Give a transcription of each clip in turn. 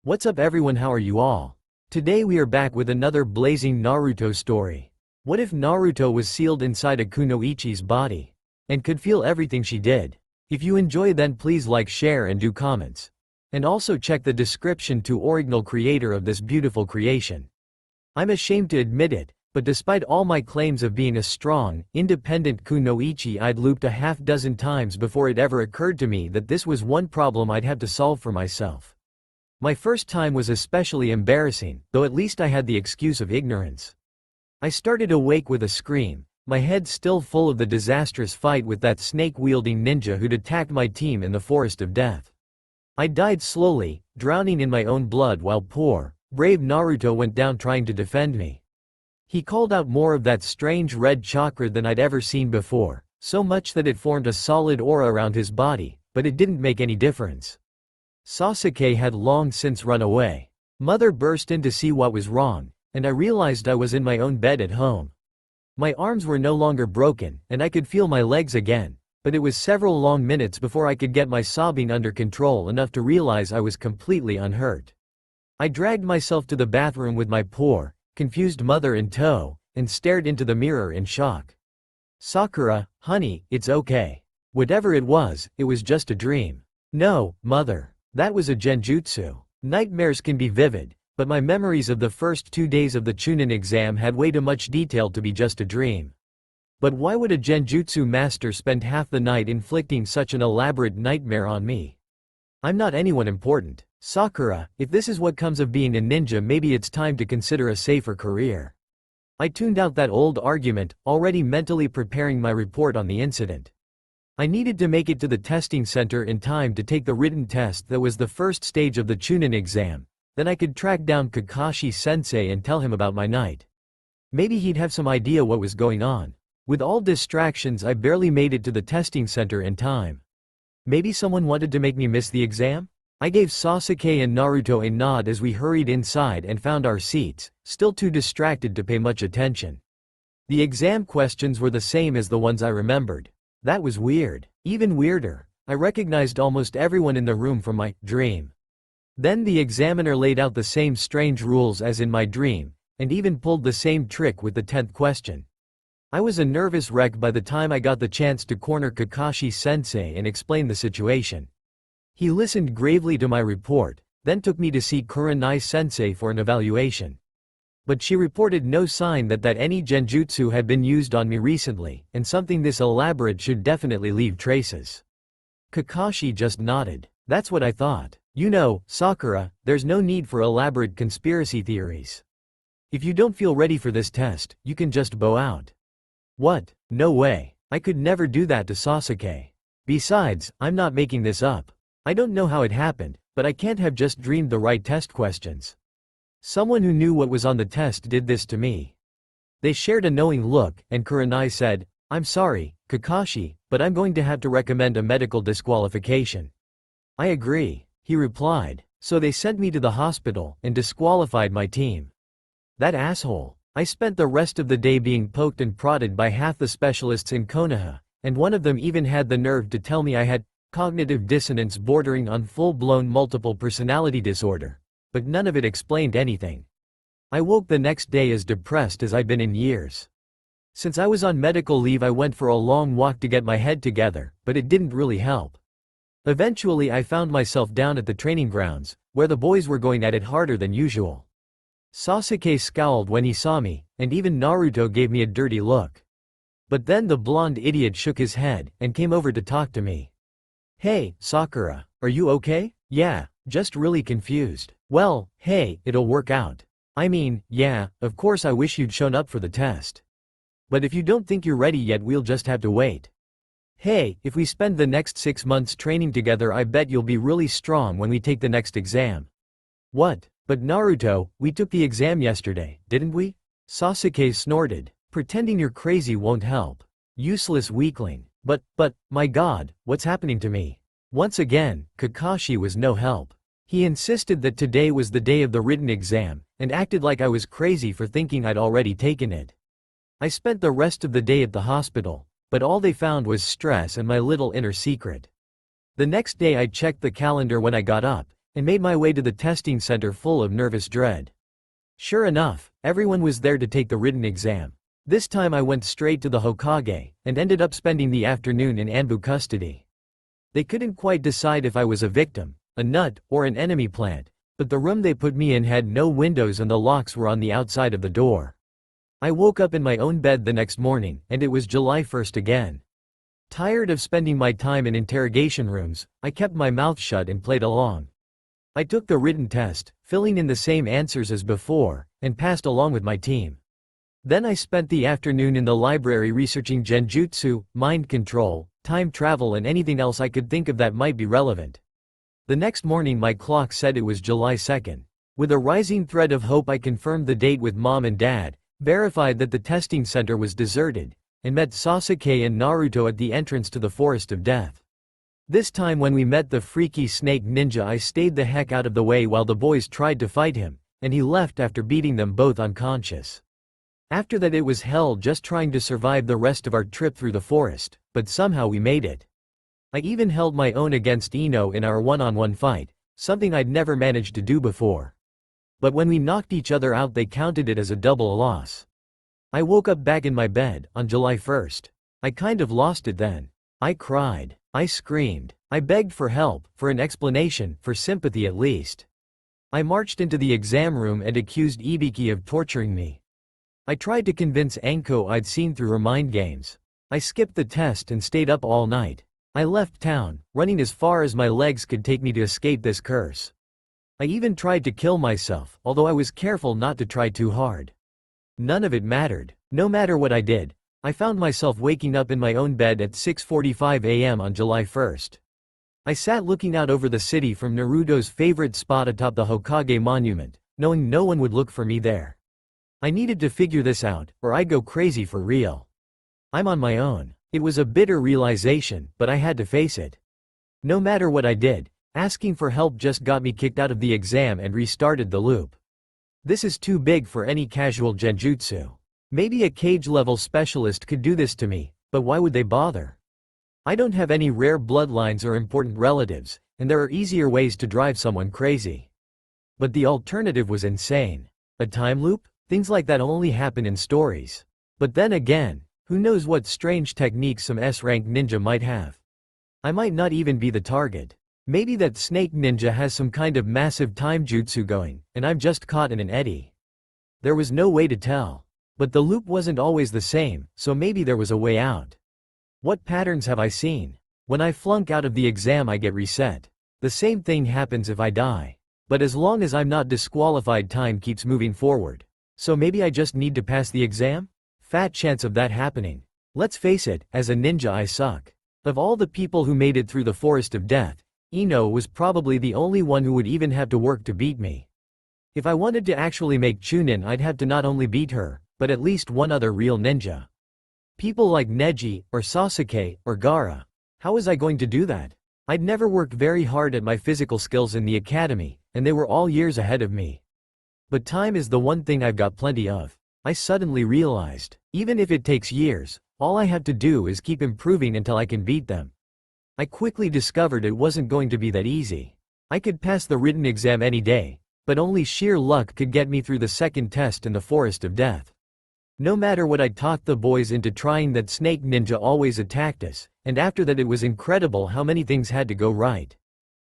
What's up everyone, how are you all? Today we are back with another blazing Naruto story. What if Naruto was sealed inside a Kunoichi's body and could feel everything she did? If you enjoy, then please like, share and do comments. And also check the description to original creator of this beautiful creation. I'm ashamed to admit it, but despite all my claims of being a strong, independent Kunoichi, I'd looped a half dozen times before it ever occurred to me that this was one problem I'd have to solve for myself. My first time was especially embarrassing, though at least I had the excuse of ignorance. I started awake with a scream, my head still full of the disastrous fight with that snake-wielding ninja who'd attacked my team in the Forest of Death. I died slowly, drowning in my own blood while poor, brave Naruto went down trying to defend me. He called out more of that strange red chakra than I'd ever seen before, so much that it formed a solid aura around his body, but it didn't make any difference. Sasuke had long since run away. Mother burst in to see what was wrong, and I realized I was in my own bed at home. My arms were no longer broken, and I could feel my legs again, but it was several long minutes before I could get my sobbing under control enough to realize I was completely unhurt. I dragged myself to the bathroom with my poor, confused mother in tow, and stared into the mirror in shock. "Sakura, honey, it's okay. Whatever it was just a dream." "No, mother. That was a genjutsu. Nightmares can be vivid, but my memories of the first 2 days of the Chunin exam had way too much detail to be just a dream." "But why would a genjutsu master spend half the night inflicting such an elaborate nightmare on me? I'm not anyone important. Sakura, if this is what comes of being a ninja, maybe it's time to consider a safer career." I tuned out that old argument, already mentally preparing my report on the incident. I needed to make it to the testing center in time to take the written test that was the first stage of the Chunin exam, then I could track down Kakashi-sensei and tell him about my night. Maybe he'd have some idea what was going on. With all distractions, I barely made it to the testing center in time. Maybe someone wanted to make me miss the exam? I gave Sasuke and Naruto a nod as we hurried inside and found our seats, still too distracted to pay much attention. The exam questions were the same as the ones I remembered. That was weird. Even weirder, I recognized almost everyone in the room from my dream. Then the examiner laid out the same strange rules as in my dream, and even pulled the same trick with the 10th question. I was a nervous wreck by the time I got the chance to corner Kakashi-sensei and explain the situation. He listened gravely to my report, then took me to see Kunoichi-sensei for an evaluation. But she reported no sign that any genjutsu had been used on me recently, and something this elaborate should definitely leave traces. Kakashi just nodded. "That's what I thought. You know, Sakura, there's no need for elaborate conspiracy theories. If you don't feel ready for this test, you can just bow out." "What? No way. I could never do that to Sasuke. Besides, I'm not making this up. I don't know how it happened, but I can't have just dreamed the right test questions. Someone who knew what was on the test did this to me." They shared a knowing look, and Kunoichi said, "I'm sorry, Kakashi, but I'm going to have to recommend a medical disqualification." "I agree," he replied. "So they sent me to the hospital and disqualified my team." That asshole. I spent the rest of the day being poked and prodded by half the specialists in Konoha, and one of them even had the nerve to tell me I had cognitive dissonance bordering on full-blown multiple personality disorder. But none of it explained anything. I woke the next day as depressed as I'd been in years. Since I was on medical leave, I went for a long walk to get my head together, but it didn't really help. Eventually I found myself down at the training grounds, where the boys were going at it harder than usual. Sasuke scowled when he saw me, and even Naruto gave me a dirty look. But then the blonde idiot shook his head, and came over to talk to me. "Hey, Sakura, are you okay?" "Yeah, just really confused." "Well, hey, it'll work out. I mean, yeah, of course I wish you'd shown up for the test. But if you don't think you're ready yet, we'll just have to wait. Hey, if we spend the next 6 months training together, I bet you'll be really strong when we take the next exam." "What? But Naruto, we took the exam yesterday, didn't we?" Sasuke snorted. "Pretending you're crazy won't help. Useless weakling. But, my god, what's happening to me?" Once again, Kakashi was no help. He insisted that today was the day of the written exam, and acted like I was crazy for thinking I'd already taken it. I spent the rest of the day at the hospital, but all they found was stress and my little inner secret. The next day I checked the calendar when I got up, and made my way to the testing center full of nervous dread. Sure enough, everyone was there to take the written exam. This time I went straight to the Hokage, and ended up spending the afternoon in Anbu custody. They couldn't quite decide if I was a victim, a nut, or an enemy plant, but the room they put me in had no windows and the locks were on the outside of the door. I woke up in my own bed the next morning, and it was July 1st again. Tired of spending my time in interrogation rooms, I kept my mouth shut and played along. I took the written test, filling in the same answers as before, and passed along with my team. Then I spent the afternoon in the library researching genjutsu, mind control, time travel and anything else I could think of that might be relevant. The next morning my clock said it was July 2nd. With a rising thread of hope I confirmed the date with Mom and Dad, verified that the testing center was deserted, and met Sasuke and Naruto at the entrance to the Forest of Death. This time when we met the freaky snake ninja I stayed the heck out of the way while the boys tried to fight him, and he left after beating them both unconscious. After that it was hell just trying to survive the rest of our trip through the forest, but somehow we made it. I even held my own against Ino in our one-on-one fight, something I'd never managed to do before. But when we knocked each other out they counted it as a double loss. I woke up back in my bed, on July 1st. I kind of lost it then. I cried. I screamed. I begged for help, for an explanation, for sympathy at least. I marched into the exam room and accused Ibiki of torturing me. I tried to convince Anko I'd seen through her mind games. I skipped the test and stayed up all night. I left town, running as far as my legs could take me to escape this curse. I even tried to kill myself, although I was careful not to try too hard. None of it mattered. No matter what I did, I found myself waking up in my own bed at 6:45 a.m. on July 1st. I sat looking out over the city from Naruto's favorite spot atop the Hokage monument, knowing no one would look for me there. I needed to figure this out, or I'd go crazy for real. I'm on my own. It was a bitter realization, but I had to face it. No matter what I did, asking for help just got me kicked out of the exam and restarted the loop. This is too big for any casual genjutsu. Maybe a cage-level specialist could do this to me, but why would they bother? I don't have any rare bloodlines or important relatives, and there are easier ways to drive someone crazy. But the alternative was insane. A time loop? Things like that only happen in stories. But then again, who knows what strange techniques some S-rank ninja might have. I might not even be the target. Maybe that snake ninja has some kind of massive time jutsu going, and I'm just caught in an eddy. There was no way to tell. But the loop wasn't always the same, so maybe there was a way out. What patterns have I seen? When I flunk out of the exam I get reset. The same thing happens if I die. But as long as I'm not disqualified time keeps moving forward. So maybe I just need to pass the exam? Fat chance of that happening. Let's face it, as a ninja I suck. Of all the people who made it through the Forest of Death, Ino was probably the only one who would even have to work to beat me. If I wanted to actually make Chunin I'd have to not only beat her, but at least one other real ninja. People like Neji, or Sasuke, or Gaara. How was I going to do that? I'd never worked very hard at my physical skills in the academy, and they were all years ahead of me. But time is the one thing I've got plenty of. I suddenly realized, even if it takes years, all I have to do is keep improving until I can beat them. I quickly discovered it wasn't going to be that easy. I could pass the written exam any day, but only sheer luck could get me through the second test in the Forest of Death. No matter what I talked the boys into trying, that snake ninja always attacked us, and after that it was incredible how many things had to go right.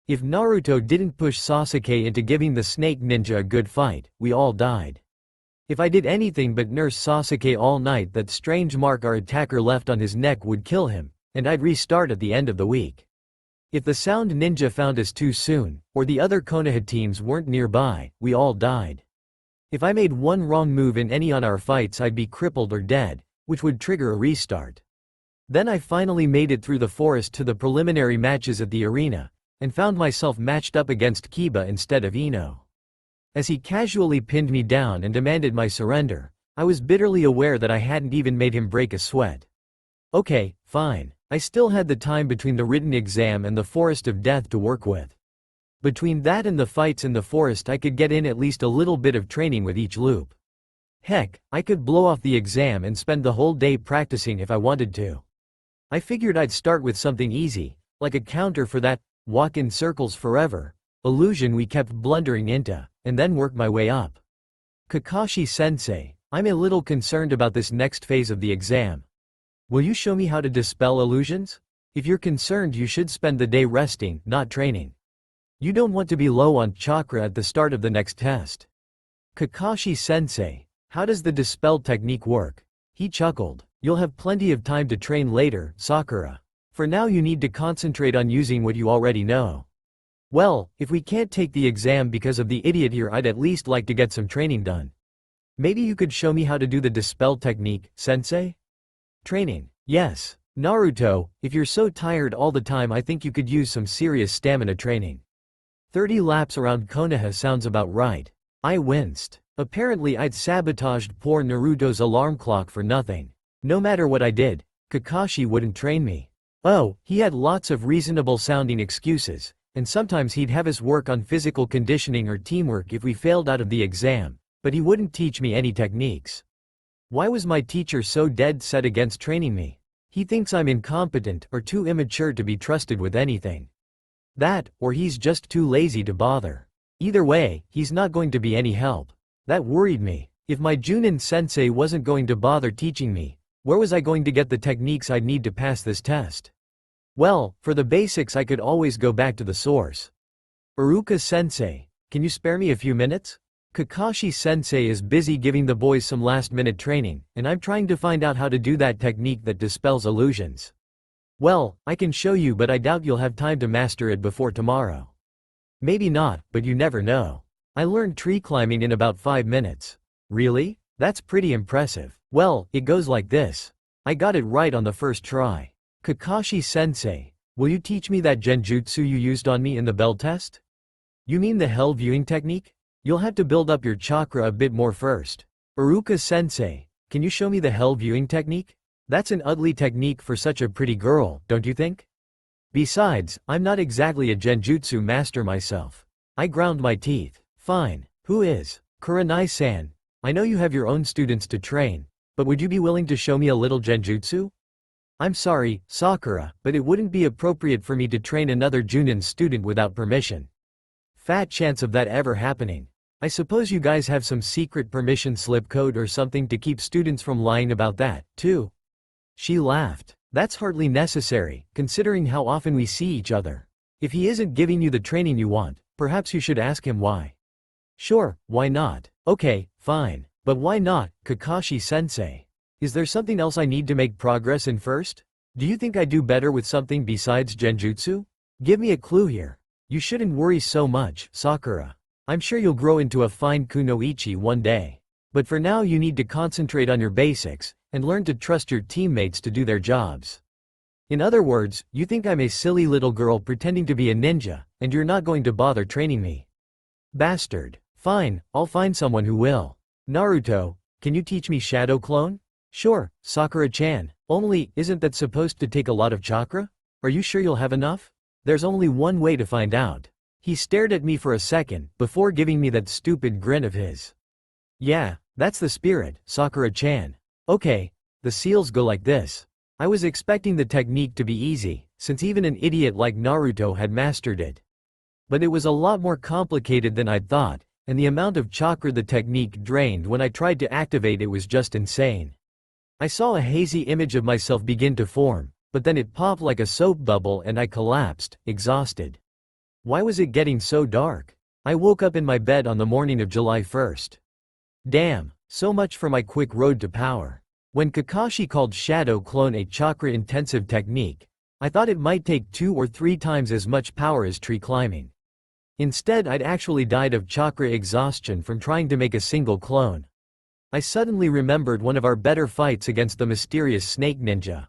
If Naruto didn't push Sasuke into giving the snake ninja a good fight, we all died. If I did anything but nurse Sasuke all night, that strange mark our attacker left on his neck would kill him, and I'd restart at the end of the week. If the sound ninja found us too soon, or the other Konoha teams weren't nearby, we all died. If I made one wrong move in any on our fights I'd be crippled or dead, which would trigger a restart. Then I finally made it through the forest to the preliminary matches at the arena, and found myself matched up against Kiba instead of Ino. As he casually pinned me down and demanded my surrender, I was bitterly aware that I hadn't even made him break a sweat. Okay, fine. I still had the time between the written exam and the Forest of Death to work with. Between that and the fights in the forest I could get in at least a little bit of training with each loop. Heck, I could blow off the exam and spend the whole day practicing if I wanted to. I figured I'd start with something easy, like a counter for that walk in circles forever, illusion we kept blundering into, and then worked my way up. Kakashi-sensei, I'm a little concerned about this next phase of the exam. Will you show me how to dispel illusions? If you're concerned, you should spend the day resting, not training. You don't want to be low on chakra at the start of the next test. Kakashi-sensei, how does the dispel technique work? He chuckled. You'll have plenty of time to train later, Sakura. For now you need to concentrate on using what you already know. Well, if we can't take the exam because of the idiot here, I'd at least like to get some training done. Maybe you could show me how to do the dispel technique, sensei? Training. Yes. Naruto, if you're so tired all the time, I think you could use some serious stamina training. 30 laps around Konoha sounds about right. I winced. Apparently I'd sabotaged poor Naruto's alarm clock for nothing. No matter what I did, Kakashi wouldn't train me. Oh, he had lots of reasonable sounding excuses, and sometimes he'd have us work on physical conditioning or teamwork if we failed out of the exam, but he wouldn't teach me any techniques. Why was my teacher so dead set against training me? He thinks I'm incompetent or too immature to be trusted with anything. That, or he's just too lazy to bother. Either way, he's not going to be any help. That worried me. If my Junin sensei wasn't going to bother teaching me, where was I going to get the techniques I'd need to pass this test? Well, for the basics I could always go back to the source. Iruka sensei, can you spare me a few minutes? Kakashi sensei is busy giving the boys some last-minute training, and I'm trying to find out how to do that technique that dispels illusions. Well, I can show you, but I doubt you'll have time to master it before tomorrow. Maybe not, but you never know. I learned tree climbing in about 5 minutes. Really? That's pretty impressive. Well, it goes like this. I got it right on the first try. Kakashi-sensei, will you teach me that genjutsu you used on me in the bell test? You mean the hell viewing technique? You'll have to build up your chakra a bit more first. Iruka-sensei, can you show me the hell viewing technique? That's an ugly technique for such a pretty girl, don't you think? Besides, I'm not exactly a genjutsu master myself. I ground my teeth. Fine. Who is? Kuronai-san, I know you have your own students to train, but would you be willing to show me a little genjutsu? I'm sorry, Sakura, but it wouldn't be appropriate for me to train another Junin student without permission. Fat chance of that ever happening. I suppose you guys have some secret permission slip code or something to keep students from lying about that, too. She laughed. That's hardly necessary, considering how often we see each other. If he isn't giving you the training you want, perhaps you should ask him why. Sure, why not? Okay, fine. But why not, Kakashi-sensei? Is there something else I need to make progress in first? Do you think I do better with something besides genjutsu? Give me a clue here. You shouldn't worry so much, Sakura. I'm sure you'll grow into a fine Kunoichi one day. But for now you need to concentrate on your basics, and learn to trust your teammates to do their jobs. In other words, you think I'm a silly little girl pretending to be a ninja, and you're not going to bother training me. Bastard. Fine, I'll find someone who will. Naruto, can you teach me Shadow Clone? Sure, Sakura-chan, only, isn't that supposed to take a lot of chakra? Are you sure you'll have enough? There's only one way to find out. He stared at me for a second, before giving me that stupid grin of his. Yeah, that's the spirit, Sakura-chan. Okay, the seals go like this. I was expecting the technique to be easy, since even an idiot like Naruto had mastered it. But it was a lot more complicated than I'd thought, and the amount of chakra the technique drained when I tried to activate it was just insane. I saw a hazy image of myself begin to form, but then it popped like a soap bubble and I collapsed, exhausted. Why was it getting so dark? I woke up in my bed on the morning of July 1st. Damn, so much for my quick road to power. When Kakashi called Shadow Clone a chakra-intensive technique, I thought it might take 2 or 3 times as much power as tree climbing. Instead, I'd actually died of chakra exhaustion from trying to make a single clone. I suddenly remembered one of our better fights against the mysterious snake ninja.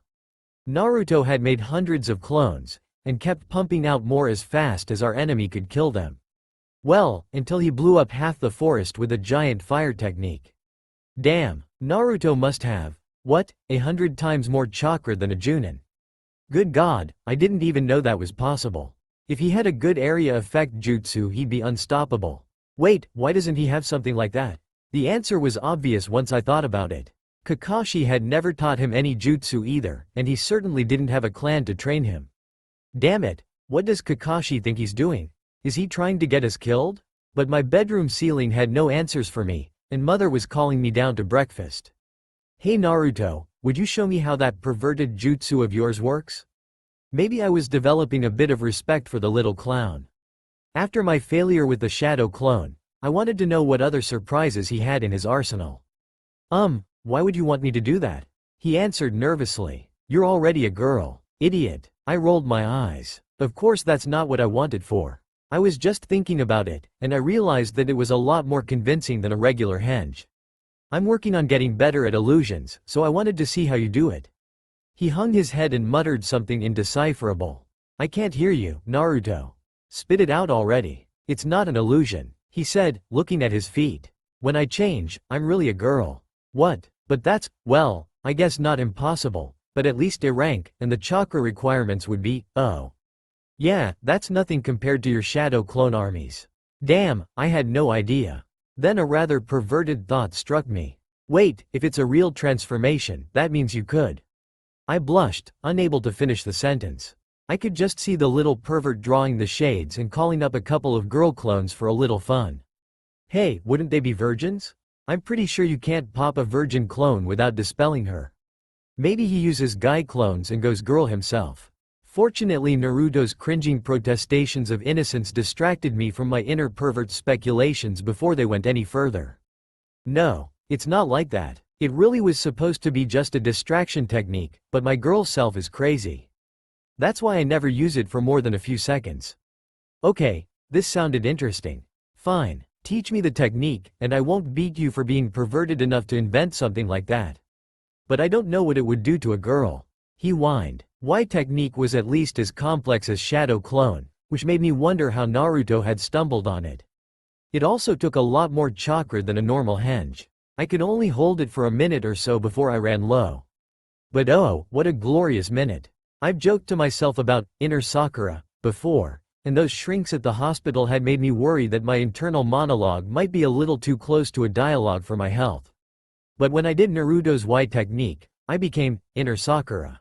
Naruto had made hundreds of clones, and kept pumping out more as fast as our enemy could kill them. Well, until he blew up half the forest with a giant fire technique. Damn, Naruto must have, what, 100 times more chakra than a Junin. Good God, I didn't even know that was possible. If he had a good area effect jutsu, he'd be unstoppable. Wait, why doesn't he have something like that? The answer was obvious once I thought about it. Kakashi had never taught him any jutsu either, and he certainly didn't have a clan to train him. Damn it, what does Kakashi think he's doing? Is he trying to get us killed? But my bedroom ceiling had no answers for me, and mother was calling me down to breakfast. Hey Naruto, would you show me how that perverted jutsu of yours works? Maybe I was developing a bit of respect for the little clown. After my failure with the shadow clone, I wanted to know what other surprises he had in his arsenal. Why would you want me to do that? He answered nervously. You're already a girl, idiot. I rolled my eyes. Of course that's not what I wanted for. I was just thinking about it, and I realized that it was a lot more convincing than a regular henge. I'm working on getting better at illusions, so I wanted to see how you do it. He hung his head and muttered something indecipherable. I can't hear you, Naruto. Spit it out already. It's not an illusion, he said, looking at his feet. When I change, I'm really a girl. What? But that's, well, I guess not impossible, but at least a rank, and the chakra requirements would be, oh. Yeah, that's nothing compared to your shadow clone armies. Damn, I had no idea. Then a rather perverted thought struck me. Wait, if it's a real transformation, that means you could. I blushed, unable to finish the sentence. I could just see the little pervert drawing the shades and calling up a couple of girl clones for a little fun. Hey, wouldn't they be virgins? I'm pretty sure you can't pop a virgin clone without dispelling her. Maybe he uses guy clones and goes girl himself. Fortunately, Naruto's cringing protestations of innocence distracted me from my inner pervert speculations before they went any further. No, it's not like that. It really was supposed to be just a distraction technique, but my girl self is crazy. That's why I never use it for more than a few seconds. Okay, this sounded interesting. Fine, teach me the technique, and I won't beat you for being perverted enough to invent something like that. But I don't know what it would do to a girl. He whined. Y technique was at least as complex as Shadow Clone, which made me wonder how Naruto had stumbled on it. It also took a lot more chakra than a normal henge. I could only hold it for a minute or so before I ran low. But oh, what a glorious minute. I've joked to myself about inner Sakura before, and those shrinks at the hospital had made me worry that my internal monologue might be a little too close to a dialogue for my health. But when I did Naruto's Y technique, I became inner Sakura.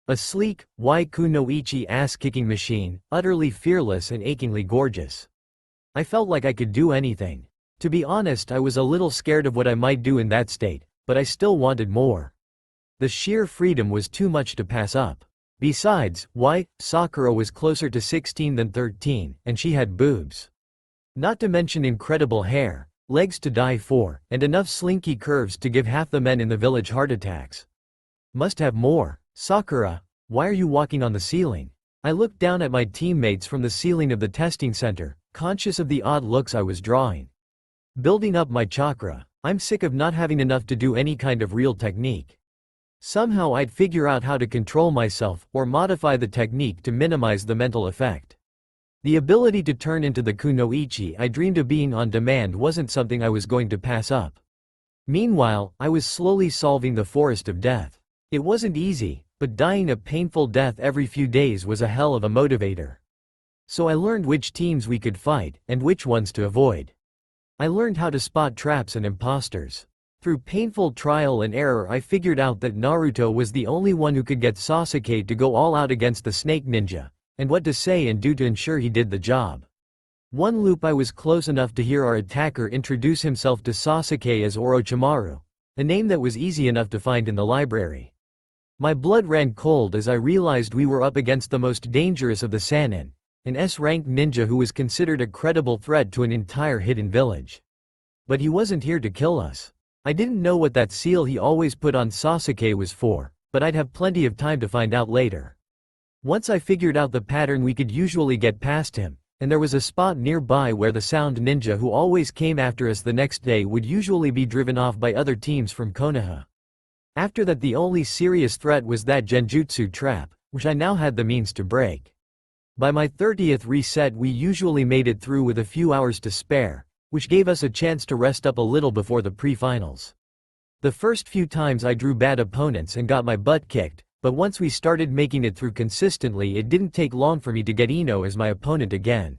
A sleek, Y Kunoichi ass-kicking machine, utterly fearless and achingly gorgeous. I felt like I could do anything. To be honest, I was a little scared of what I might do in that state, but I still wanted more. The sheer freedom was too much to pass up. Besides, Sakura was closer to 16 than 13, and she had boobs. Not to mention incredible hair, legs to die for, and enough slinky curves to give half the men in the village heart attacks. Must have more. Sakura, why are you walking on the ceiling? I looked down at my teammates from the ceiling of the testing center, conscious of the odd looks I was drawing. Building up my chakra, I'm sick of not having enough to do any kind of real technique. Somehow I'd figure out how to control myself, or modify the technique to minimize the mental effect. The ability to turn into the Kunoichi I dreamed of being on demand wasn't something I was going to pass up. Meanwhile, I was slowly solving the forest of death. It wasn't easy, but dying a painful death every few days was a hell of a motivator. So I learned which teams we could fight, and which ones to avoid. I learned how to spot traps and imposters. Through painful trial and error I figured out that Naruto was the only one who could get Sasuke to go all out against the snake ninja, and what to say and do to ensure he did the job. One loop I was close enough to hear our attacker introduce himself to Sasuke as Orochimaru, a name that was easy enough to find in the library. My blood ran cold as I realized we were up against the most dangerous of the Sannin, an S-rank ninja who was considered a credible threat to an entire hidden village. But he wasn't here to kill us. I didn't know what that seal he always put on Sasuke was for, but I'd have plenty of time to find out later. Once I figured out the pattern we could usually get past him, and there was a spot nearby where the sound ninja who always came after us the next day would usually be driven off by other teams from Konoha. After that, the only serious threat was that genjutsu trap, which I now had the means to break. By my 30th reset we usually made it through with a few hours to spare, which gave us a chance to rest up a little before the pre-finals. The first few times I drew bad opponents and got my butt kicked, but once we started making it through consistently it didn't take long for me to get Ino as my opponent again.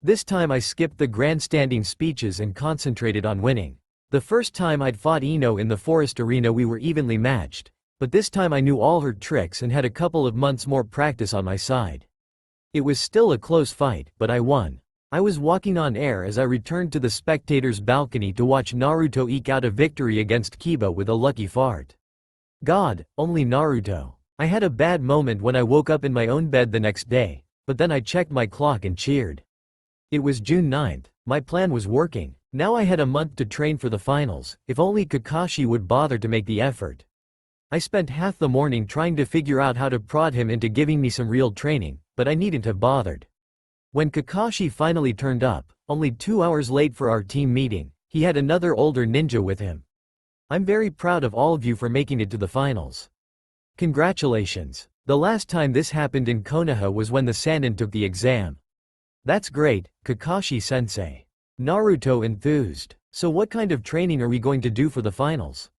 This time I skipped the grandstanding speeches and concentrated on winning. The first time I'd fought Ino in the forest arena we were evenly matched, but this time I knew all her tricks and had a couple of months more practice on my side. It was still a close fight, but I won. I was walking on air as I returned to the spectators' balcony to watch Naruto eke out a victory against Kiba with a lucky fart. God, only Naruto. I had a bad moment when I woke up in my own bed the next day, but then I checked my clock and cheered. It was June 9th, my plan was working. Now I had a month to train for the finals, if only Kakashi would bother to make the effort. I spent half the morning trying to figure out how to prod him into giving me some real training, but I needn't have bothered. When Kakashi finally turned up, only 2 hours late for our team meeting, he had another older ninja with him. I'm very proud of all of you for making it to the finals. Congratulations. The last time this happened in Konoha was when the Sannin took the exam. That's great, Kakashi-sensei. Naruto enthused. So what kind of training are we going to do for the finals?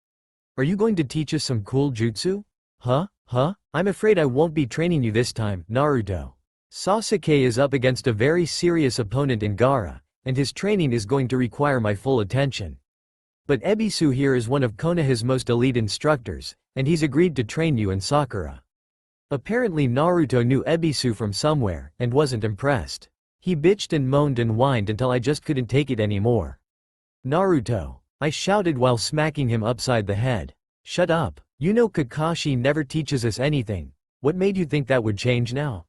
Are you going to teach us some cool jutsu? Huh? I'm afraid I won't be training you this time, Naruto. Sasuke is up against a very serious opponent in Gaara, and his training is going to require my full attention. But Ebisu here is one of Konoha's most elite instructors, and he's agreed to train you and Sakura. Apparently Naruto knew Ebisu from somewhere, and wasn't impressed. He bitched and moaned and whined until I just couldn't take it anymore. Naruto, I shouted while smacking him upside the head. Shut up. You know Kakashi never teaches us anything. What made you think that would change now?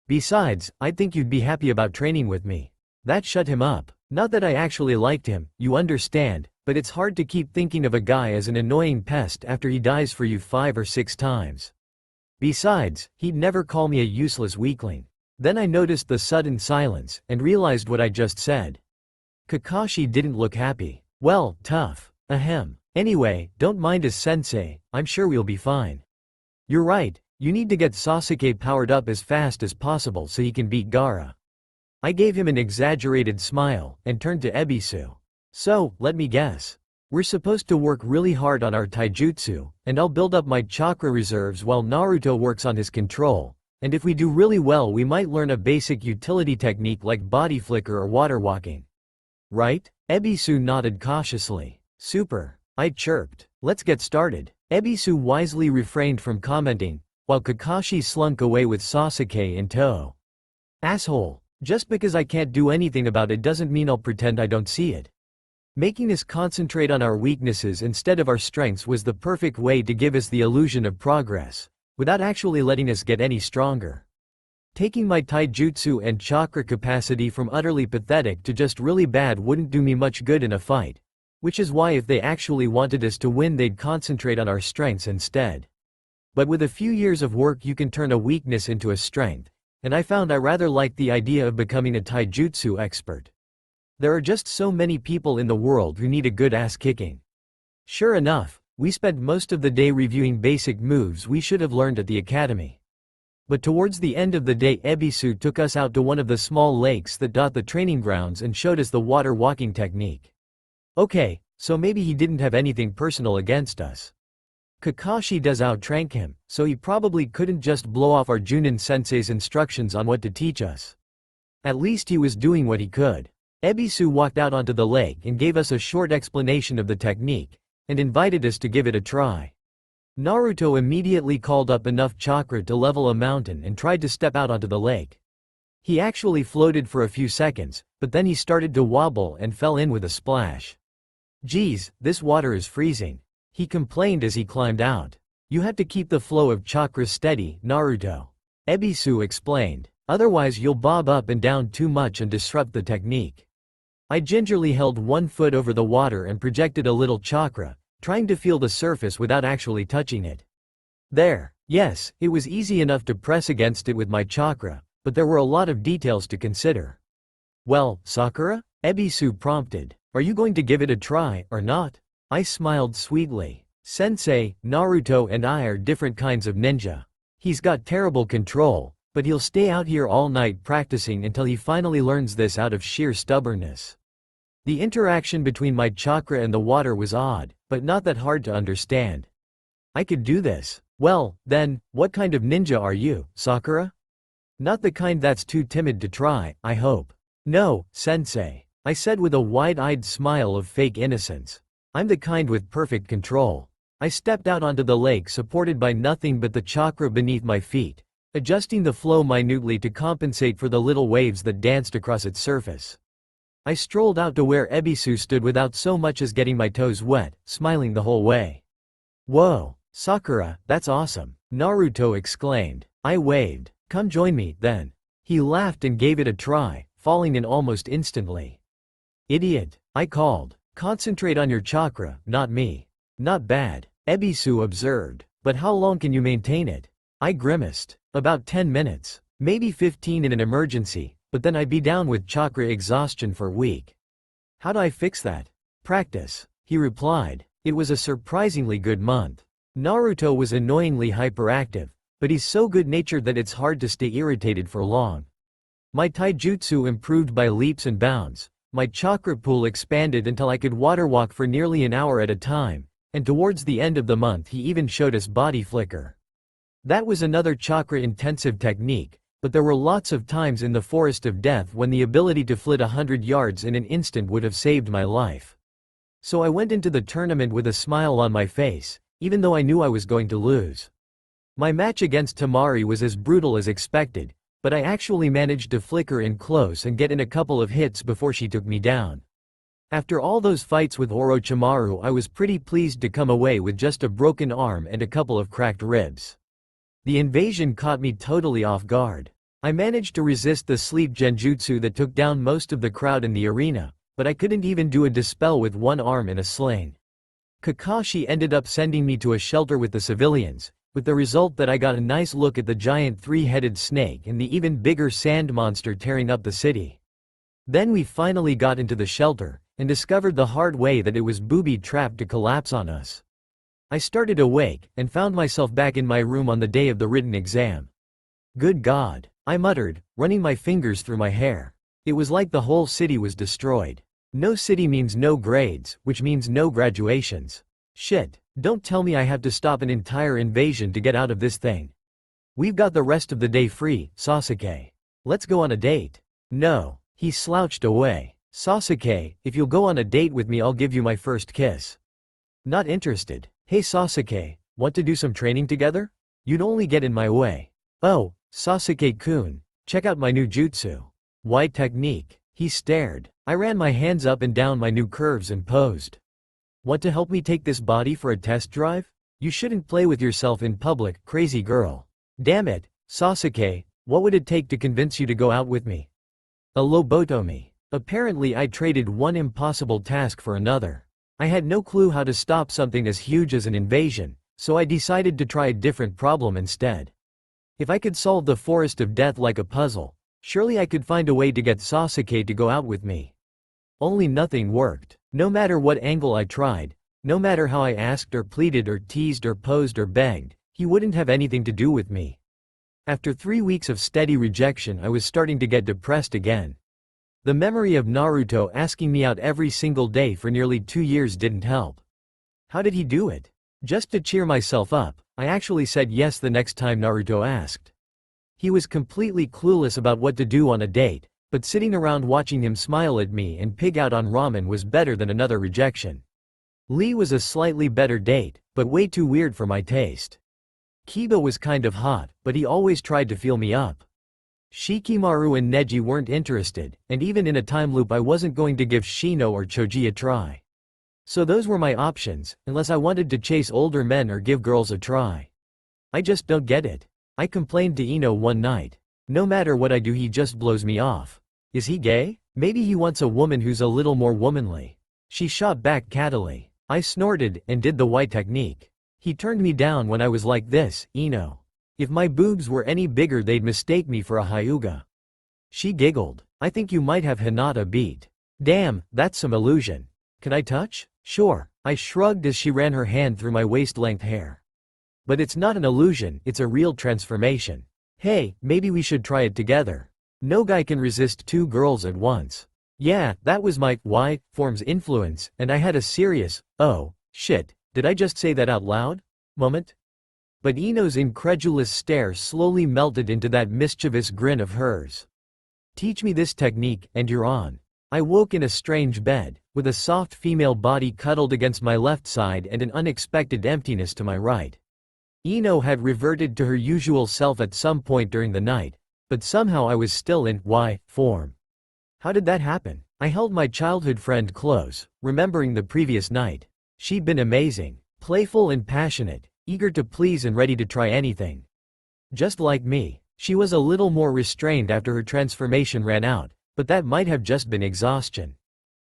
Besides, I'd think you'd be happy about training with me. That shut him up. Not that I actually liked him, you understand, but it's hard to keep thinking of a guy as an annoying pest after he dies for you 5 or 6 times. Besides, he'd never call me a useless weakling. Then I noticed the sudden silence, and realized what I just said. Kakashi didn't look happy. Well, tough. Ahem. Anyway, don't mind us sensei, I'm sure we'll be fine. You're right, you need to get Sasuke powered up as fast as possible so he can beat Gaara. I gave him an exaggerated smile, and turned to Ebisu. So, let me guess. We're supposed to work really hard on our taijutsu, and I'll build up my chakra reserves while Naruto works on his control, and if we do really well we might learn a basic utility technique like body flicker or water walking. Right? Ebisu nodded cautiously. Super. I chirped. Let's get started. Ebisu wisely refrained from commenting, while Kakashi slunk away with Sasuke in tow. Asshole. Just because I can't do anything about it doesn't mean I'll pretend I don't see it. Making us concentrate on our weaknesses instead of our strengths was the perfect way to give us the illusion of progress, without actually letting us get any stronger. Taking my taijutsu and chakra capacity from utterly pathetic to just really bad wouldn't do me much good in a fight. Which is why if they actually wanted us to win they'd concentrate on our strengths instead. But with a few years of work you can turn a weakness into a strength, and I found I rather liked the idea of becoming a taijutsu expert. There are just so many people in the world who need a good ass kicking. Sure enough, we spent most of the day reviewing basic moves we should have learned at the academy. But towards the end of the day Ebisu took us out to one of the small lakes that dot the training grounds and showed us the water walking technique. Okay, so maybe he didn't have anything personal against us. Kakashi does outrank him, so he probably couldn't just blow off our Junin sensei's instructions on what to teach us. At least he was doing what he could. Ebisu walked out onto the lake and gave us a short explanation of the technique, and invited us to give it a try. Naruto immediately called up enough chakra to level a mountain and tried to step out onto the lake. He actually floated for a few seconds, but then he started to wobble and fell in with a splash. Geez, this water is freezing, he complained as he climbed out. You have to keep the flow of chakra steady, Naruto. Ebisu explained. Otherwise you'll bob up and down too much and disrupt the technique. I gingerly held one foot over the water and projected a little chakra, trying to feel the surface without actually touching it. There. Yes, it was easy enough to press against it with my chakra, but there were a lot of details to consider. Well, Sakura? Ebisu prompted. Are you going to give it a try, or not? I smiled sweetly. Sensei, Naruto and I are different kinds of ninja. He's got terrible control, but he'll stay out here all night practicing until he finally learns this out of sheer stubbornness. The interaction between my chakra and the water was odd, but not that hard to understand. I could do this. Well, then, what kind of ninja are you, Sakura? Not the kind that's too timid to try, I hope. No, sensei. I said with a wide-eyed smile of fake innocence. I'm the kind with perfect control. I stepped out onto the lake supported by nothing but the chakra beneath my feet, adjusting the flow minutely to compensate for the little waves that danced across its surface. I strolled out to where Ebisu stood without so much as getting my toes wet, smiling the whole way. "Whoa, Sakura, that's awesome," Naruto exclaimed. I waved. "Come join me, then." He laughed and gave it a try, falling in almost instantly. "Idiot," I called. "Concentrate on your chakra, not me." "Not bad," Ebisu observed. "But how long can you maintain it?" I grimaced. "About 10 minutes. Maybe 15 in an emergency, but then I'd be down with chakra exhaustion for a week." "How do I fix that?" "Practice," he replied. It was a surprisingly good month. Naruto was annoyingly hyperactive, but he's so good-natured that it's hard to stay irritated for long. My taijutsu improved by leaps and bounds. My chakra pool expanded until I could water walk for nearly an hour at a time, and towards the end of the month he even showed us body flicker. That was another chakra-intensive technique, but there were lots of times in the Forest of Death when the ability to flit 100 yards in an instant would have saved my life. So I went into the tournament with a smile on my face, even though I knew I was going to lose. My match against Tamari was as brutal as expected, but I actually managed to flicker in close and get in a couple of hits before she took me down. After all those fights with Orochimaru, I was pretty pleased to come away with just a broken arm and a couple of cracked ribs. The invasion caught me totally off guard. I managed to resist the sleep genjutsu that took down most of the crowd in the arena, but I couldn't even do a dispel with one arm in a sling. Kakashi ended up sending me to a shelter with the civilians, with the result that I got a nice look at the giant three-headed snake and the even bigger sand monster tearing up the city. Then we finally got into the shelter, and discovered the hard way that it was booby-trapped to collapse on us. I started awake, and found myself back in my room on the day of the written exam. "Good God," I muttered, running my fingers through my hair. It was like the whole city was destroyed. No city means no grades, which means no graduations. Shit, don't tell me I have to stop an entire invasion to get out of this thing. "We've got the rest of the day free, Sasuke. Let's go on a date." "No." He slouched away. "Sasuke, if you'll go on a date with me I'll give you my first kiss." "Not interested." "Hey Sasuke, want to do some training together? You'd only get in my way." "Oh, Sasuke-kun, check out my new jutsu." "Why technique?" He stared. I ran my hands up and down my new curves and posed. "Want to help me take this body for a test drive? You shouldn't play with yourself in public, crazy girl." "Damn it, Sasuke, what would it take to convince you to go out with me?" A lobotomy. Apparently I traded one impossible task for another. I had no clue how to stop something as huge as an invasion, so I decided to try a different problem instead. If I could solve the Forest of Death like a puzzle, surely I could find a way to get Sasuke to go out with me. Only nothing worked. No matter what angle I tried, no matter how I asked or pleaded or teased or posed or begged, he wouldn't have anything to do with me. After 3 weeks of steady rejection, I was starting to get depressed again. The memory of Naruto asking me out every single day for nearly 2 years didn't help. How did he do it? Just to cheer myself up, I actually said yes the next time Naruto asked. He was completely clueless about what to do on a date, but sitting around watching him smile at me and pig out on ramen was better than another rejection. Lee was a slightly better date, but way too weird for my taste. Kiba was kind of hot, but he always tried to feel me up. Shikimaru and Neji weren't interested, and even in a time loop I wasn't going to give Shino or Choji a try. So those were my options, unless I wanted to chase older men or give girls a try. I just don't get it. I complained to Ino one night. No matter what I do he just blows me off. Is he gay? Maybe he wants a woman who's a little more womanly. She shot back cattily. I snorted and did the white technique. He turned me down when I was like this, Ino. If my boobs were any bigger they'd mistake me for a Hyuga. She giggled. I think you might have Hinata beat. Damn, that's some illusion. Can I touch? Sure. I shrugged as she ran her hand through my waist-length hair. But it's not an illusion, it's a real transformation. Hey, maybe we should try it together. No guy can resist 2 girls at once. Yeah, that was my form's influence, and I had a serious, oh, shit, did I just say that out loud? Moment. But Ino's incredulous stare slowly melted into that mischievous grin of hers. Teach me this technique, and you're on. I woke in a strange bed, with a soft female body cuddled against my left side and an unexpected emptiness to my right. Ino had reverted to her usual self at some point during the night, but somehow I was still in Y form. How did that happen? I held my childhood friend close, remembering the previous night. She'd been amazing, playful and passionate, eager to please and ready to try anything. Just like me, she was a little more restrained after her transformation ran out, but that might have just been exhaustion.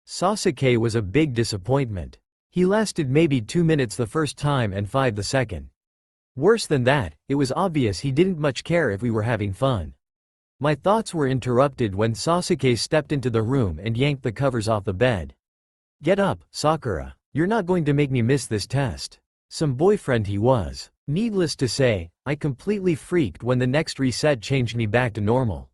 Sasuke was a big disappointment. He lasted maybe 2 minutes the first time and 5 the second. Worse than that, it was obvious he didn't much care if we were having fun. My thoughts were interrupted when Sasuke stepped into the room and yanked the covers off the bed. "Get up, Sakura. You're not going to make me miss this test." Some boyfriend he was. Needless to say, I completely freaked when the next reset changed me back to normal.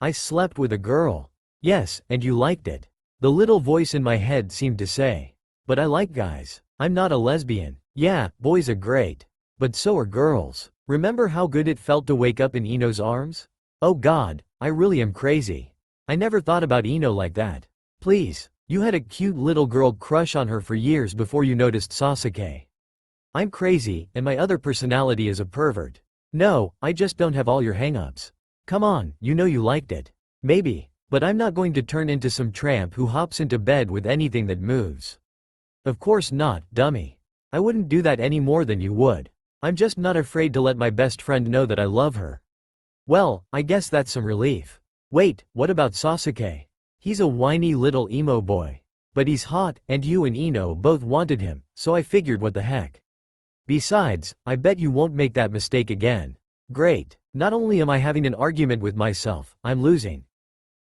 I slept with a girl. Yes, and you liked it. The little voice in my head seemed to say. But I like guys. I'm not a lesbian. Yeah, boys are great. But so are girls. Remember how good it felt to wake up in Ino's arms? Oh god, I really am crazy. I never thought about Ino like that. Please, you had a cute little girl crush on her for years before you noticed Sasuke. I'm crazy, and my other personality is a pervert. No, I just don't have all your hang-ups. Come on, you know you liked it. Maybe, but I'm not going to turn into some tramp who hops into bed with anything that moves. Of course not, dummy. I wouldn't do that any more than you would. I'm just not afraid to let my best friend know that I love her. Well, I guess that's some relief. Wait, what about Sasuke? He's a whiny little emo boy. But he's hot, and you and Ino both wanted him, so I figured what the heck. Besides, I bet you won't make that mistake again. Great. Not only am I having an argument with myself, I'm losing.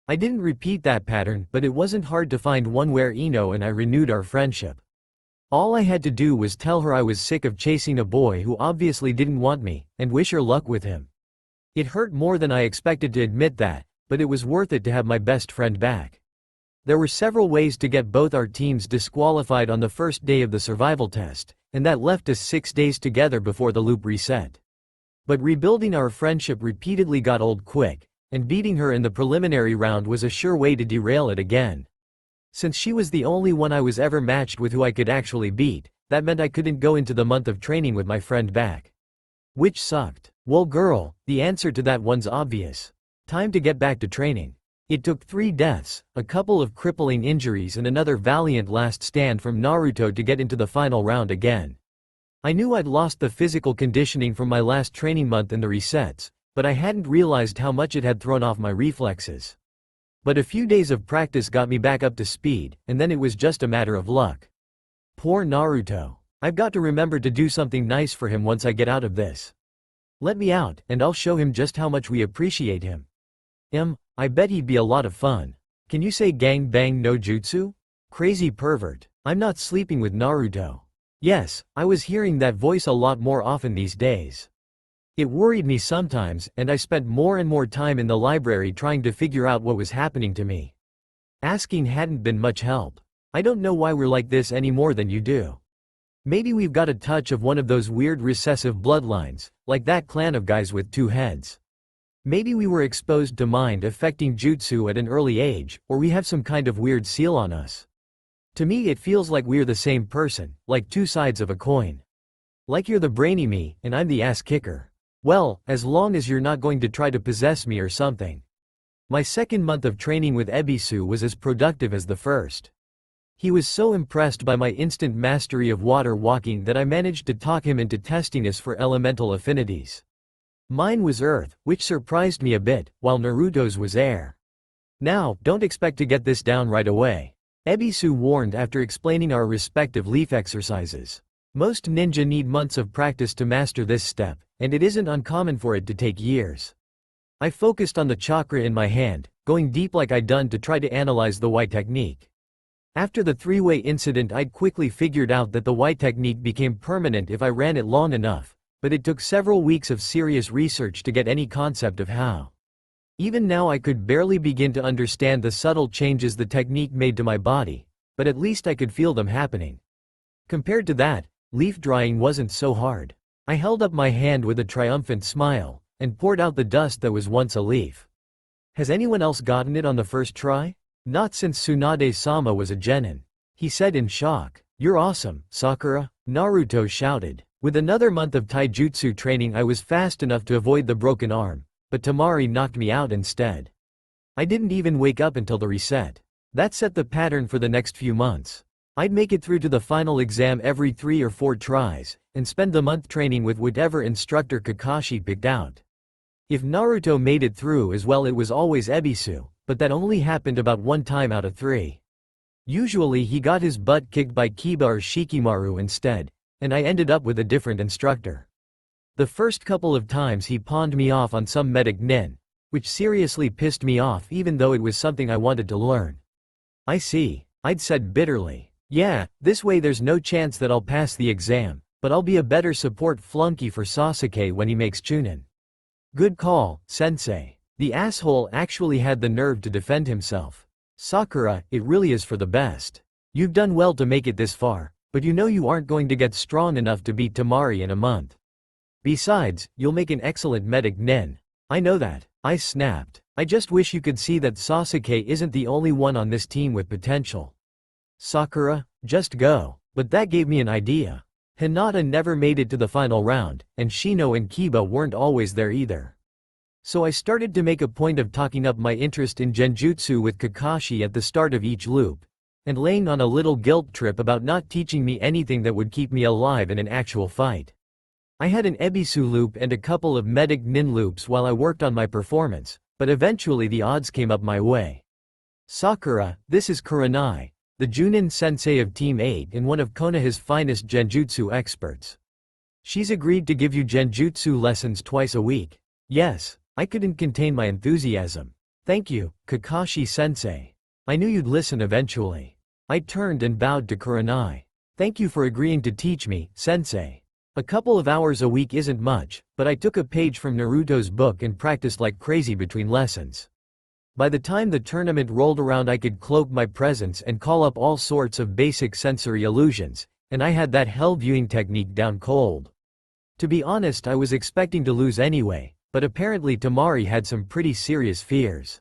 I didn't repeat that pattern, but it wasn't hard to find one where Ino and I renewed our friendship. All I had to do was tell her I was sick of chasing a boy who obviously didn't want me, and wish her luck with him. It hurt more than I expected to admit that, but it was worth it to have my best friend back. There were several ways to get both our teams disqualified on the first day of the survival test, and that left us 6 days together before the loop reset. But rebuilding our friendship repeatedly got old quick, and beating her in the preliminary round was a sure way to derail it again. Since she was the only one I was ever matched with who I could actually beat, that meant I couldn't go into the month of training with my friend back. Which sucked. Well girl, the answer to that one's obvious. Time to get back to training. It took 3 deaths, a couple of crippling injuries and another valiant last stand from Naruto to get into the final round again. I knew I'd lost the physical conditioning from my last training month in the resets, but I hadn't realized how much it had thrown off my reflexes. But a few days of practice got me back up to speed, and then it was just a matter of luck. Poor Naruto. I've got to remember to do something nice for him once I get out of this. Let me out, and I'll show him just how much we appreciate him. I bet he'd be a lot of fun. Can you say gang bang no jutsu? Crazy pervert. I'm not sleeping with Naruto. Yes, I was hearing that voice a lot more often these days. It worried me sometimes, and I spent more and more time in the library trying to figure out what was happening to me. Asking hadn't been much help. I don't know why we're like this any more than you do. Maybe we've got a touch of one of those weird recessive bloodlines, like that clan of guys with 2 heads. Maybe we were exposed to mind-affecting jutsu at an early age, or we have some kind of weird seal on us. To me it feels like we're the same person, like 2 sides of a coin. Like you're the brainy me, and I'm the ass kicker. Well, as long as you're not going to try to possess me or something. My second month of training with Ebisu was as productive as the first. He was so impressed by my instant mastery of water walking that I managed to talk him into testing us for elemental affinities. Mine was earth, which surprised me a bit, while Naruto's was air. Now, don't expect to get this down right away. Ebisu warned after explaining our respective leaf exercises. Most ninja need months of practice to master this step, and it isn't uncommon for it to take years. I focused on the chakra in my hand, going deep like I'd done to try to analyze the white technique. After the 3-way incident I'd quickly figured out that the white technique became permanent if I ran it long enough. But it took several weeks of serious research to get any concept of how. Even now I could barely begin to understand the subtle changes the technique made to my body, but at least I could feel them happening. Compared to that, leaf drying wasn't so hard. I held up my hand with a triumphant smile, and poured out the dust that was once a leaf. Has anyone else gotten it on the first try? Not since Tsunade-sama was a genin. He said in shock. You're awesome, Sakura, Naruto shouted. With another month of taijutsu training I was fast enough to avoid the broken arm, but Tamari knocked me out instead. I didn't even wake up until the reset. That set the pattern for the next few months. I'd make it through to the final exam every 3 or 4 tries, and spend the month training with whatever instructor Kakashi picked out. If Naruto made it through as well, it was always Ebisu, but that only happened about 1 time out of 3. Usually he got his butt kicked by Kiba or Shikimaru instead, and I ended up with a different instructor. The first couple of times he pawned me off on some medic nin, which seriously pissed me off even though it was something I wanted to learn. I see, I'd said bitterly. Yeah, this way there's no chance that I'll pass the exam, but I'll be a better support flunky for Sasuke when he makes Chunin. Good call, sensei. The asshole actually had the nerve to defend himself. Sakura, it really is for the best. You've done well to make it this far, but you know you aren't going to get strong enough to beat Tamari in a month. Besides, you'll make an excellent medic nin. I know that, I snapped. I just wish you could see that Sasuke isn't the only one on this team with potential. Sakura, just go. But that gave me an idea. Hinata never made it to the final round, and Shino and Kiba weren't always there either. So I started to make a point of talking up my interest in Genjutsu with Kakashi at the start of each loop, and laying on a little guilt trip about not teaching me anything that would keep me alive in an actual fight. I had an Ebisu loop and a couple of medic nin loops while I worked on my performance, but eventually the odds came up my way. Sakura, this is Kurenai, the Junin sensei of Team 8 and one of Konoha's finest Genjutsu experts. She's agreed to give you Genjutsu lessons twice a week. Yes, I couldn't contain my enthusiasm. Thank you, Kakashi-sensei. I knew you'd listen eventually. I turned and bowed to Kurenai. Thank you for agreeing to teach me, sensei. A couple of hours a week isn't much, but I took a page from Naruto's book and practiced like crazy between lessons. By the time the tournament rolled around I could cloak my presence and call up all sorts of basic sensory illusions, and I had that hell viewing technique down cold. To be honest, I was expecting to lose anyway, but apparently Tamari had some pretty serious fears.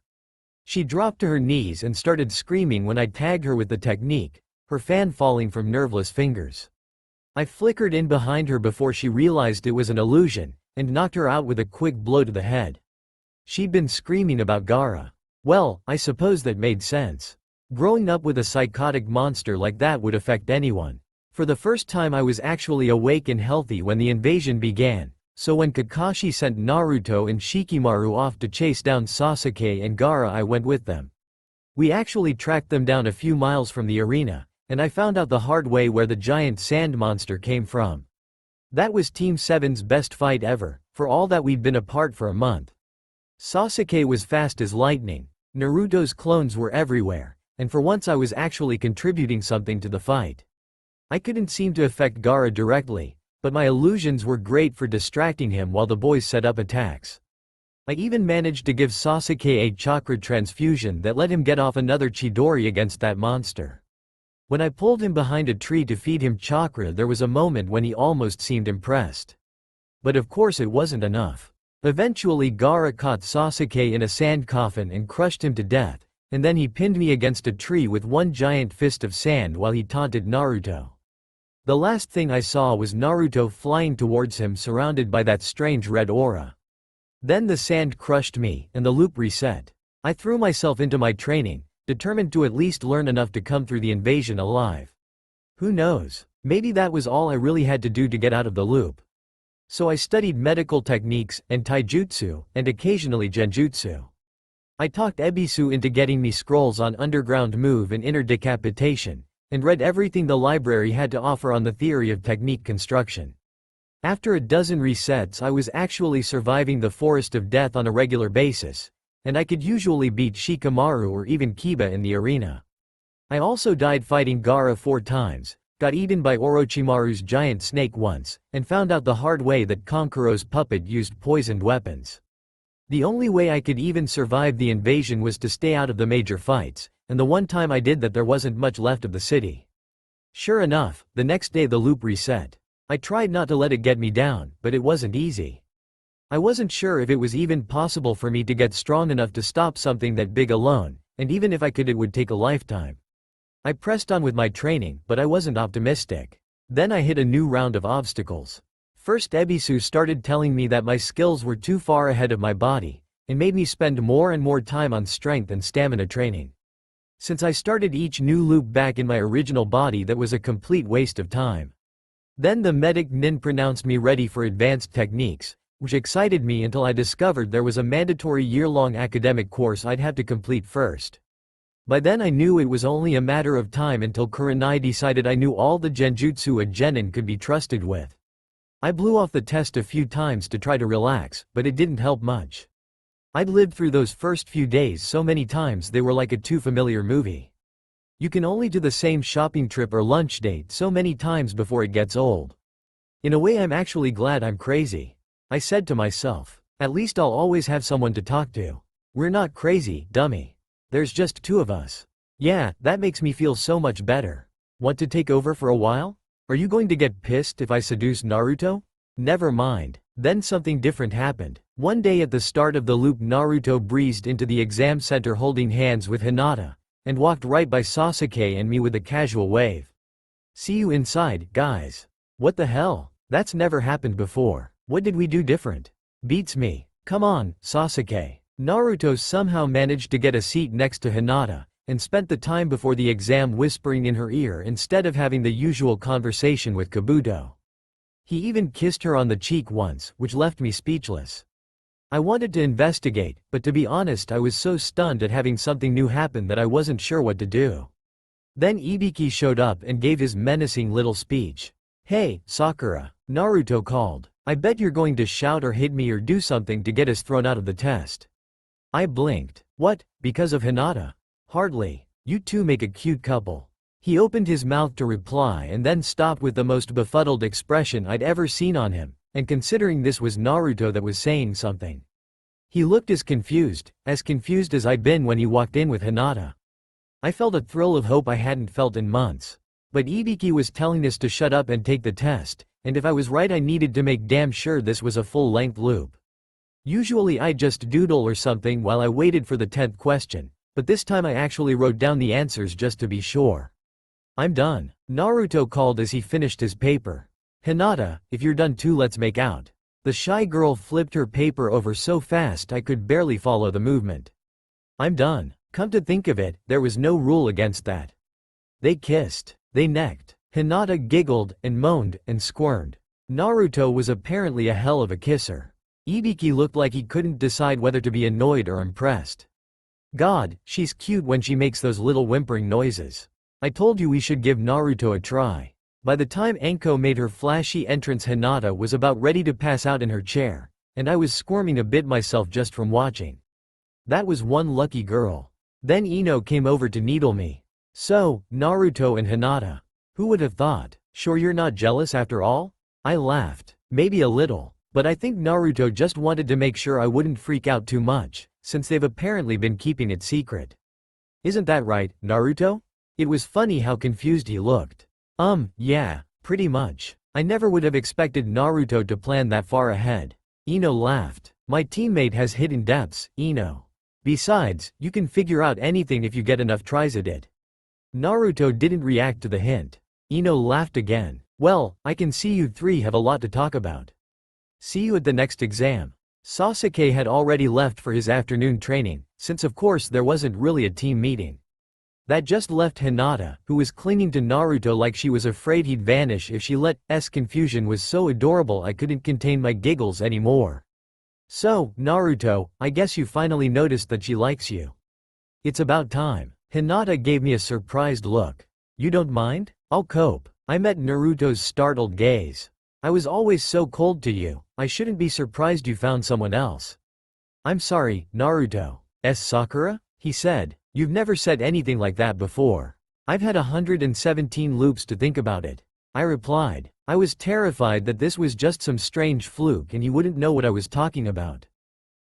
She dropped to her knees and started screaming when I tagged her with the technique, her fan falling from nerveless fingers. I flickered in behind her before she realized it was an illusion, and knocked her out with a quick blow to the head. She'd been screaming about Gaara. Well, I suppose that made sense. Growing up with a psychotic monster like that would affect anyone. For the first time I was actually awake and healthy when the invasion began, so when Kakashi sent Naruto and Shikimaru off to chase down Sasuke and Gaara I went with them. We actually tracked them down a few miles from the arena, and I found out the hard way where the giant sand monster came from. That was Team 7's best fight ever, for all that we'd been apart for a month. Sasuke was fast as lightning, Naruto's clones were everywhere, and for once I was actually contributing something to the fight. I couldn't seem to affect Gaara directly, but my illusions were great for distracting him while the boys set up attacks. I even managed to give Sasuke a chakra transfusion that let him get off another Chidori against that monster. When I pulled him behind a tree to feed him chakra, there was a moment when he almost seemed impressed. But of course it wasn't enough. Eventually Gaara caught Sasuke in a sand coffin and crushed him to death, and then he pinned me against a tree with one giant fist of sand while he taunted Naruto. The last thing I saw was Naruto flying towards him surrounded by that strange red aura. Then the sand crushed me, and the loop reset. I threw myself into my training, determined to at least learn enough to come through the invasion alive. Who knows, maybe that was all I really had to do to get out of the loop. So I studied medical techniques, and taijutsu, and occasionally genjutsu. I talked Ebisu into getting me scrolls on underground move and inner decapitation, and read everything the library had to offer on the theory of technique construction. After a dozen resets I was actually surviving the forest of death on a regular basis, and I could usually beat Shikamaru or even Kiba in the arena. I also died fighting Gaara 4 times, got eaten by Orochimaru's giant snake once, and found out the hard way that Kankuro's puppet used poisoned weapons. The only way I could even survive the invasion was to stay out of the major fights, and the one time I did that there wasn't much left of the city. Sure enough, the next day the loop reset. I tried not to let it get me down, but it wasn't easy. I wasn't sure if it was even possible for me to get strong enough to stop something that big alone, and even if I could it would take a lifetime. I pressed on with my training, but I wasn't optimistic. Then I hit a new round of obstacles. First Ebisu started telling me that my skills were too far ahead of my body, and made me spend more and more time on strength and stamina training. Since I started each new loop back in my original body, that was a complete waste of time. Then the medic Nin pronounced me ready for advanced techniques, which excited me until I discovered there was a mandatory year-long academic course I'd have to complete first. By then I knew it was only a matter of time until Kurenai decided I knew all the genjutsu a genin could be trusted with. I blew off the test a few times to try to relax, but it didn't help much. I'd lived through those first few days so many times they were like a too familiar movie. You can only do the same shopping trip or lunch date so many times before it gets old. In a way, I'm actually glad I'm crazy. I said to myself. At least I'll always have someone to talk to. We're not crazy, dummy. There's just two of us. Yeah, that makes me feel so much better. Want to take over for a while? Are you going to get pissed if I seduce Naruto? Never mind. Then something different happened. One day at the start of the loop, Naruto breezed into the exam center holding hands with Hinata, and walked right by Sasuke and me with a casual wave. See you inside, guys. What the hell? That's never happened before. What did we do different? Beats me. Come on, Sasuke. Naruto somehow managed to get a seat next to Hinata, and spent the time before the exam whispering in her ear instead of having the usual conversation with Kabuto. He even kissed her on the cheek once, which left me speechless. I wanted to investigate, but to be honest I was so stunned at having something new happen that I wasn't sure what to do. Then Ibiki showed up and gave his menacing little speech. Hey, Sakura, Naruto called. I bet you're going to shout or hit me or do something to get us thrown out of the test. I blinked. What, because of Hinata? Hardly. You two make a cute couple. He opened his mouth to reply and then stopped with the most befuddled expression I'd ever seen on him, and considering this was Naruto that was saying something. He looked as confused as I'd been when he walked in with Hinata. I felt a thrill of hope I hadn't felt in months. But Ibiki was telling us to shut up and take the test, and if I was right I needed to make damn sure this was a full-length loop. Usually I'd just doodle or something while I waited for the 10th question, but this time I actually wrote down the answers just to be sure. I'm done, Naruto called as he finished his paper. Hinata, if you're done too, let's make out. The shy girl flipped her paper over so fast I could barely follow the movement. I'm done. Come to think of it, there was no rule against that. They kissed. They necked. Hinata giggled and moaned and squirmed. Naruto was apparently a hell of a kisser. Ibiki looked like he couldn't decide whether to be annoyed or impressed. God, she's cute when she makes those little whimpering noises. I told you we should give Naruto a try. By the time Anko made her flashy entrance, Hinata was about ready to pass out in her chair, and I was squirming a bit myself just from watching. That was one lucky girl. Then Ino came over to needle me. So, Naruto and Hinata. Who would have thought? Sure you're not jealous after all? I laughed. Maybe a little. But I think Naruto just wanted to make sure I wouldn't freak out too much, since they've apparently been keeping it secret. Isn't that right, Naruto? It was funny how confused he looked. Yeah, pretty much. I never would have expected Naruto to plan that far ahead. Ino laughed. My teammate has hidden depths, Ino. Besides, you can figure out anything if you get enough tries at it. Naruto didn't react to the hint. Ino laughed again. Well, I can see you three have a lot to talk about. See you at the next exam. Sasuke had already left for his afternoon training, since of course there wasn't really a team meeting. That just left Hinata, who was clinging to Naruto like she was afraid he'd vanish if she let. Confusion was so adorable I couldn't contain my giggles anymore. So, Naruto, I guess you finally noticed that she likes you. It's about time. Hinata gave me a surprised look. You don't mind? I'll cope. I met Naruto's startled gaze. I was always so cold to you, I shouldn't be surprised you found someone else. I'm sorry, Naruto. Sakura? He said. You've never said anything like that before. I've had 117 loops to think about it. I replied. I was terrified that this was just some strange fluke and he wouldn't know what I was talking about.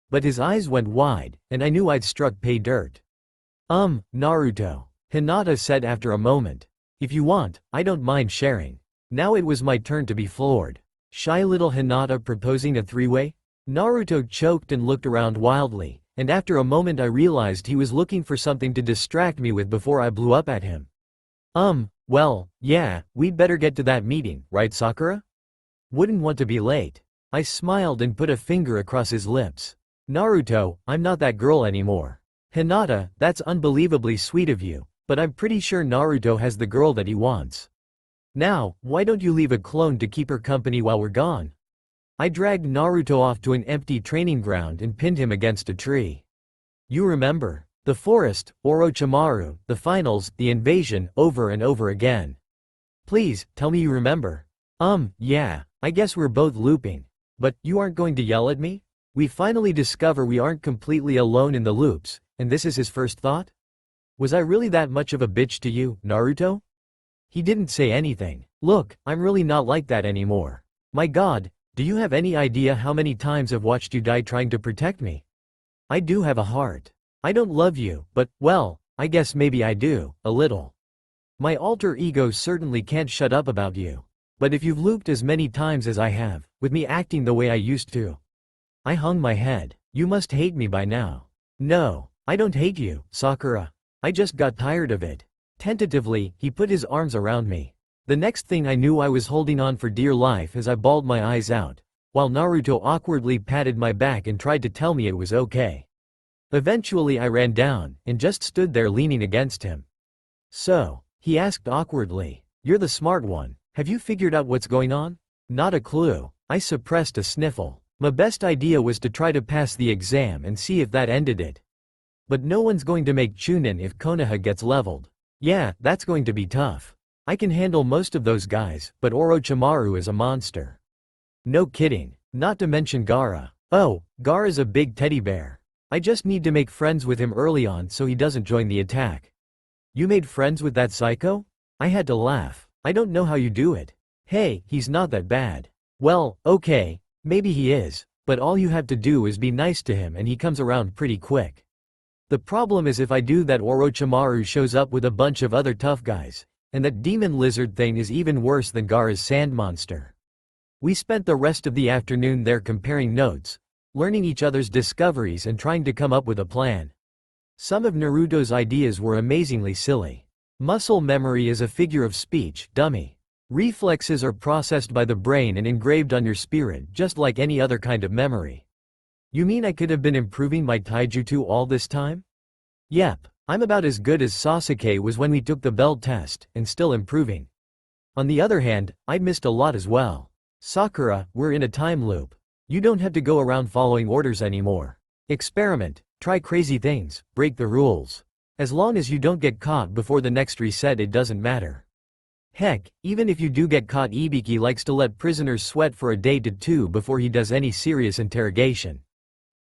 But his eyes went wide, and I knew I'd struck pay dirt. Naruto. Hinata said after a moment. If you want, I don't mind sharing. Now it was my turn to be floored. Shy little Hinata proposing a three-way? Naruto choked and looked around wildly, and after a moment I realized he was looking for something to distract me with before I blew up at him. Well, yeah, we'd better get to that meeting, right Sakura? Wouldn't want to be late. I smiled and put a finger across his lips. Naruto, I'm not that girl anymore. Hinata, that's unbelievably sweet of you, but I'm pretty sure Naruto has the girl that he wants. Now, why don't you leave a clone to keep her company while we're gone? I dragged Naruto off to an empty training ground and pinned him against a tree. You remember? The forest, Orochimaru, the finals, the invasion, over and over again. Please, tell me you remember. Yeah, I guess we're both looping. But, you aren't going to yell at me? We finally discover we aren't completely alone in the loops, and this is his first thought? Was I really that much of a bitch to you, Naruto? He didn't say anything. Look, I'm really not like that anymore. My god, do you have any idea how many times I've watched you die trying to protect me? I do have a heart. I don't love you, but, well, I guess maybe I do, a little. My alter ego certainly can't shut up about you. But if you've looped as many times as I have, with me acting the way I used to. I hung my head. You must hate me by now. No, I don't hate you, Sakura. I just got tired of it. Tentatively, he put his arms around me. The next thing I knew I was holding on for dear life as I bawled my eyes out, while Naruto awkwardly patted my back and tried to tell me it was okay. Eventually I ran down, and just stood there leaning against him. So, he asked awkwardly, you're the smart one, have you figured out what's going on? Not a clue. I suppressed a sniffle. My best idea was to try to pass the exam and see if that ended it. But no one's going to make Chunin if Konoha gets leveled. Yeah, that's going to be tough. I can handle most of those guys, but Orochimaru is a monster. No kidding. Not to mention Gaara. Oh, Gaara's a big teddy bear. I just need to make friends with him early on so he doesn't join the attack. You made friends with that psycho? I had to laugh. I don't know how you do it. Hey, he's not that bad. Well, okay, maybe he is, but all you have to do is be nice to him and he comes around pretty quick. The problem is if I do that, Orochimaru shows up with a bunch of other tough guys, and that demon lizard thing is even worse than Gaara's sand monster. We spent the rest of the afternoon there comparing notes, learning each other's discoveries and trying to come up with a plan. Some of Naruto's ideas were amazingly silly. Muscle memory is a figure of speech, dummy. Reflexes are processed by the brain and engraved on your spirit just like any other kind of memory. You mean I could have been improving my taijutsu all this time? Yep, I'm about as good as Sasuke was when we took the belt test, and still improving. On the other hand, I missed a lot as well. Sakura, we're in a time loop. You don't have to go around following orders anymore. Experiment, try crazy things, break the rules. As long as you don't get caught before the next reset, it doesn't matter. Heck, even if you do get caught, Ibiki likes to let prisoners sweat for a day to two before he does any serious interrogation.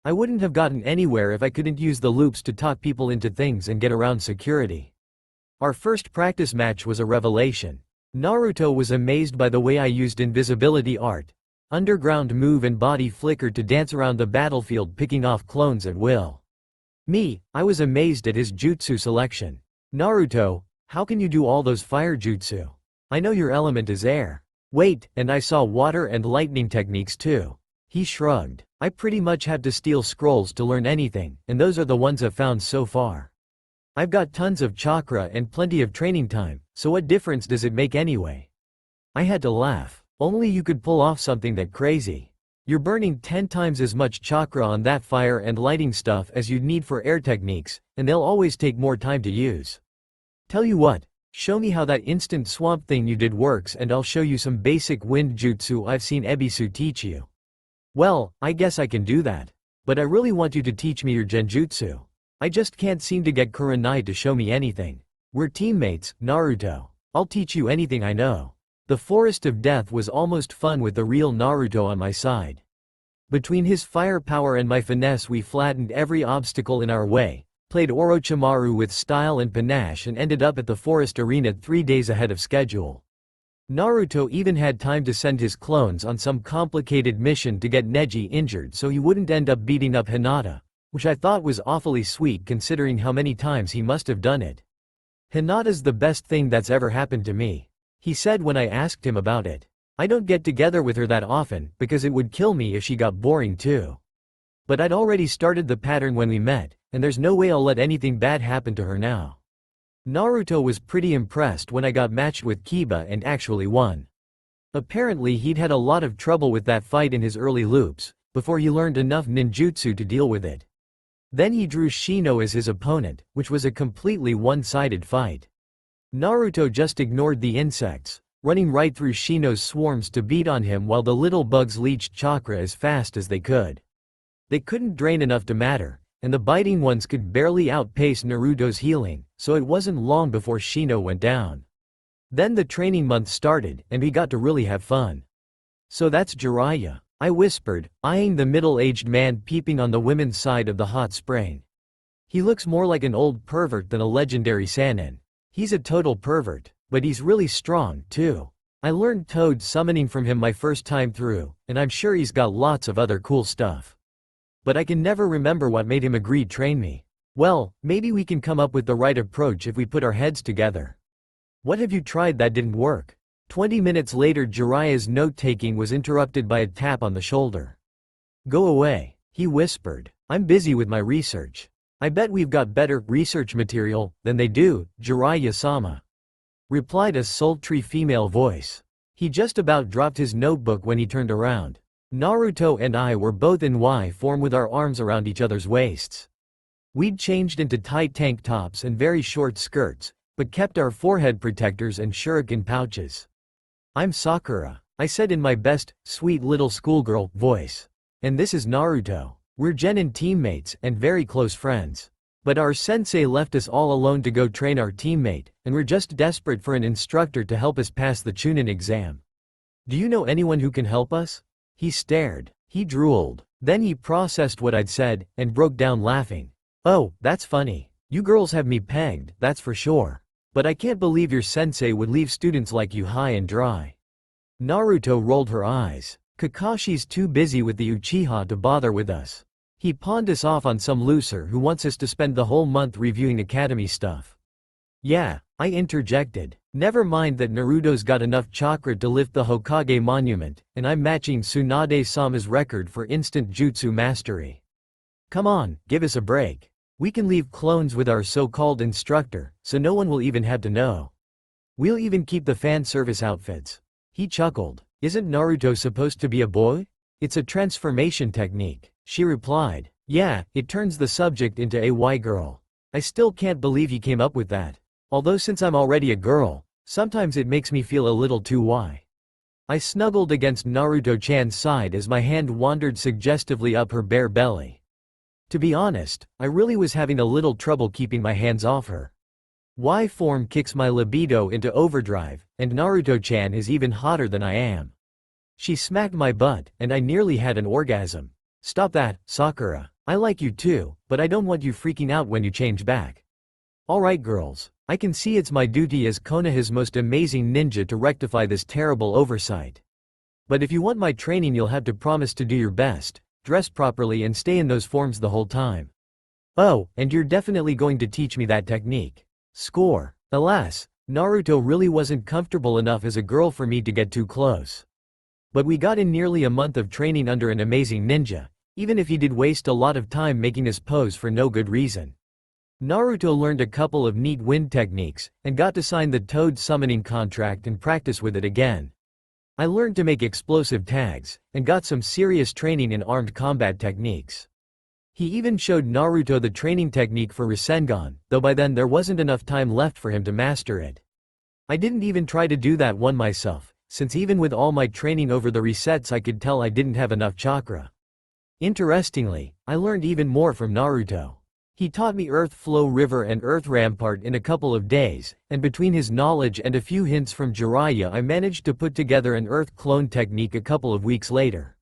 I wouldn't have gotten anywhere if I couldn't use the loops to talk people into things and get around security. Our first practice match was a revelation. Naruto was amazed by the way I used invisibility art, underground move and body flicker to dance around the battlefield picking off clones at will. Me, I was amazed at his jutsu selection. Naruto, how can you do all those fire jutsu? I know your element is air. Wait, and I saw water and lightning techniques too. He shrugged. I pretty much had to steal scrolls to learn anything, and those are the ones I've found so far. I've got tons of chakra and plenty of training time, so what difference does it make anyway? I had to laugh. Only you could pull off something that crazy. You're burning 10 times as much chakra on that fire and lighting stuff as you'd need for air techniques, and they'll always take more time to use. Tell you what, show me how that instant swamp thing you did works and I'll show you some basic wind jutsu I've seen Ebisu teach you. Well, I guess I can do that. But I really want you to teach me your genjutsu. I just can't seem to get Kurenai to show me anything. We're teammates, Naruto. I'll teach you anything I know. The Forest of Death was almost fun with the real Naruto on my side. Between his firepower and my finesse we flattened every obstacle in our way, played Orochimaru with style and panache and ended up at the forest arena 3 days ahead of schedule. Naruto even had time to send his clones on some complicated mission to get Neji injured so he wouldn't end up beating up Hinata, which I thought was awfully sweet considering how many times he must have done it. Hinata's the best thing that's ever happened to me, he said when I asked him about it. I don't get together with her that often because it would kill me if she got boring too. But I'd already started the pattern when we met, and there's no way I'll let anything bad happen to her now. Naruto was pretty impressed when I got matched with Kiba and actually won. Apparently he'd had a lot of trouble with that fight in his early loops, before he learned enough ninjutsu to deal with it. Then he drew Shino as his opponent, which was a completely one-sided fight. Naruto just ignored the insects, running right through Shino's swarms to beat on him while the little bugs leached chakra as fast as they could. They couldn't drain enough to matter, and the biting ones could barely outpace Naruto's healing, so it wasn't long before Shino went down. Then the training month started, and we got to really have fun. "So that's Jiraiya," I whispered, eyeing the middle-aged man peeping on the women's side of the hot spring. "He looks more like an old pervert than a legendary Sannin. He's a total pervert, but he's really strong, too. I learned toad summoning from him my first time through, and I'm sure he's got lots of other cool stuff. But I can never remember what made him agree to train me. Well, maybe we can come up with the right approach if we put our heads together." "What have you tried that didn't work?" 20 minutes later Jiraiya's note-taking was interrupted by a tap on the shoulder. "Go away," he whispered. "I'm busy with my research." "I bet we've got better research material than they do, Jiraiya-sama," replied a sultry female voice. He just about dropped his notebook when he turned around. Naruto and I were both in Y form with our arms around each other's waists. We'd changed into tight tank tops and very short skirts, but kept our forehead protectors and shuriken pouches. "I'm Sakura," I said in my best, sweet little schoolgirl voice. "And this is Naruto. We're genin teammates and very close friends. But our sensei left us all alone to go train our teammate, and we're just desperate for an instructor to help us pass the Chunin exam. Do you know anyone who can help us?" He stared. He drooled. Then he processed what I'd said, and broke down laughing. "Oh, that's funny. You girls have me pegged, that's for sure. But I can't believe your sensei would leave students like you high and dry." Naruto rolled her eyes. "Kakashi's too busy with the Uchiha to bother with us. He pawned us off on some loser who wants us to spend the whole month reviewing academy stuff." "Yeah," I interjected. "Never mind that Naruto's got enough chakra to lift the Hokage monument, and I'm matching Tsunade-sama's record for instant jutsu mastery. Come on, give us a break. We can leave clones with our so-called instructor, so no one will even have to know. We'll even keep the fan service outfits." He chuckled. "Isn't Naruto supposed to be a boy? It's a transformation technique," she replied. "Yeah, it turns the subject into a Y girl. I still can't believe he came up with that. Although since I'm already a girl, sometimes it makes me feel a little too Y." I snuggled against Naruto-chan's side as my hand wandered suggestively up her bare belly. To be honest, I really was having a little trouble keeping my hands off her. Y form kicks my libido into overdrive, and Naruto-chan is even hotter than I am. She smacked my butt, and I nearly had an orgasm. "Stop that, Sakura. I like you too, but I don't want you freaking out when you change back. Alright girls, I can see it's my duty as Konoha's most amazing ninja to rectify this terrible oversight. But if you want my training you'll have to promise to do your best, dress properly and stay in those forms the whole time. Oh, and you're definitely going to teach me that technique. Score." Alas, Naruto really wasn't comfortable enough as a girl for me to get too close. But we got in nearly a month of training under an amazing ninja, even if he did waste a lot of time making us pose for no good reason. Naruto learned a couple of neat wind techniques, and got to sign the toad summoning contract and practice with it again. I learned to make explosive tags, and got some serious training in armed combat techniques. He even showed Naruto the training technique for Rasengan, though by then there wasn't enough time left for him to master it. I didn't even try to do that one myself, since even with all my training over the resets I could tell I didn't have enough chakra. Interestingly, I learned even more from Naruto. He taught me Earth Flow River and Earth Rampart in a couple of days, and between his knowledge and a few hints from Jiraiya I managed to put together an Earth Clone technique a couple of weeks later.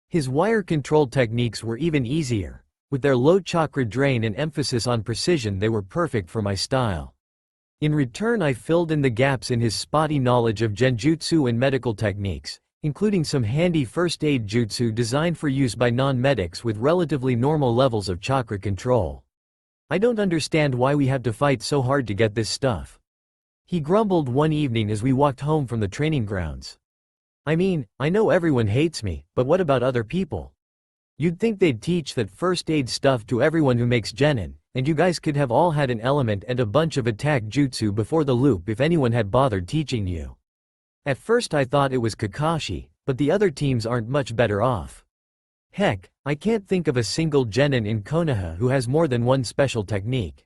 His wire control techniques were even easier. With their low chakra drain and emphasis on precision they were perfect for my style. In return I filled in the gaps in his spotty knowledge of genjutsu and medical techniques, including some handy first aid jutsu designed for use by non-medics with relatively normal levels of chakra control. "I don't understand why we have to fight so hard to get this stuff," he grumbled one evening as we walked home from the training grounds. "I mean, I know everyone hates me, but what about other people? You'd think they'd teach that first aid stuff to everyone who makes genin, and you guys could have all had an element and a bunch of attack jutsu before the loop if anyone had bothered teaching you. At first I thought it was Kakashi, but the other teams aren't much better off. Heck, I can't think of a single genin in Konoha who has more than one special technique.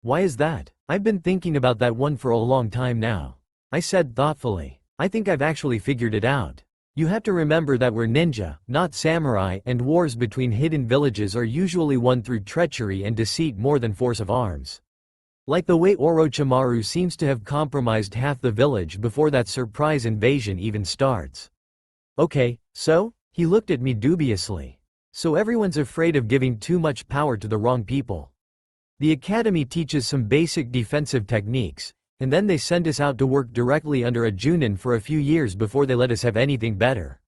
Why is that? I've been thinking about that one for a long time now. I said thoughtfully. I think I've actually figured it out. You have to remember that we're ninja, not samurai, and wars between hidden villages are usually won through treachery and deceit more than force of arms. Like the way Orochimaru seems to have compromised half the village before that surprise invasion even starts. Okay, so? He looked at me dubiously. So everyone's afraid of giving too much power to the wrong people. The academy teaches some basic defensive techniques, and then they send us out to work directly under a Junin for a few years before they let us have anything better.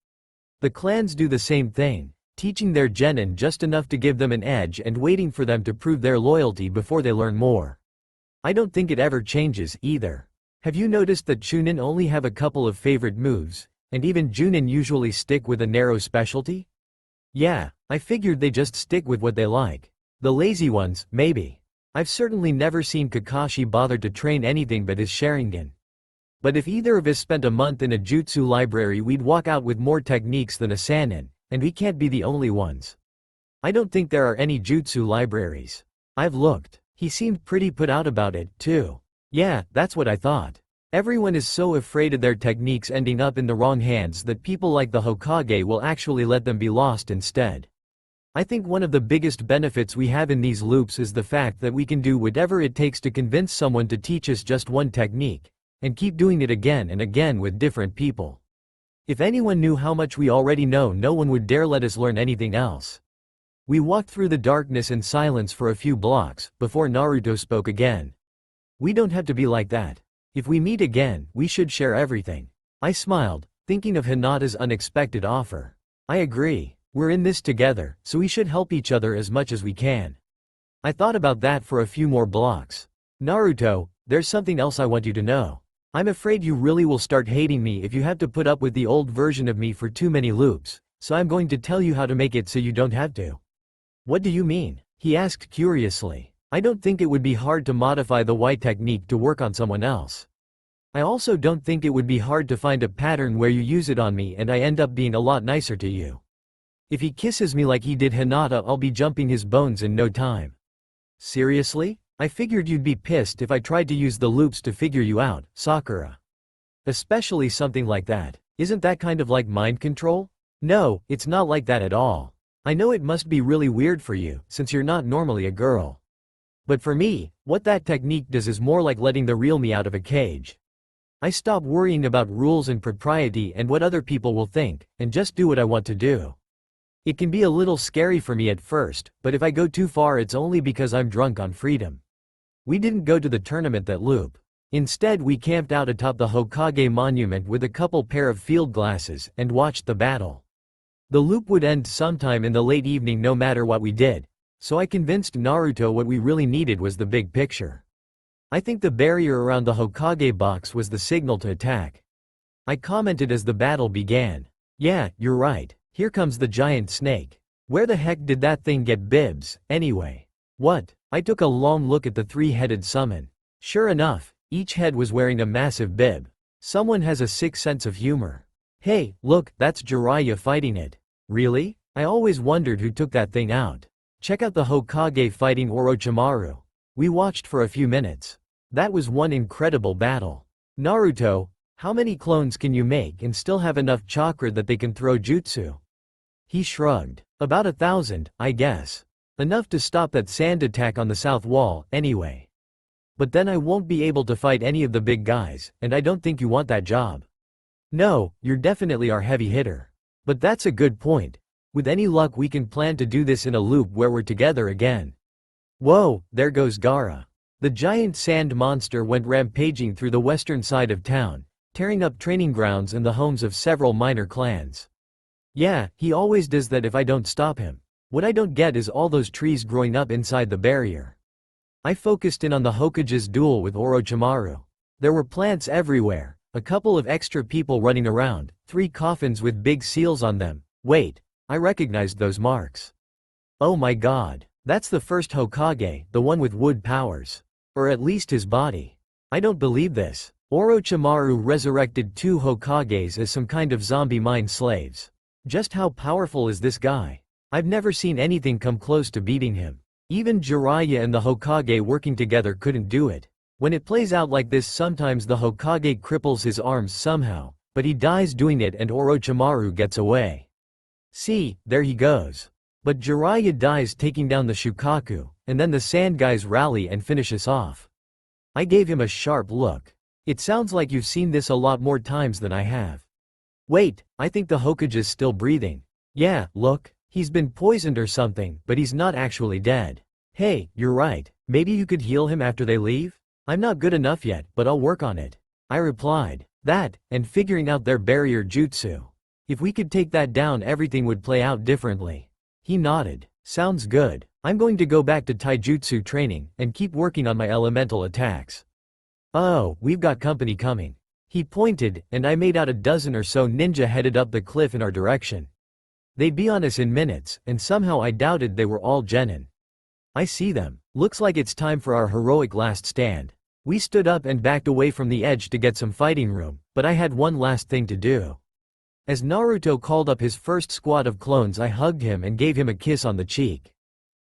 The clans do the same thing, teaching their genin just enough to give them an edge and waiting for them to prove their loyalty before they learn more. I don't think it ever changes, either. Have you noticed that Chunin only have a couple of favorite moves, and even Junin usually stick with a narrow specialty? Yeah, I figured they just stick with what they like. The lazy ones, maybe. I've certainly never seen Kakashi bother to train anything but his Sharingan. But if either of us spent a month in a jutsu library, we'd walk out with more techniques than a Sannin, and we can't be the only ones. I don't think there are any jutsu libraries. I've looked. He seemed pretty put out about it, too. Yeah, that's what I thought. Everyone is so afraid of their techniques ending up in the wrong hands that people like the Hokage will actually let them be lost instead. I think one of the biggest benefits we have in these loops is the fact that we can do whatever it takes to convince someone to teach us just one technique, and keep doing it again and again with different people. If anyone knew how much we already know, no one would dare let us learn anything else. We walked through the darkness and silence for a few blocks, before Naruto spoke again. We don't have to be like that. If we meet again, we should share everything. I smiled, thinking of Hinata's unexpected offer. I agree. We're in this together, so we should help each other as much as we can. I thought about that for a few more blocks. Naruto, there's something else I want you to know. I'm afraid you really will start hating me if you have to put up with the old version of me for too many loops, so I'm going to tell you how to make it so you don't have to. What do you mean? He asked curiously. I don't think it would be hard to modify the Y technique to work on someone else. I also don't think it would be hard to find a pattern where you use it on me and I end up being a lot nicer to you. If he kisses me like he did Hinata, I'll be jumping his bones in no time. Seriously? I figured you'd be pissed if I tried to use the loops to figure you out, Sakura. Especially something like that. Isn't that kind of like mind control? No, it's not like that at all. I know it must be really weird for you, since you're not normally a girl. But for me, what that technique does is more like letting the real me out of a cage. I stop worrying about rules and propriety and what other people will think, and just do what I want to do. It can be a little scary for me at first, but if I go too far it's only because I'm drunk on freedom. We didn't go to the tournament that loop. Instead we camped out atop the Hokage monument with a couple pair of field glasses and watched the battle. The loop would end sometime in the late evening no matter what we did, so I convinced Naruto what we really needed was the big picture. I think the barrier around the Hokage box was the signal to attack. I commented as the battle began. Yeah, you're right. Here comes the giant snake. Where the heck did that thing get bibs, anyway? What? I took a long look at the three-headed summon. Sure enough, each head was wearing a massive bib. Someone has a sick sense of humor. Hey, look, that's Jiraiya fighting it. Really? I always wondered who took that thing out. Check out the Hokage fighting Orochimaru. We watched for a few minutes. That was one incredible battle. Naruto, how many clones can you make and still have enough chakra that they can throw jutsu? He shrugged. About 1,000, I guess. Enough to stop that sand attack on the south wall, anyway. But then I won't be able to fight any of the big guys, and I don't think you want that job. No, you're definitely our heavy hitter. But that's a good point. With any luck we can plan to do this in a loop where we're together again. Whoa, there goes Gaara. The giant sand monster went rampaging through the western side of town, tearing up training grounds and the homes of several minor clans. Yeah, he always does that if I don't stop him. What I don't get is all those trees growing up inside the barrier. I focused in on the Hokage's duel with Orochimaru. There were plants everywhere, a couple of extra people running around, 3 coffins with big seals on them. Wait, I recognized those marks. Oh my god, that's the first Hokage, the one with wood powers. Or at least his body. I don't believe this. Orochimaru resurrected 2 Hokages as some kind of zombie mind slaves. Just how powerful is this guy? I've never seen anything come close to beating him. Even Jiraiya and the Hokage working together couldn't do it. When it plays out like this, sometimes the Hokage cripples his arms somehow, but he dies doing it and Orochimaru gets away. See, there he goes. But Jiraiya dies taking down the Shukaku, and then the Sand guys rally and finish us off. I gave him a sharp look. It sounds like you've seen this a lot more times than I have. Wait, I think the Hokage's still breathing. Yeah, look, he's been poisoned or something, but he's not actually dead. Hey, you're right, maybe you could heal him after they leave? I'm not good enough yet, but I'll work on it. I replied. That, and figuring out their barrier jutsu. If we could take that down, everything would play out differently. He nodded. Sounds good. I'm going to go back to taijutsu training, and keep working on my elemental attacks. Oh, we've got company coming. He pointed, and I made out a dozen or so ninja headed up the cliff in our direction. They'd be on us in minutes, and somehow I doubted they were all genin. I see them. Looks like it's time for our heroic last stand. We stood up and backed away from the edge to get some fighting room, but I had one last thing to do. As Naruto called up his first squad of clones, I hugged him and gave him a kiss on the cheek.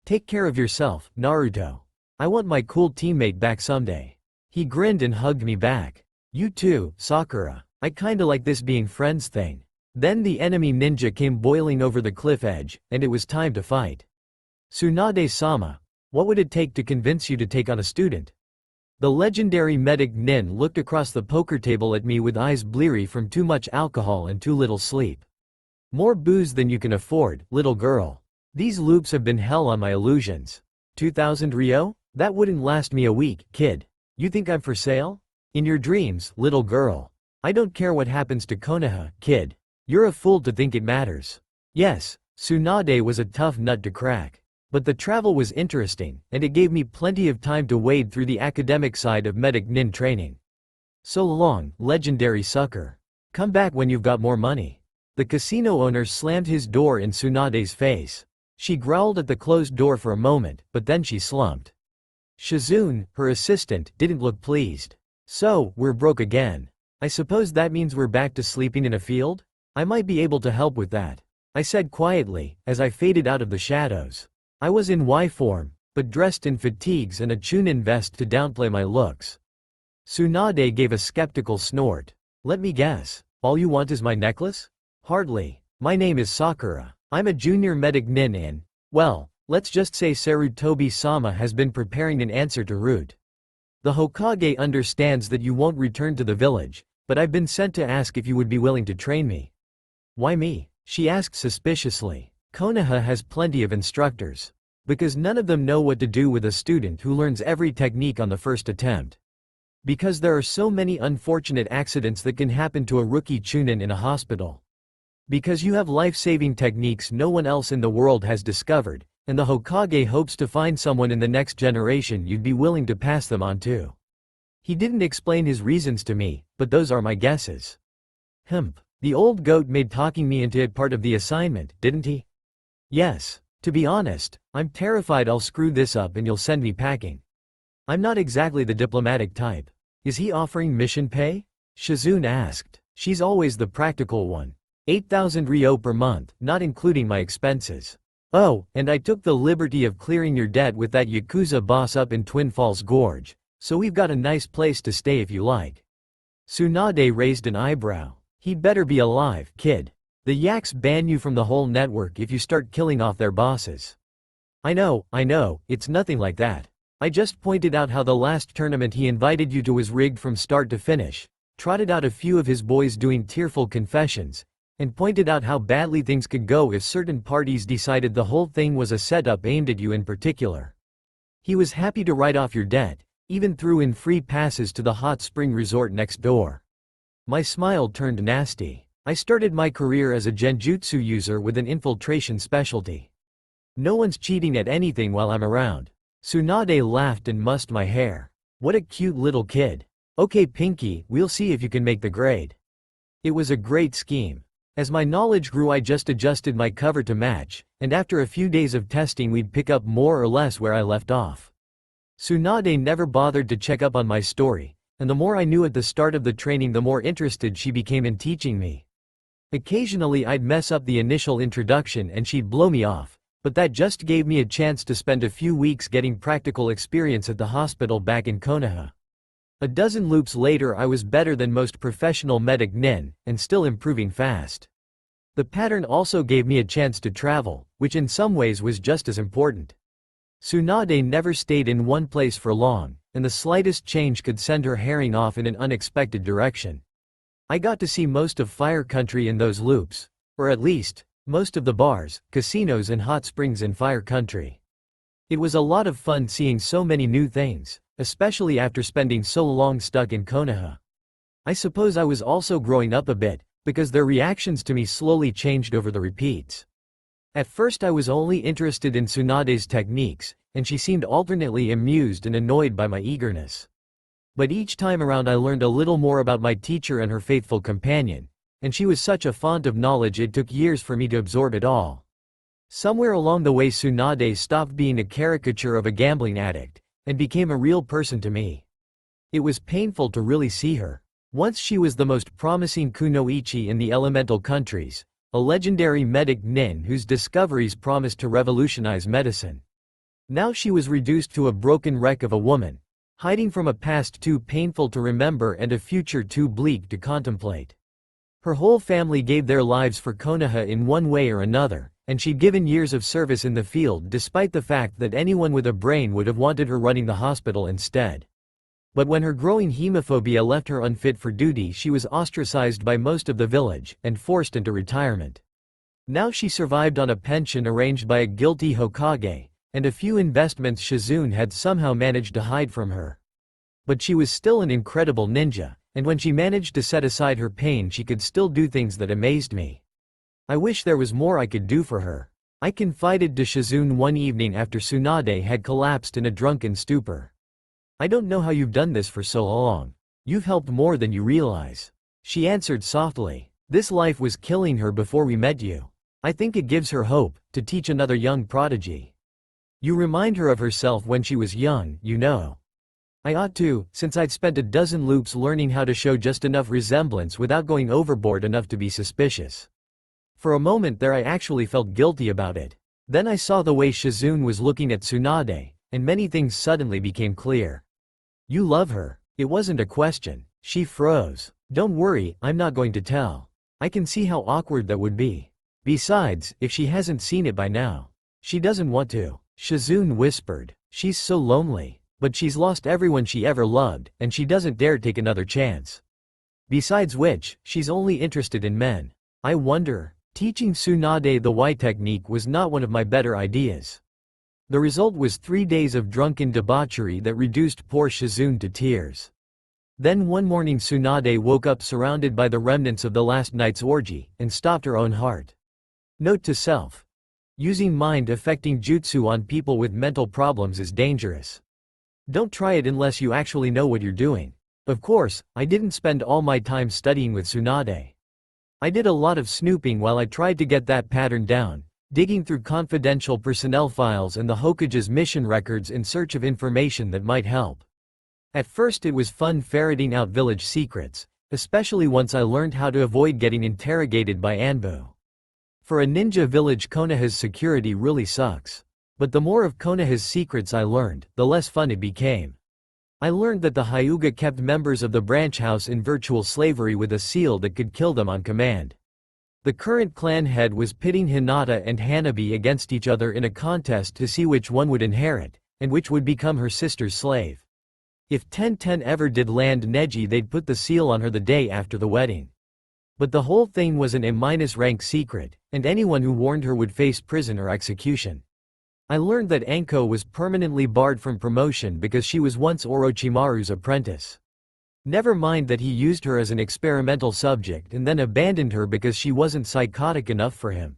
Take care of yourself, Naruto. I want my cool teammate back someday. He grinned and hugged me back. You too, Sakura. I kinda like this being friends thing. Then the enemy ninja came boiling over the cliff edge, and it was time to fight. Tsunade-sama, what would it take to convince you to take on a student? The legendary medic Nin looked across the poker table at me with eyes bleary from too much alcohol and too little sleep. More booze than you can afford, little girl. These loops have been hell on my illusions. 2,000 Ryo? That wouldn't last me a week, kid. You think I'm for sale? In your dreams, little girl. I don't care what happens to Konoha, kid. You're a fool to think it matters. Yes, Tsunade was a tough nut to crack. But the travel was interesting, and it gave me plenty of time to wade through the academic side of medic nin training. So long, legendary sucker. Come back when you've got more money. The casino owner slammed his door in Tsunade's face. She growled at the closed door for a moment, but then she slumped. Shizune, her assistant, didn't look pleased. So, we're broke again. I suppose that means we're back to sleeping in a field? I might be able to help with that, I said quietly, as I faded out of the shadows. I was in Y form, but dressed in fatigues and a chunin vest to downplay my looks. Tsunade gave a skeptical snort. Let me guess, all you want is my necklace? Hardly. My name is Sakura. I'm a junior medic nin in, well, let's just say Sarutobi-sama has been preparing an answer to Root. The Hokage understands that you won't return to the village, but I've been sent to ask if you would be willing to train me. Why me? She asked suspiciously. Konoha has plenty of instructors. Because none of them know what to do with a student who learns every technique on the first attempt. Because there are so many unfortunate accidents that can happen to a rookie chunin in a hospital. Because you have life-saving techniques no one else in the world has discovered, and the Hokage hopes to find someone in the next generation you'd be willing to pass them on to. He didn't explain his reasons to me, but those are my guesses. The old goat made talking me into it part of the assignment, didn't he? Yes. To be honest, I'm terrified I'll screw this up and you'll send me packing. I'm not exactly the diplomatic type. Is he offering mission pay? Shizune asked. She's always the practical one. 8,000 Ryo per month, not including my expenses. Oh, and I took the liberty of clearing your debt with that Yakuza boss up in Twin Falls Gorge, so we've got a nice place to stay if you like. Tsunade raised an eyebrow. He'd better be alive, kid. The yaks ban you from the whole network if you start killing off their bosses. I know, it's nothing like that. I just pointed out how the last tournament he invited you to was rigged from start to finish, trotted out a few of his boys doing tearful confessions, and pointed out how badly things could go if certain parties decided the whole thing was a setup aimed at you in particular. He was happy to write off your debt, even threw in free passes to the hot spring resort next door. My smile turned nasty. I started my career as a genjutsu user with an infiltration specialty. No one's cheating at anything while I'm around. Tsunade laughed and mussed my hair. What a cute little kid. Okay Pinky, we'll see if you can make the grade. It was a great scheme. As my knowledge grew I just adjusted my cover to match, and after a few days of testing we'd pick up more or less where I left off. Tsunade never bothered to check up on my story, and the more I knew at the start of the training the more interested she became in teaching me. Occasionally I'd mess up the initial introduction and she'd blow me off, but that just gave me a chance to spend a few weeks getting practical experience at the hospital back in Konoha. A dozen loops later I was better than most professional medic nin, and still improving fast. The pattern also gave me a chance to travel, which in some ways was just as important. Tsunade never stayed in one place for long, and the slightest change could send her herring off in an unexpected direction. I got to see most of Fire Country in those loops, or at least, most of the bars, casinos and hot springs in Fire Country. It was a lot of fun seeing so many new things, especially after spending so long stuck in Konoha. I suppose I was also growing up a bit, because their reactions to me slowly changed over the repeats. At first I was only interested in Tsunade's techniques, and she seemed alternately amused and annoyed by my eagerness. But each time around I learned a little more about my teacher and her faithful companion, and she was such a font of knowledge it took years for me to absorb it all. Somewhere along the way Tsunade stopped being a caricature of a gambling addict, and became a real person to me. It was painful to really see her. Once she was the most promising Kunoichi in the elemental countries, a legendary medic nin whose discoveries promised to revolutionize medicine. Now she was reduced to a broken wreck of a woman, hiding from a past too painful to remember and a future too bleak to contemplate. Her whole family gave their lives for Konoha in one way or another, and she'd given years of service in the field despite the fact that anyone with a brain would have wanted her running the hospital instead. But when her growing hemophobia left her unfit for duty she was ostracized by most of the village, and forced into retirement. Now she survived on a pension arranged by a guilty Hokage, and a few investments Shizune had somehow managed to hide from her. But she was still an incredible ninja, and when she managed to set aside her pain she could still do things that amazed me. I wish there was more I could do for her. I confided to Shizune one evening after Tsunade had collapsed in a drunken stupor. "I don't know how you've done this for so long. You've helped more than you realize." She answered softly, "This life was killing her before we met you. I think it gives her hope, to teach another young prodigy. You remind her of herself when she was young, you know." I ought to, since I'd spent a dozen loops learning how to show just enough resemblance without going overboard enough to be suspicious. For a moment there I actually felt guilty about it. Then I saw the way Shizune was looking at Tsunade, and many things suddenly became clear. "You love her." It wasn't a question. She froze. "Don't worry, I'm not going to tell. I can see how awkward that would be. Besides, if she hasn't seen it by now. She doesn't want to." Shizune whispered. "She's so lonely. But she's lost everyone she ever loved, and she doesn't dare take another chance. Besides which, she's only interested in men." I wonder. Teaching Tsunade the Y technique was not one of my better ideas. The result was 3 days of drunken debauchery that reduced poor Shizune to tears. Then one morning Tsunade woke up surrounded by the remnants of the last night's orgy, and stopped her own heart. Note to self. Using mind-affecting jutsu on people with mental problems is dangerous. Don't try it unless you actually know what you're doing. Of course, I didn't spend all my time studying with Tsunade. I did a lot of snooping while I tried to get that pattern down, digging through confidential personnel files and the Hokage's mission records in search of information that might help. At first it was fun ferreting out village secrets, especially once I learned how to avoid getting interrogated by Anbu. For a ninja village Konoha's security really sucks. But the more of Konoha's secrets I learned, the less fun it became. I learned that the Hyuga kept members of the branch house in virtual slavery with a seal that could kill them on command. The current clan head was pitting Hinata and Hanabi against each other in a contest to see which one would inherit, and which would become her sister's slave. If Tenten ever did land Neji they'd put the seal on her the day after the wedding. But the whole thing was an A-rank secret, and anyone who warned her would face prison or execution. I learned that Anko was permanently barred from promotion because she was once Orochimaru's apprentice. Never mind that he used her as an experimental subject and then abandoned her because she wasn't psychotic enough for him.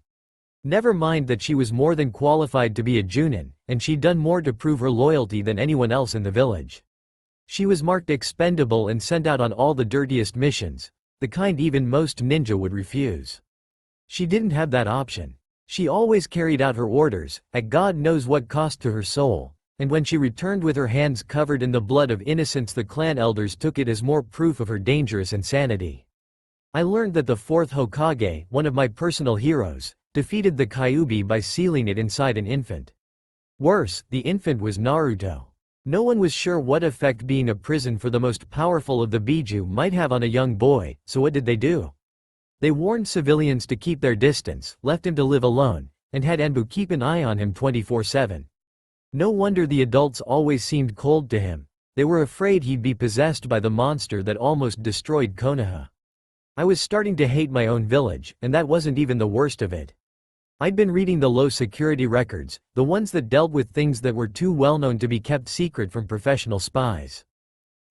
Never mind that she was more than qualified to be a Junin, and she'd done more to prove her loyalty than anyone else in the village. She was marked expendable and sent out on all the dirtiest missions, the kind even most ninja would refuse. She didn't have that option. She always carried out her orders, at God knows what cost to her soul, and when she returned with her hands covered in the blood of innocents, the clan elders took it as more proof of her dangerous insanity. I learned that the fourth Hokage, one of my personal heroes, defeated the Kyuubi by sealing it inside an infant. Worse, the infant was Naruto. No one was sure what effect being a prison for the most powerful of the Biju might have on a young boy, so what did they do? They warned civilians to keep their distance, left him to live alone, and had Enbu keep an eye on him 24/7. No wonder the adults always seemed cold to him. They were afraid he'd be possessed by the monster that almost destroyed Konoha. I was starting to hate my own village, and that wasn't even the worst of it. I'd been reading the low-security records, the ones that dealt with things that were too well-known to be kept secret from professional spies.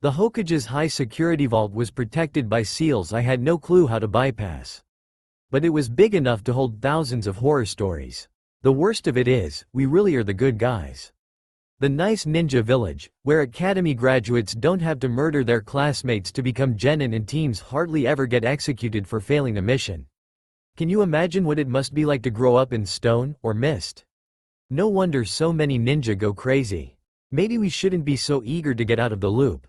The Hokage's high-security vault was protected by seals I had no clue how to bypass. But it was big enough to hold thousands of horror stories. The worst of it is, we really are the good guys. The nice ninja village, where academy graduates don't have to murder their classmates to become genin, and teams hardly ever get executed for failing a mission. Can you imagine what it must be like to grow up in stone or mist? No wonder so many ninja go crazy. Maybe we shouldn't be so eager to get out of the loop.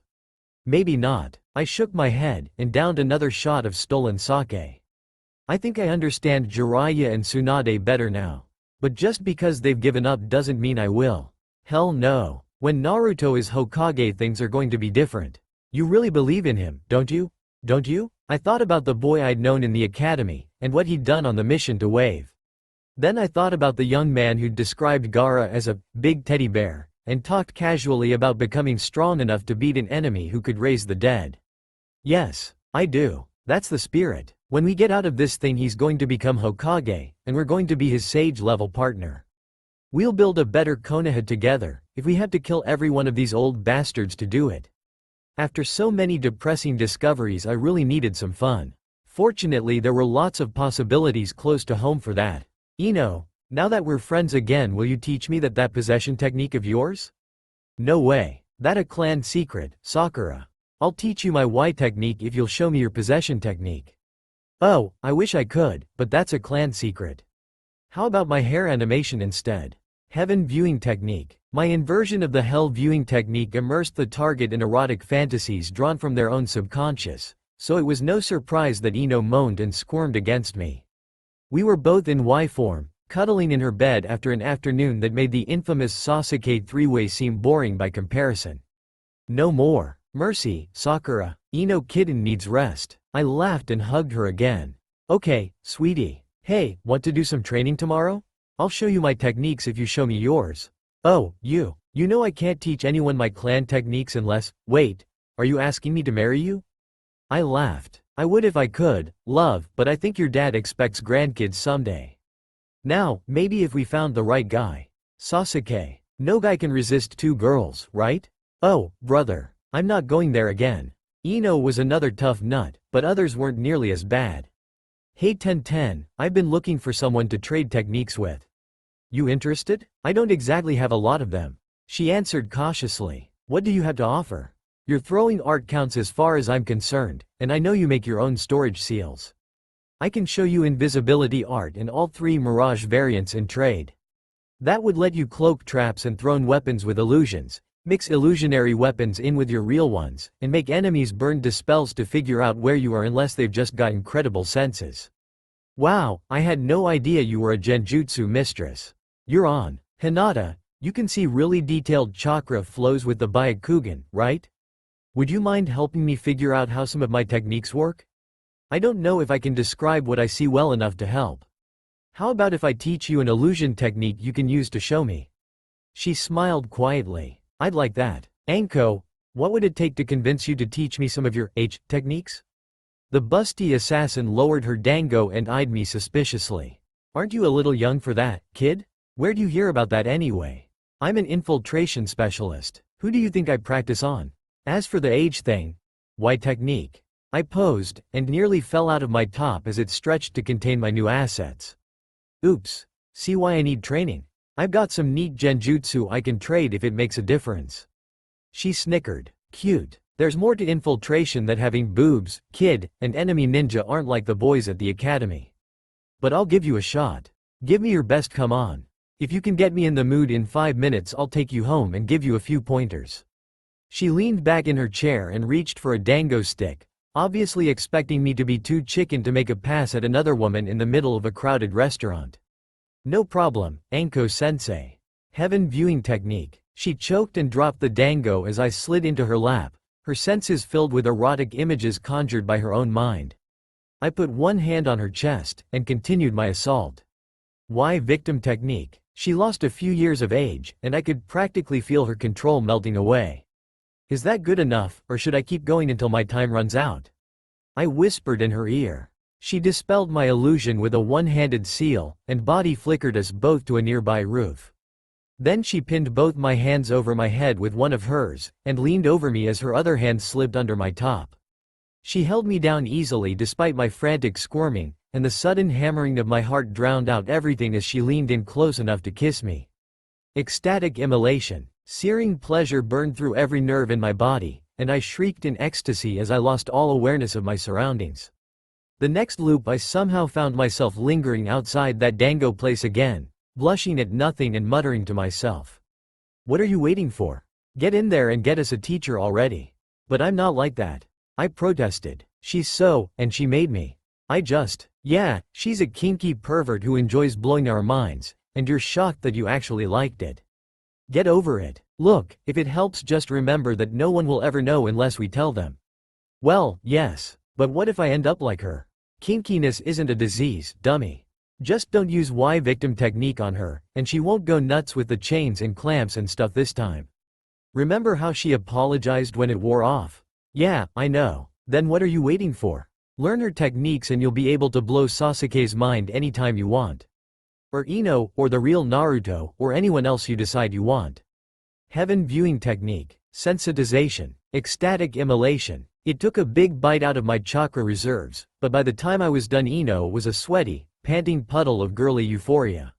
Maybe not. I shook my head and downed another shot of stolen sake. I think I understand Jiraiya and Tsunade better now. But just because they've given up doesn't mean I will. Hell no. When Naruto is Hokage, things are going to be different. You really believe in him, don't you? Don't you? I thought about the boy I'd known in the academy, and what he'd done on the mission to Wave. Then I thought about the young man who'd described Gaara as a big teddy bear, and talked casually about becoming strong enough to beat an enemy who could raise the dead. Yes, I do. That's the spirit. When we get out of this thing, he's going to become Hokage, and we're going to be his sage-level partner. We'll build a better Konoha together, if we have to kill every one of these old bastards to do it. After so many depressing discoveries, I really needed some fun. Fortunately, there were lots of possibilities close to home for that. Ino, now that we're friends again, will you teach me that possession technique of yours? No way. That a clan secret, Sakura. I'll teach you my Y technique if you'll show me your possession technique. Oh, I wish I could, but that's a clan secret. How about my hair animation instead? Heaven viewing technique. My inversion of the hell viewing technique immersed the target in erotic fantasies drawn from their own subconscious, so it was no surprise that Ino moaned and squirmed against me. We were both in Y form, cuddling in her bed after an afternoon that made the infamous Sasuke three-way seem boring by comparison. No more. Mercy, Sakura. Ino kitten needs rest. I laughed and hugged her again. Okay, sweetie. Hey, want to do some training tomorrow? I'll show you my techniques if you show me yours. Oh, you know I can't teach anyone my clan techniques unless— wait, are you asking me to marry you? I laughed. I would if I could, love, but I think your dad expects grandkids someday. Now, maybe if we found the right guy. Sasuke. No guy can resist two girls, right? Oh, brother. I'm not going there again. Ino was another tough nut, but others weren't nearly as bad. Hey 1010, I've been looking for someone to trade techniques with. You interested? I don't exactly have a lot of them. She answered cautiously. What do you have to offer? Your throwing art counts as far as I'm concerned, and I know you make your own storage seals. I can show you invisibility art and all 3 Mirage variants in trade. That would let you cloak traps and thrown weapons with illusions, mix illusionary weapons in with your real ones, and make enemies burn dispels to figure out where you are unless they've just got incredible senses. Wow, I had no idea you were a genjutsu mistress. You're on. Hinata, you can see really detailed chakra flows with the Byakugan, right? Would you mind helping me figure out how some of my techniques work? I don't know if I can describe what I see well enough to help. How about if I teach you an illusion technique you can use to show me? She smiled quietly. I'd like that. Anko, what would it take to convince you to teach me some of your H techniques? The busty assassin lowered her dango and eyed me suspiciously. Aren't you a little young for that, kid? Where'd you hear about that anyway? I'm an infiltration specialist. Who do you think I practice on? As for the age thing, why technique? I posed, and nearly fell out of my top as it stretched to contain my new assets. Oops. See why I need training? I've got some neat genjutsu I can trade if it makes a difference. She snickered. Cute. There's more to infiltration than having boobs, kid, and enemy ninja aren't like the boys at the academy. But I'll give you a shot. Give me your best, come on. If you can get me in the mood in 5 minutes, I'll take you home and give you a few pointers." She leaned back in her chair and reached for a dango stick, obviously expecting me to be too chicken to make a pass at another woman in the middle of a crowded restaurant. "No problem, Anko-sensei." Heaven viewing technique. She choked and dropped the dango as I slid into her lap, her senses filled with erotic images conjured by her own mind. I put one hand on her chest and continued my assault. Why victim technique? She lost a few years of age, and I could practically feel her control melting away. Is that good enough, or should I keep going until my time runs out? I whispered in her ear. She dispelled my illusion with a one-handed seal, and body flickered us both to a nearby roof. Then she pinned both my hands over my head with one of hers, and leaned over me as her other hand slipped under my top. She held me down easily despite my frantic squirming, and the sudden hammering of my heart drowned out everything as she leaned in close enough to kiss me. Ecstatic immolation. Searing pleasure burned through every nerve in my body, and I shrieked in ecstasy as I lost all awareness of my surroundings. The next loop I somehow found myself lingering outside that dango place again, blushing at nothing and muttering to myself. "What are you waiting for? Get in there and get us a teacher already." "But I'm not like that," I protested. And she made me. Yeah, she's a kinky pervert who enjoys blowing our minds, and you're shocked that you actually liked it. Get over it. Look, if it helps, just remember that no one will ever know unless we tell them." "Well, yes, but what if I end up like her? Kinkiness isn't a disease, dummy. Just don't use why victim technique on her, and she won't go nuts with the chains and clamps and stuff this time. Remember how she apologized when it wore off?" "Yeah, I know. Then what are you waiting for? Learn her techniques and you'll be able to blow Sasuke's mind anytime you want. Or Ino, or the real Naruto, or anyone else you decide you want." Heaven viewing technique. Sensitization. Ecstatic immolation. It took a big bite out of my chakra reserves, but by the time I was done, Ino was a sweaty, panting puddle of girly euphoria.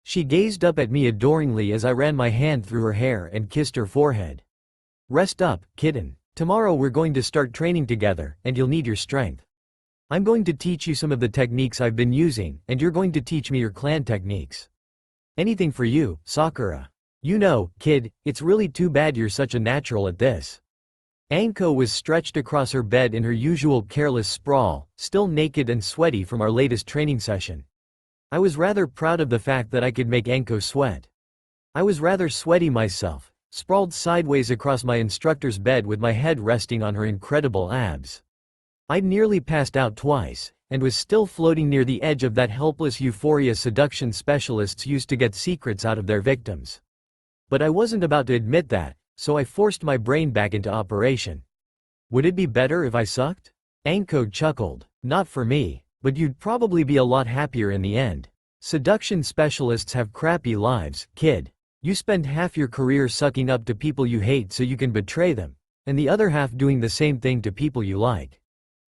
She gazed up at me adoringly as I ran my hand through her hair and kissed her forehead. "Rest up, kitten. Tomorrow we're going to start training together, and you'll need your strength. I'm going to teach you some of the techniques I've been using, and you're going to teach me your clan techniques. Anything for you, Sakura. You know, kid, it's really too bad you're such a natural at this." Anko was stretched across her bed in her usual careless sprawl, still naked and sweaty from our latest training session. I was rather proud of the fact that I could make Anko sweat. I was rather sweaty myself, sprawled sideways across my instructor's bed with my head resting on her incredible abs. I'd nearly passed out twice, and was still floating near the edge of that helpless euphoria seduction specialists used to get secrets out of their victims. But I wasn't about to admit that, so I forced my brain back into operation. "Would it be better if I sucked?" Anko chuckled. "Not for me, but you'd probably be a lot happier in the end. Seduction specialists have crappy lives, kid. You spend half your career sucking up to people you hate so you can betray them, and the other half doing the same thing to people you like.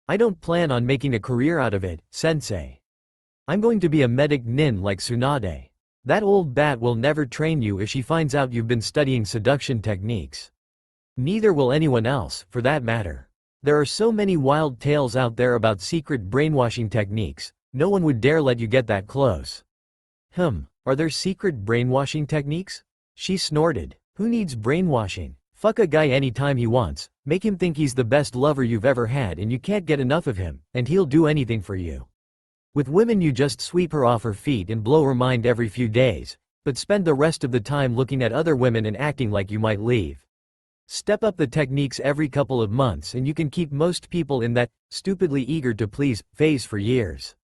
I don't plan on making a career out of it, sensei. I'm going to be a medic nin like Tsunade. That old bat will never train you if she finds out you've been studying seduction techniques. Neither will anyone else, for that matter. There are so many wild tales out there about secret brainwashing techniques, no one would dare let you get that close." Are there secret brainwashing techniques?" She snorted. "Who needs brainwashing? Fuck a guy anytime he wants, make him think he's the best lover you've ever had and you can't get enough of him, and he'll do anything for you. With women you just sweep her off her feet and blow her mind every few days, but spend the rest of the time looking at other women and acting like you might leave. Step up the techniques every couple of months and you can keep most people in that stupidly eager to please phase for years.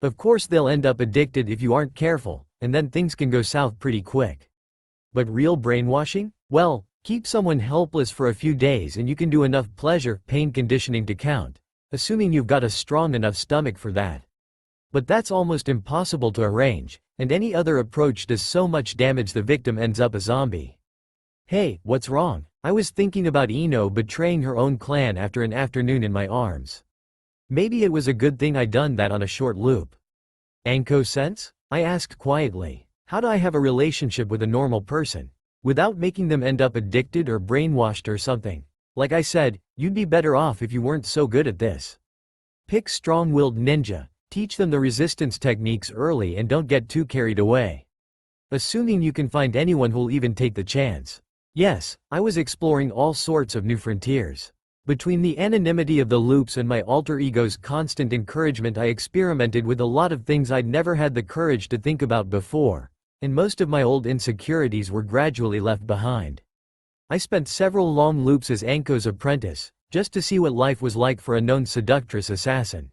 Of course they'll end up addicted if you aren't careful, and then things can go south pretty quick. But real brainwashing? Well, keep someone helpless for a few days and you can do enough pleasure, pain conditioning to count, assuming you've got a strong enough stomach for that. But that's almost impossible to arrange, and any other approach does so much damage the victim ends up a zombie. Hey, what's wrong? I was thinking about Ino betraying her own clan after an afternoon in my arms. Maybe it was a good thing I'd done that on a short loop. Anko-sense? I asked quietly. How do I have a relationship with a normal person without making them end up addicted or brainwashed or something? Like I said, you'd be better off if you weren't so good at this. Pick strong-willed ninja, teach them the resistance techniques early and don't get too carried away. assuming you can find anyone who'll even take the chance. Yes, I was exploring all sorts of new frontiers. Between the anonymity of the loops and my alter ego's constant encouragement, I experimented with a lot of things I'd never had the courage to think about before, and most of my old insecurities were gradually left behind. I spent several long loops as Anko's apprentice, just to see what life was like for a known seductress assassin.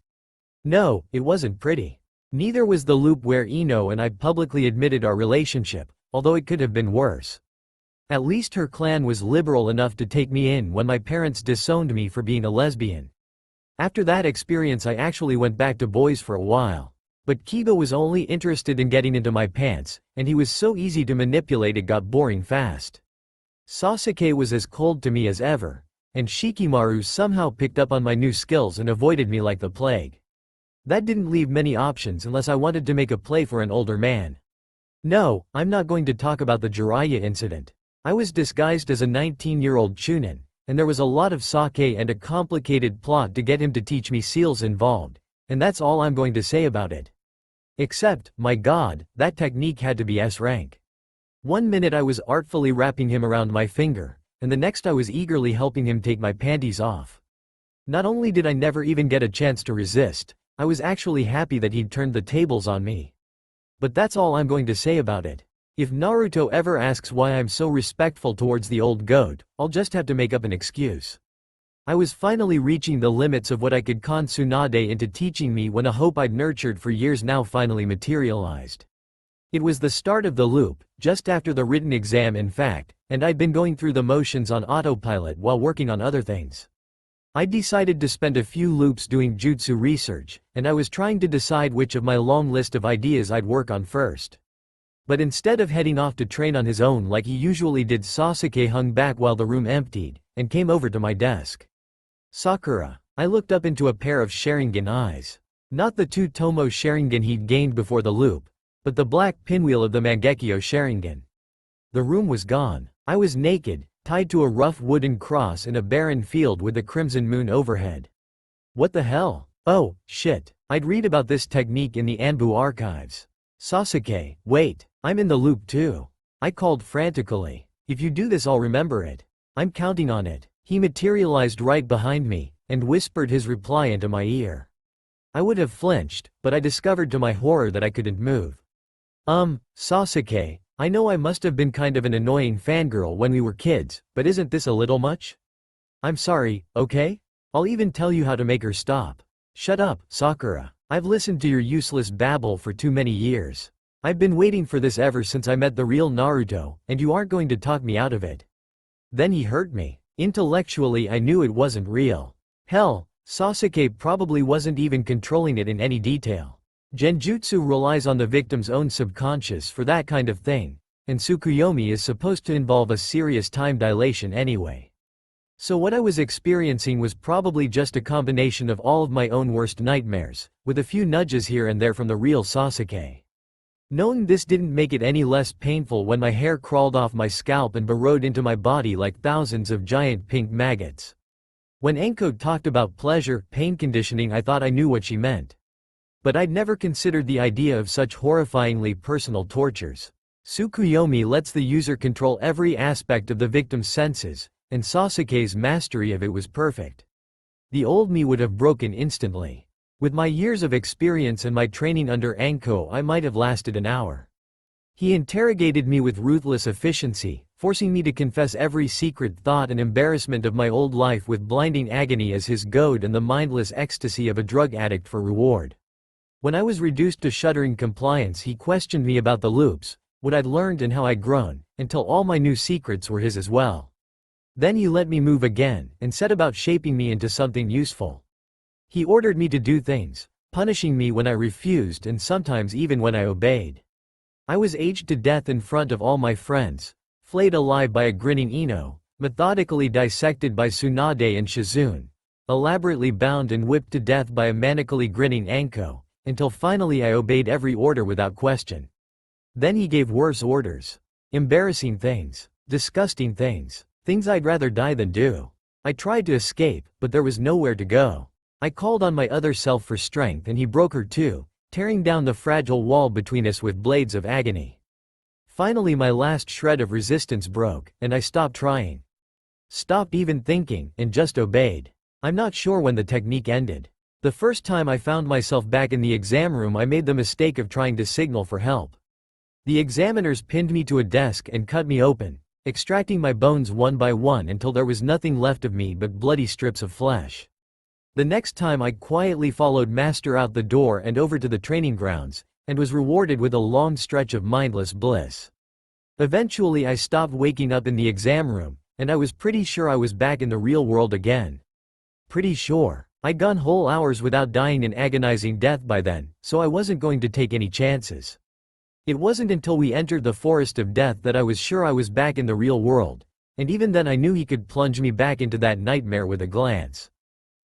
No, it wasn't pretty. Neither was the loop where Ino and I publicly admitted our relationship, although it could have been worse. At least her clan was liberal enough to take me in when my parents disowned me for being a lesbian. After that experience, I actually went back to boys for a while. But Kiba was only interested in getting into my pants, and he was so easy to manipulate it got boring fast. Sasuke was as cold to me as ever, and Shikimaru somehow picked up on my new skills and avoided me like the plague. That didn't leave many options unless I wanted to make a play for an older man. No, I'm not going to talk about the Jiraiya incident. I was disguised as a 19-year-old Chunin, and there was a lot of sake and a complicated plot to get him to teach me seals involved, and that's all I'm going to say about it. Except, my god, that technique had to be S rank. One minute I was artfully wrapping him around my finger, and the next I was eagerly helping him take my panties off. Not only did I never even get a chance to resist, I was actually happy that he'd turned the tables on me. But that's all I'm going to say about it. If Naruto ever asks why I'm so respectful towards the old goat, I'll just have to make up an excuse. I was finally reaching the limits of what I could con Tsunade into teaching me when a hope I'd nurtured for years now finally materialized. It was the start of the loop, just after the written exam in fact, and I'd been going through the motions on autopilot while working on other things. I decided to spend a few loops doing jutsu research, and I was trying to decide which of my long list of ideas I'd work on first. But instead of heading off to train on his own like he usually did, Sasuke hung back while the room emptied, and came over to my desk. Sakura. I looked up into a pair of Sharingan eyes. Not the two Tomo Sharingan he'd gained before the loop, but the black pinwheel of the Mangekyo Sharingan. The room was gone. I was naked, tied to a rough wooden cross in a barren field with the crimson moon overhead. What the hell? Oh, shit. I'd read about this technique in the Anbu archives. Sasuke, wait, I'm in the loop too. I called frantically. If you do this, I'll remember it. I'm counting on it. He materialized right behind me, and whispered his reply into my ear. I would have flinched, but I discovered to my horror that I couldn't move. Sasuke, I know I must have been kind of an annoying fangirl when we were kids, but isn't this a little much? I'm sorry, okay? I'll even tell you how to make her stop. Shut up, Sakura. I've listened to your useless babble for too many years. I've been waiting for this ever since I met the real Naruto, and you aren't going to talk me out of it. Then he hurt me. Intellectually I knew it wasn't real. Hell, Sasuke probably wasn't even controlling it in any detail. Genjutsu relies on the victim's own subconscious for that kind of thing, and Tsukuyomi is supposed to involve a serious time dilation anyway. So what I was experiencing was probably just a combination of all of my own worst nightmares, with a few nudges here and there from the real Sasuke. Knowing this didn't make it any less painful when my hair crawled off my scalp and burrowed into my body like thousands of giant pink maggots. When Anko talked about pleasure, pain conditioning, I thought I knew what she meant. But I'd never considered the idea of such horrifyingly personal tortures. Tsukuyomi lets the user control every aspect of the victim's senses, and Sasuke's mastery of it was perfect. The old me would have broken instantly. With my years of experience and my training under Anko, I might have lasted an hour. He interrogated me with ruthless efficiency, forcing me to confess every secret thought and embarrassment of my old life with blinding agony as his goad and the mindless ecstasy of a drug addict for reward. When I was reduced to shuddering compliance, he questioned me about the loops, what I'd learned and how I'd grown, until all my new secrets were his as well. Then he let me move again, and set about shaping me into something useful. He ordered me to do things, punishing me when I refused and sometimes even when I obeyed. I was aged to death in front of all my friends, flayed alive by a grinning Ino, methodically dissected by Tsunade and Shizune, elaborately bound and whipped to death by a manically grinning Anko, until finally I obeyed every order without question. Then he gave worse orders. Embarrassing things, disgusting things, things I'd rather die than do. I tried to escape, but there was nowhere to go. I called on my other self for strength and he broke her too, tearing down the fragile wall between us with blades of agony. Finally my last shred of resistance broke, and I stopped trying. Stopped even thinking, and just obeyed. I'm not sure when the technique ended. The first time I found myself back in the exam room I made the mistake of trying to signal for help. The examiners pinned me to a desk and cut me open, extracting my bones one by one until there was nothing left of me but bloody strips of flesh. The next time I quietly followed Master out the door and over to the training grounds, and was rewarded with a long stretch of mindless bliss. Eventually I stopped waking up in the exam room, and I was pretty sure I was back in the real world again. Pretty sure. I'd gone whole hours without dying in agonizing death by then, so I wasn't going to take any chances. It wasn't until we entered the forest of death that I was sure I was back in the real world, and even then I knew he could plunge me back into that nightmare with a glance.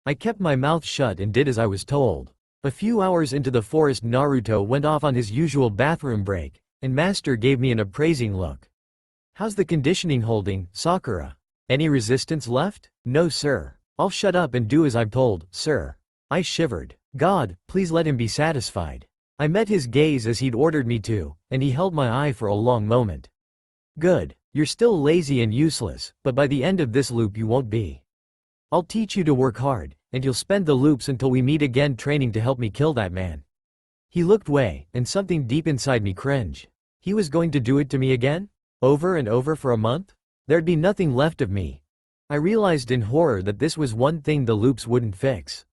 I kept my mouth shut and did as I was told. A few hours into the forest Naruto went off on his usual bathroom break, and Master gave me an appraising look. "How's the conditioning holding, Sakura? Any resistance left?" "No sir. I'll shut up and do as I'm told, sir." I shivered. God, please let him be satisfied. I met his gaze as he'd ordered me to, and he held my eye for a long moment. "Good. You're still lazy and useless, but by the end of this loop you won't be. I'll teach you to work hard, and you'll spend the loops until we meet again training to help me kill that man." He looked away, and something deep inside me cringed. He was going to do it to me again? Over and over for a month? There'd be nothing left of me. I realized in horror that this was one thing the loops wouldn't fix.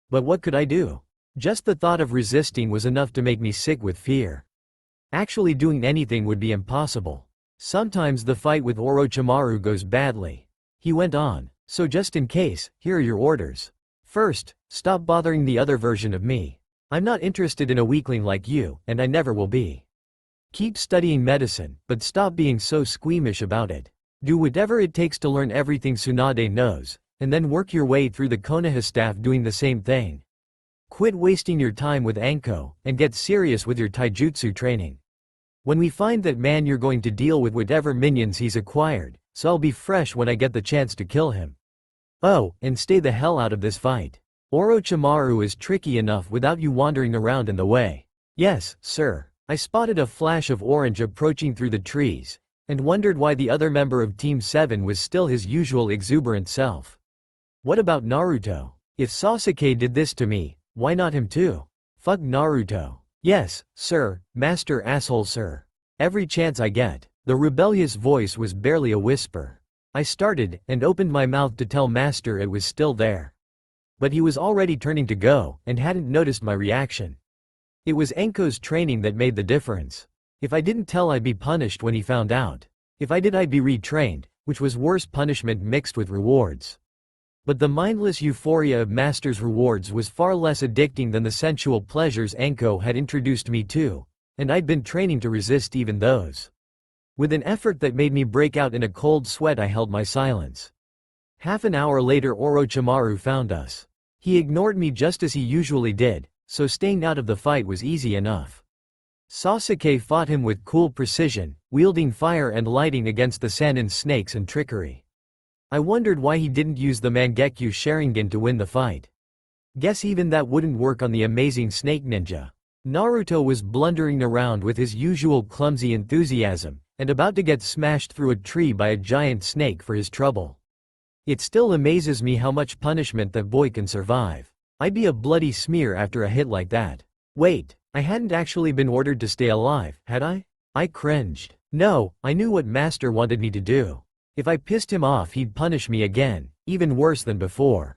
But what could I do? Just the thought of resisting was enough to make me sick with fear. Actually doing anything would be impossible. Sometimes the fight with Orochimaru goes badly. He went on, so just in case, here are your orders. First, stop bothering the other version of me. I'm not interested in a weakling like you, and I never will be. Keep studying medicine, but stop being so squeamish about it. Do whatever it takes to learn everything Tsunade knows, and then work your way through the Konoha staff doing the same thing. Quit wasting your time with Anko, and get serious with your taijutsu training. When we find that man you're going to deal with whatever minions he's acquired, so I'll be fresh when I get the chance to kill him. Oh, and stay the hell out of this fight. Orochimaru is tricky enough without you wandering around in the way. Yes, sir. I spotted a flash of orange approaching through the trees, and wondered why the other member of Team 7 was still his usual exuberant self. What about Naruto? If Sasuke did this to me, why not him too? Fuck Naruto. Yes, sir, master asshole sir. Every chance I get. The rebellious voice was barely a whisper. I started, and opened my mouth to tell master it was still there. But he was already turning to go, and hadn't noticed my reaction. It was Anko's training that made the difference. If I didn't tell I'd be punished when he found out. If I did I'd be retrained, which was worse punishment mixed with rewards. But the mindless euphoria of Master's rewards was far less addicting than the sensual pleasures Anko had introduced me to, and I'd been training to resist even those. With an effort that made me break out in a cold sweat I held my silence. Half an hour later Orochimaru found us. He ignored me just as he usually did, so staying out of the fight was easy enough. Sasuke fought him with cool precision, wielding fire and lighting against the Sannin snakes and trickery. I wondered why he didn't use the Mangekyo Sharingan to win the fight. Guess even that wouldn't work on the amazing snake ninja. Naruto was blundering around with his usual clumsy enthusiasm, and about to get smashed through a tree by a giant snake for his trouble. It still amazes me how much punishment that boy can survive. I'd be a bloody smear after a hit like that. Wait, I hadn't actually been ordered to stay alive, had I? I cringed. No, I knew what Master wanted me to do. If I pissed him off he'd punish me again, even worse than before.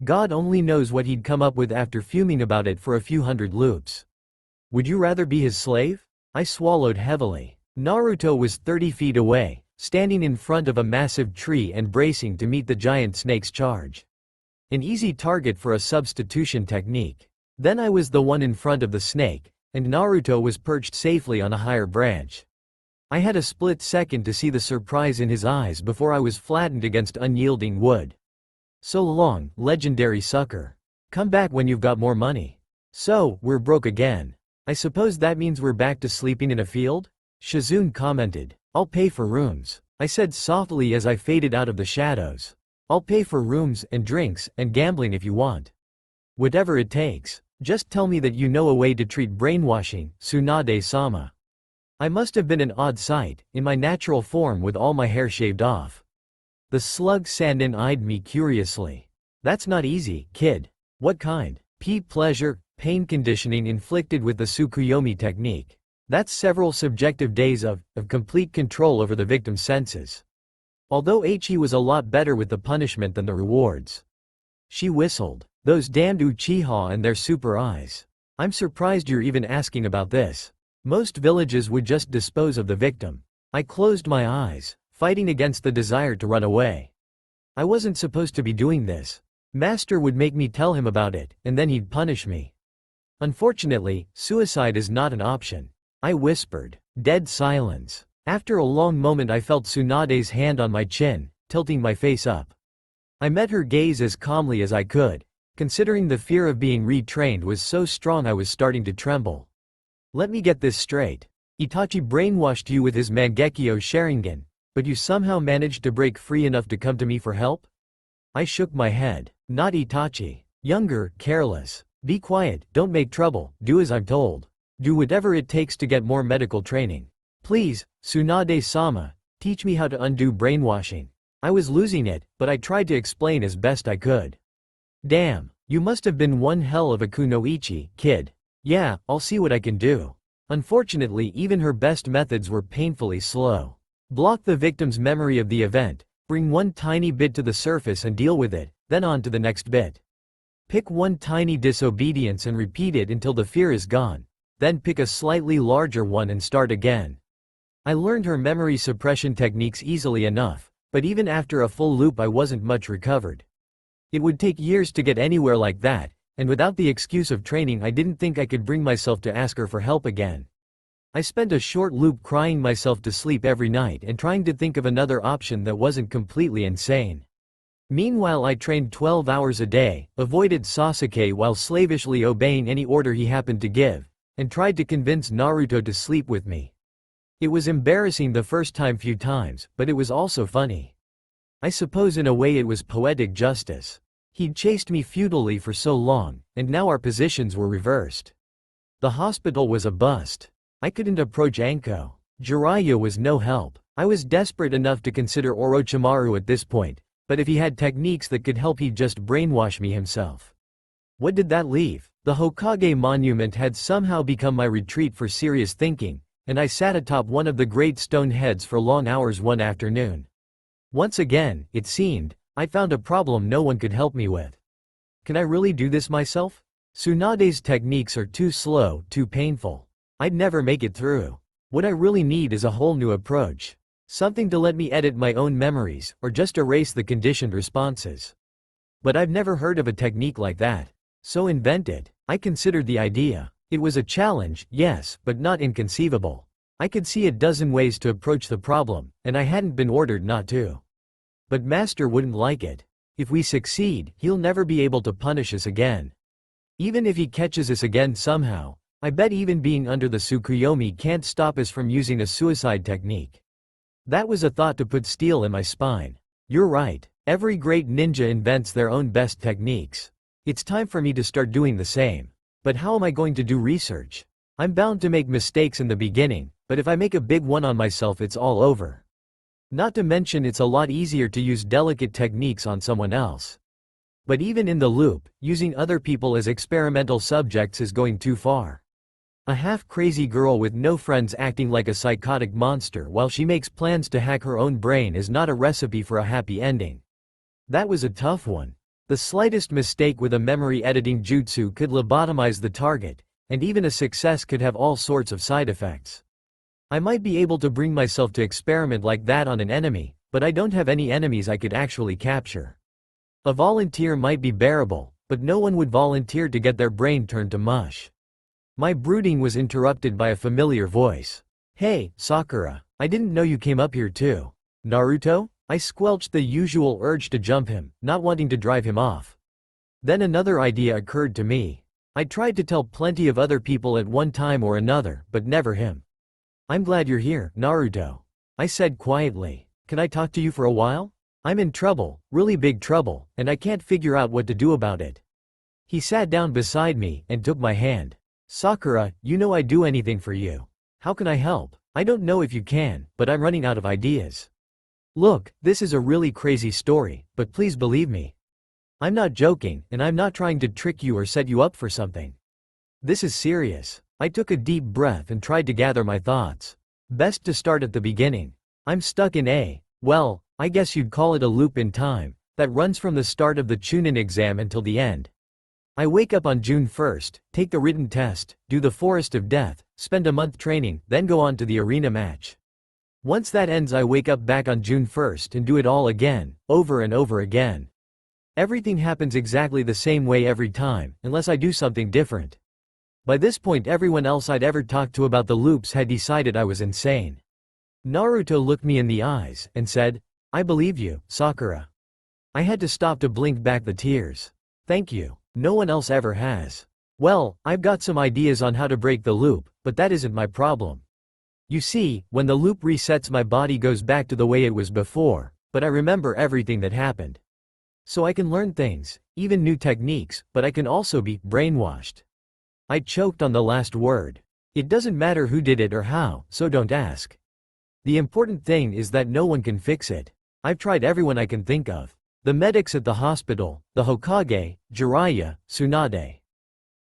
God only knows what he'd come up with after fuming about it for a few hundred loops. Would you rather be his slave? I swallowed heavily. Naruto was 30 feet away, standing in front of a massive tree and bracing to meet the giant snake's charge. An easy target for a substitution technique. Then I was the one in front of the snake, and Naruto was perched safely on a higher branch. I had a split second to see the surprise in his eyes before I was flattened against unyielding wood. So long, legendary sucker. Come back when you've got more money. So, we're broke again. I suppose that means we're back to sleeping in a field? Shizune commented. I'll pay for rooms, I said softly as I faded out of the shadows. I'll pay for rooms and drinks and gambling if you want. Whatever it takes. Just tell me that you know a way to treat brainwashing, Tsunade-sama. I must have been an odd sight, in my natural form with all my hair shaved off. The slug Sandin eyed me curiously. That's not easy, kid. What kind? Pleasure, pain conditioning inflicted with the Tsukuyomi technique. That's several subjective days of complete control over the victim's senses. Although Ichi was a lot better with the punishment than the rewards. She whistled. Those damned Uchiha and their super eyes. I'm surprised you're even asking about this. Most villages would just dispose of the victim. I closed my eyes, fighting against the desire to run away. I wasn't supposed to be doing this. Master would make me tell him about it, and then he'd punish me. Unfortunately, suicide is not an option. I whispered. Dead silence. After a long moment I felt Tsunade's hand on my chin, tilting my face up. I met her gaze as calmly as I could, considering the fear of being retrained was so strong I was starting to tremble. Let me get this straight. Itachi brainwashed you with his Mangekyo Sharingan, but you somehow managed to break free enough to come to me for help? I shook my head. Not Itachi. Younger, careless. Be quiet, don't make trouble, do as I'm told. Do whatever it takes to get more medical training. Please, Tsunade-sama, teach me how to undo brainwashing. I was losing it, but I tried to explain as best I could. Damn, you must have been one hell of a kunoichi, kid. Yeah, I'll see what I can do. Unfortunately, even her best methods were painfully slow. Block the victim's memory of the event, bring one tiny bit to the surface and deal with it, then on to the next bit. Pick one tiny disobedience and repeat it until the fear is gone. Then pick a slightly larger one and start again. I learned her memory suppression techniques easily enough, but even after a full loop I wasn't much recovered. It would take years to get anywhere like that, and without the excuse of training I didn't think I could bring myself to ask her for help again. I spent a short loop crying myself to sleep every night and trying to think of another option that wasn't completely insane. Meanwhile I trained 12 hours a day, avoided Sasuke while slavishly obeying any order he happened to give, and tried to convince Naruto to sleep with me. It was embarrassing the first few times, but it was also funny. I suppose in a way it was poetic justice. He'd chased me futilely for so long, and now our positions were reversed. The hospital was a bust. I couldn't approach Anko. Jiraiya was no help. I was desperate enough to consider Orochimaru at this point, but if he had techniques that could help he'd just brainwash me himself. What did that leave? The Hokage monument had somehow become my retreat for serious thinking, and I sat atop one of the great stone heads for long hours one afternoon. Once again, it seemed, I found a problem no one could help me with. Can I really do this myself? Tsunade's techniques are too slow, too painful. I'd never make it through. What I really need is a whole new approach. Something to let me edit my own memories, or just erase the conditioned responses. But I've never heard of a technique like that. So invented. I considered the idea. It was a challenge, yes, but not inconceivable. I could see a dozen ways to approach the problem, and I hadn't been ordered not to. But Master wouldn't like it. If we succeed, he'll never be able to punish us again. Even if he catches us again somehow, I bet even being under the Tsukuyomi can't stop us from using a suicide technique. That was a thought to put steel in my spine. You're right, every great ninja invents their own best techniques. It's time for me to start doing the same. But how am I going to do research? I'm bound to make mistakes in the beginning, but if I make a big one on myself it's all over. Not to mention it's a lot easier to use delicate techniques on someone else. But even in the loop, using other people as experimental subjects is going too far. A half-crazy girl with no friends acting like a psychotic monster while she makes plans to hack her own brain is not a recipe for a happy ending. That was a tough one. The slightest mistake with a memory editing jutsu could lobotomize the target, and even a success could have all sorts of side effects. I might be able to bring myself to experiment like that on an enemy, but I don't have any enemies I could actually capture. A volunteer might be bearable, but no one would volunteer to get their brain turned to mush. My brooding was interrupted by a familiar voice. Hey, Sakura, I didn't know you came up here too. Naruto? I squelched the usual urge to jump him, not wanting to drive him off. Then another idea occurred to me. I tried to tell plenty of other people at one time or another, but never him. I'm glad you're here, Naruto. I said quietly. Can I talk to you for a while? I'm in trouble, really big trouble, and I can't figure out what to do about it. He sat down beside me and took my hand. Sakura, you know I'd do anything for you. How can I help? I don't know if you can, but I'm running out of ideas. Look, this is a really crazy story, but please believe me. I'm not joking, and I'm not trying to trick you or set you up for something. This is serious. I took a deep breath and tried to gather my thoughts. Best to start at the beginning. I'm stuck in well, I guess you'd call it a loop in time, that runs from the start of the Chunin exam until the end. I wake up on June 1st, take the written test, do the Forest of Death, spend a month training, then go on to the arena match. Once that ends, I wake up back on June 1st and do it all again, over and over again. Everything happens exactly the same way every time, unless I do something different. By this point, everyone else I'd ever talked to about the loops had decided I was insane. Naruto looked me in the eyes and said, "I believe you, Sakura." I had to stop to blink back the tears. Thank you. No one else ever has. Well, I've got some ideas on how to break the loop, but that isn't my problem. You see, when the loop resets, my body goes back to the way it was before, but I remember everything that happened. So I can learn things, even new techniques, but I can also be brainwashed. I choked on the last word. It doesn't matter who did it or how, so don't ask. The important thing is that no one can fix it. I've tried everyone I can think of. The medics at the hospital, the Hokage, Jiraiya, Tsunade.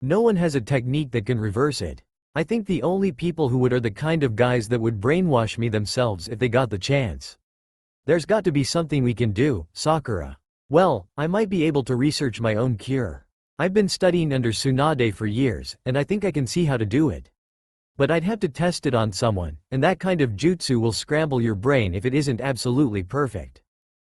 No one has a technique that can reverse it. I think the only people who would are the kind of guys that would brainwash me themselves if they got the chance. There's got to be something we can do, Sakura. Well, I might be able to research my own cure. I've been studying under Tsunade for years, and I think I can see how to do it. But I'd have to test it on someone, and that kind of jutsu will scramble your brain if it isn't absolutely perfect.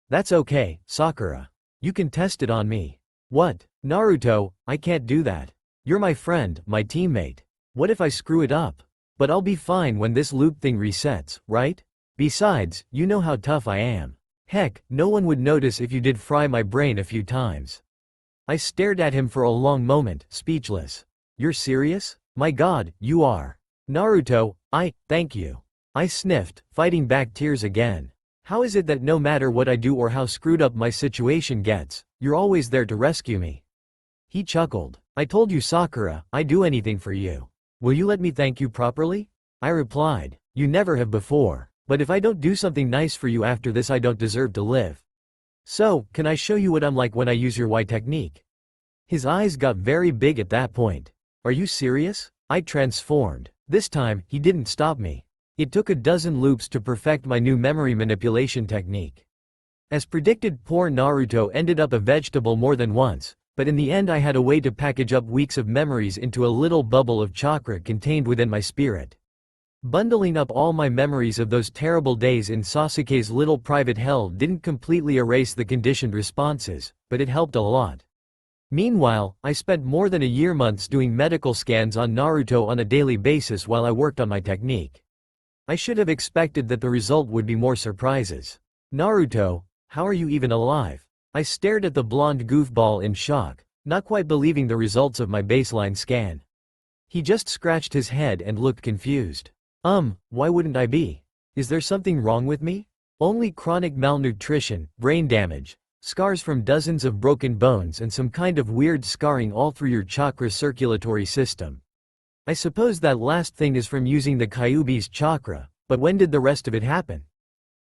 That's okay, Sakura. You can test it on me. What? Naruto, I can't do that. You're my friend, my teammate. What if I screw it up? But I'll be fine when this loop thing resets, right? Besides, you know how tough I am. Heck, no one would notice if you did fry my brain a few times. I stared at him for a long moment, speechless. You're serious? My God, you are. Naruto, thank you. I sniffed, fighting back tears again. How is it that no matter what I do or how screwed up my situation gets, you're always there to rescue me? He chuckled. I told you, Sakura, I'd do anything for you. Will you let me thank you properly? I replied. You never have before. But if I don't do something nice for you after this, I don't deserve to live. So, can I show you what I'm like when I use your Y technique? His eyes got very big at that point. Are you serious? I transformed. This time, he didn't stop me. It took a dozen loops to perfect my new memory manipulation technique. As predicted, poor Naruto ended up a vegetable more than once, but in the end I had a way to package up weeks of memories into a little bubble of chakra contained within my spirit. Bundling up all my memories of those terrible days in Sasuke's little private hell didn't completely erase the conditioned responses, but it helped a lot. Meanwhile, I spent more than a year months doing medical scans on Naruto on a daily basis while I worked on my technique. I should have expected that the result would be more surprises. Naruto, how are you even alive? I stared at the blonde goofball in shock, not quite believing the results of my baseline scan. He just scratched his head and looked confused. Why wouldn't I be? Is there something wrong with me? Only chronic malnutrition, brain damage, scars from dozens of broken bones and some kind of weird scarring all through your chakra circulatory system. I suppose that last thing is from using the Kyuubi's chakra, but when did the rest of it happen?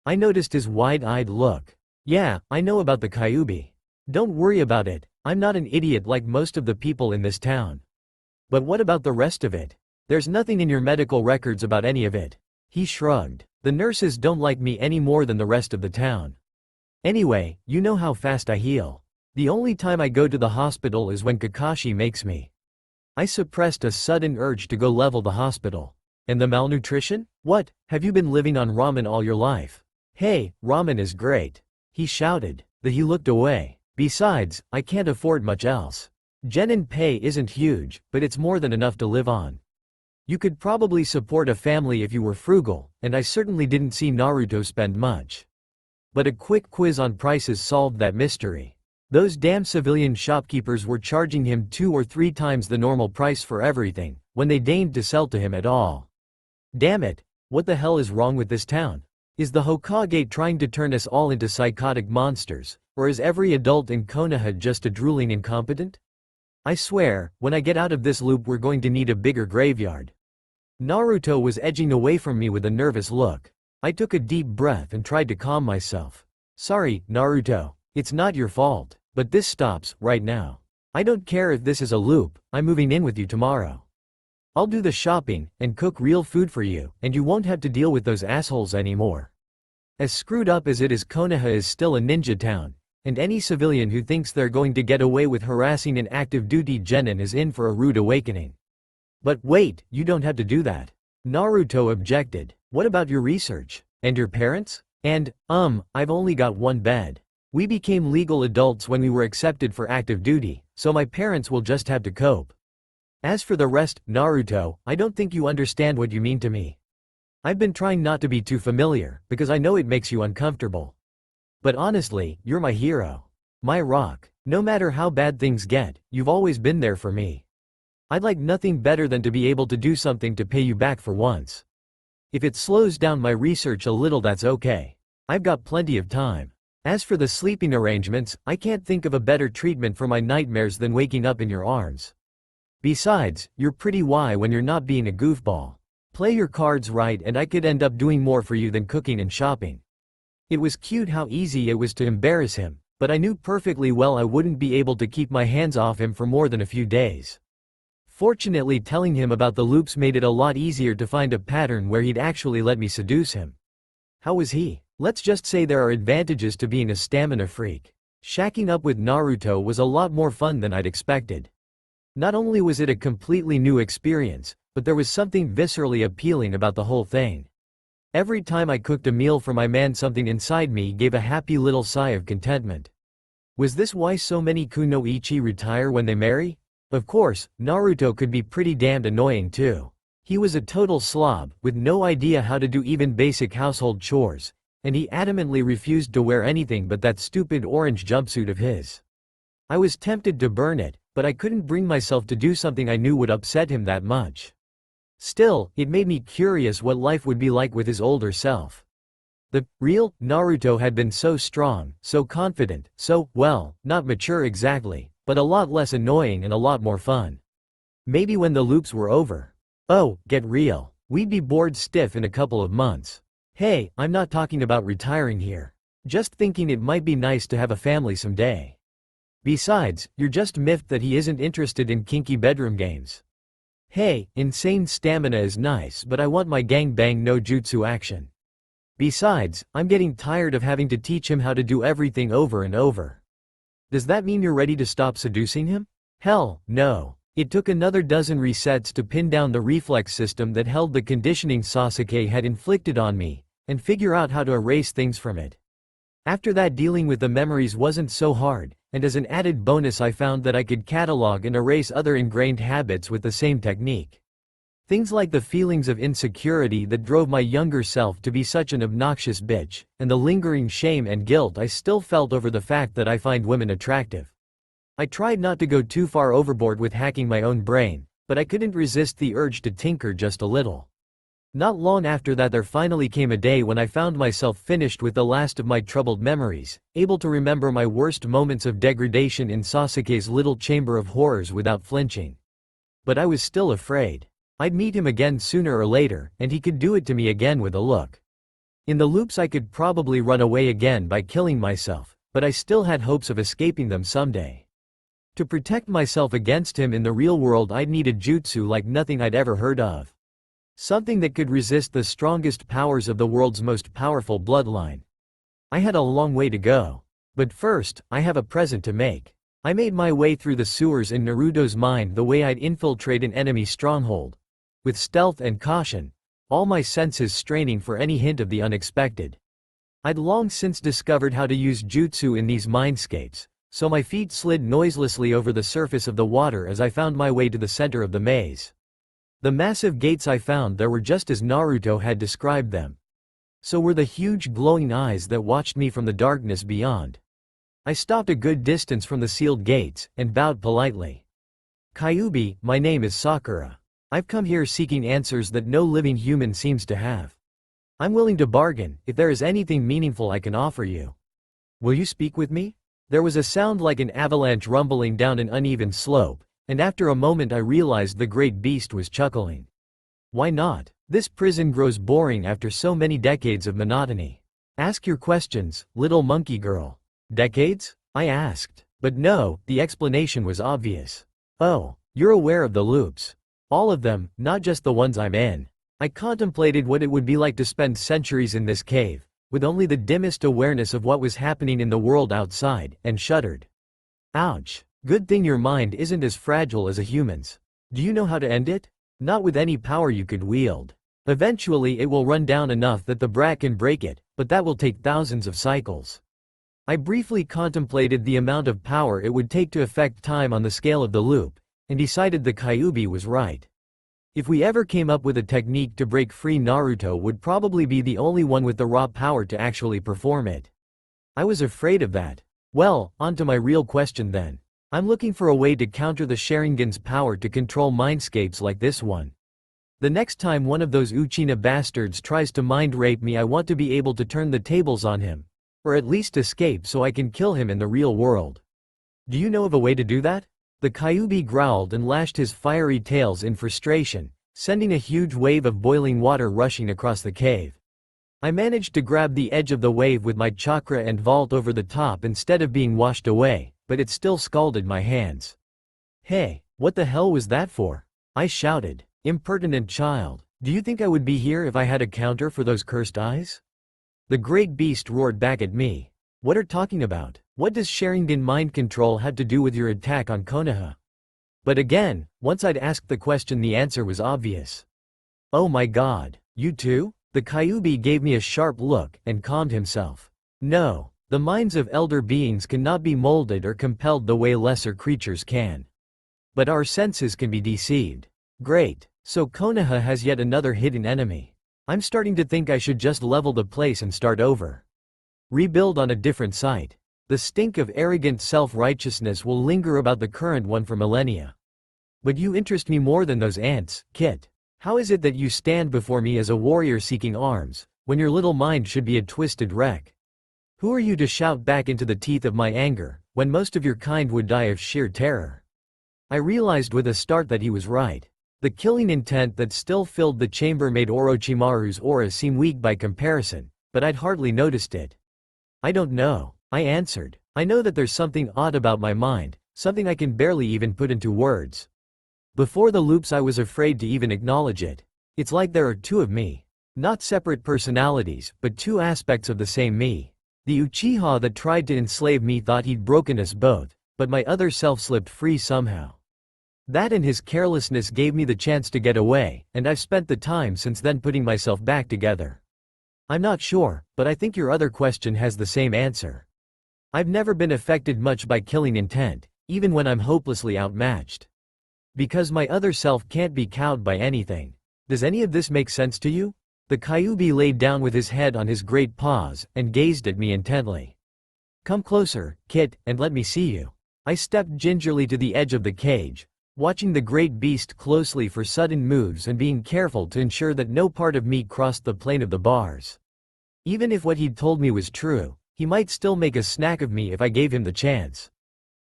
I noticed his wide-eyed look. Yeah, I know about the Kyuubi. Don't worry about it, I'm not an idiot like most of the people in this town. But what about the rest of it? There's nothing in your medical records about any of it. He shrugged. The nurses don't like me any more than the rest of the town. Anyway, you know how fast I heal. The only time I go to the hospital is when Kakashi makes me. I suppressed a sudden urge to go level the hospital. And the malnutrition? What, have you been living on ramen all your life? Hey, ramen is great. He shouted. He looked away. Besides, I can't afford much else. Genin pay isn't huge, but it's more than enough to live on. You could probably support a family if you were frugal, and I certainly didn't see Naruto spend much. But a quick quiz on prices solved that mystery. Those damn civilian shopkeepers were charging him 2 or 3 times the normal price for everything, when they deigned to sell to him at all. Damn it, what the hell is wrong with this town? Is the Hokage trying to turn us all into psychotic monsters, or is every adult in Konoha just a drooling incompetent? I swear, when I get out of this loop we're going to need a bigger graveyard. Naruto was edging away from me with a nervous look. I took a deep breath and tried to calm myself. Sorry, Naruto. It's not your fault. But this stops, right now. I don't care if this is a loop, I'm moving in with you tomorrow. I'll do the shopping, and cook real food for you, and you won't have to deal with those assholes anymore. As screwed up as it is, Konoha is still a ninja town, and any civilian who thinks they're going to get away with harassing an active duty genin is in for a rude awakening. But wait, you don't have to do that. Naruto objected. What about your research? And your parents? And, I've only got one bed. We became legal adults when we were accepted for active duty, so my parents will just have to cope. As for the rest, Naruto, I don't think you understand what you mean to me. I've been trying not to be too familiar, because I know it makes you uncomfortable. But honestly, you're my hero. My rock. No matter how bad things get, you've always been there for me. I'd like nothing better than to be able to do something to pay you back for once. If it slows down my research a little, that's okay. I've got plenty of time. As for the sleeping arrangements, I can't think of a better treatment for my nightmares than waking up in your arms. Besides, you're pretty wise when you're not being a goofball. Play your cards right and I could end up doing more for you than cooking and shopping. It was cute how easy it was to embarrass him, but I knew perfectly well I wouldn't be able to keep my hands off him for more than a few days. Fortunately, telling him about the loops made it a lot easier to find a pattern where he'd actually let me seduce him. How was he? Let's just say there are advantages to being a stamina freak. Shacking up with Naruto was a lot more fun than I'd expected. Not only was it a completely new experience, but there was something viscerally appealing about the whole thing. Every time I cooked a meal for my man, something inside me gave a happy little sigh of contentment. Was this why so many Kunoichi retire when they marry? Of course, Naruto could be pretty damned annoying too. He was a total slob, with no idea how to do even basic household chores, and he adamantly refused to wear anything but that stupid orange jumpsuit of his. I was tempted to burn it, but I couldn't bring myself to do something I knew would upset him that much. Still, it made me curious what life would be like with his older self. The real Naruto had been so strong, so confident, so, well, not mature exactly, but a lot less annoying and a lot more fun. Maybe when the loops were over. Oh, get real. We'd be bored stiff in a couple of months. Hey, I'm not talking about retiring here. Just thinking it might be nice to have a family someday. Besides, you're just miffed that he isn't interested in kinky bedroom games. Hey, insane stamina is nice, but I want my gangbang no jutsu action. Besides, I'm getting tired of having to teach him how to do everything over and over. Does that mean you're ready to stop seducing him? Hell, no. It took another dozen resets to pin down the reflex system that held the conditioning Sasuke had inflicted on me, and figure out how to erase things from it. After that, dealing with the memories wasn't so hard, and as an added bonus I found that I could catalog and erase other ingrained habits with the same technique. Things like the feelings of insecurity that drove my younger self to be such an obnoxious bitch, and the lingering shame and guilt I still felt over the fact that I find women attractive. I tried not to go too far overboard with hacking my own brain, but I couldn't resist the urge to tinker just a little. Not long after that, there finally came a day when I found myself finished with the last of my troubled memories, able to remember my worst moments of degradation in Sasuke's little chamber of horrors without flinching. But I was still afraid. I'd meet him again sooner or later, and he could do it to me again with a look. In the loops I could probably run away again by killing myself, but I still had hopes of escaping them someday. To protect myself against him in the real world, I'd need a jutsu like nothing I'd ever heard of. Something that could resist the strongest powers of the world's most powerful bloodline. I had a long way to go. But first, I have a present to make. I made my way through the sewers in Naruto's mind the way I'd infiltrate an enemy stronghold. With stealth and caution, all my senses straining for any hint of the unexpected. I'd long since discovered how to use jutsu in these mindscapes, so my feet slid noiselessly over the surface of the water as I found my way to the center of the maze. The massive gates I found there were just as Naruto had described them. So were the huge glowing eyes that watched me from the darkness beyond. I stopped a good distance from the sealed gates, and bowed politely. Kyuubi, my name is Sakura. I've come here seeking answers that no living human seems to have. I'm willing to bargain, if there is anything meaningful I can offer you. Will you speak with me? There was a sound like an avalanche rumbling down an uneven slope, and after a moment I realized the great beast was chuckling. Why not? This prison grows boring after so many decades of monotony. Ask your questions, little monkey girl. Decades? I asked. But no, the explanation was obvious. Oh, you're aware of the loops. All of them, not just the ones I'm in. I contemplated what it would be like to spend centuries in this cave, with only the dimmest awareness of what was happening in the world outside, and shuddered. Ouch. Good thing your mind isn't as fragile as a human's. Do you know how to end it? Not with any power you could wield. Eventually it will run down enough that the brat can break it, but that will take thousands of cycles. I briefly contemplated the amount of power it would take to affect time on the scale of the loop, and decided the Kyuubi was right. If we ever came up with a technique to break free, Naruto would probably be the only one with the raw power to actually perform it. I was afraid of that. Well, on to my real question then. I'm looking for a way to counter the Sharingan's power to control mindscapes like this one. The next time one of those Uchina bastards tries to mind rape me, I want to be able to turn the tables on him. Or at least escape so I can kill him in the real world. Do you know of a way to do that? The Kyuubi growled and lashed his fiery tails in frustration, sending a huge wave of boiling water rushing across the cave. I managed to grab the edge of the wave with my chakra and vault over the top instead of being washed away, but it still scalded my hands. Hey, what the hell was that for? I shouted. Impertinent child, do you think I would be here if I had a counter for those cursed eyes? The great beast roared back at me. What are talking about? What does Sharingan mind control have to do with your attack on Konoha? But again, once I'd asked the question, the answer was obvious. Oh my god, you too? The Kyuubi gave me a sharp look and calmed himself. No. The minds of elder beings cannot be molded or compelled the way lesser creatures can. But our senses can be deceived. Great. So Konoha has yet another hidden enemy. I'm starting to think I should just level the place and start over. Rebuild on a different site. The stink of arrogant self-righteousness will linger about the current one for millennia. But you interest me more than those ants, Kit. How is it that you stand before me as a warrior seeking arms, when your little mind should be a twisted wreck? Who are you to shout back into the teeth of my anger, when most of your kind would die of sheer terror? I realized with a start that he was right. The killing intent that still filled the chamber made Orochimaru's aura seem weak by comparison, but I'd hardly noticed it. I don't know, I answered. I know that there's something odd about my mind, something I can barely even put into words. Before the loops I was afraid to even acknowledge it. It's like there are two of me. Not separate personalities, but two aspects of the same me. The Uchiha that tried to enslave me thought he'd broken us both, but my other self slipped free somehow. That and his carelessness gave me the chance to get away, and I've spent the time since then putting myself back together. I'm not sure, but I think your other question has the same answer. I've never been affected much by killing intent, even when I'm hopelessly outmatched. Because my other self can't be cowed by anything. Does any of this make sense to you? The Kyuubi laid down with his head on his great paws, and gazed at me intently. Come closer, Kit, and let me see you. I stepped gingerly to the edge of the cage, watching the great beast closely for sudden moves and being careful to ensure that no part of me crossed the plane of the bars. Even if what he'd told me was true, he might still make a snack of me if I gave him the chance.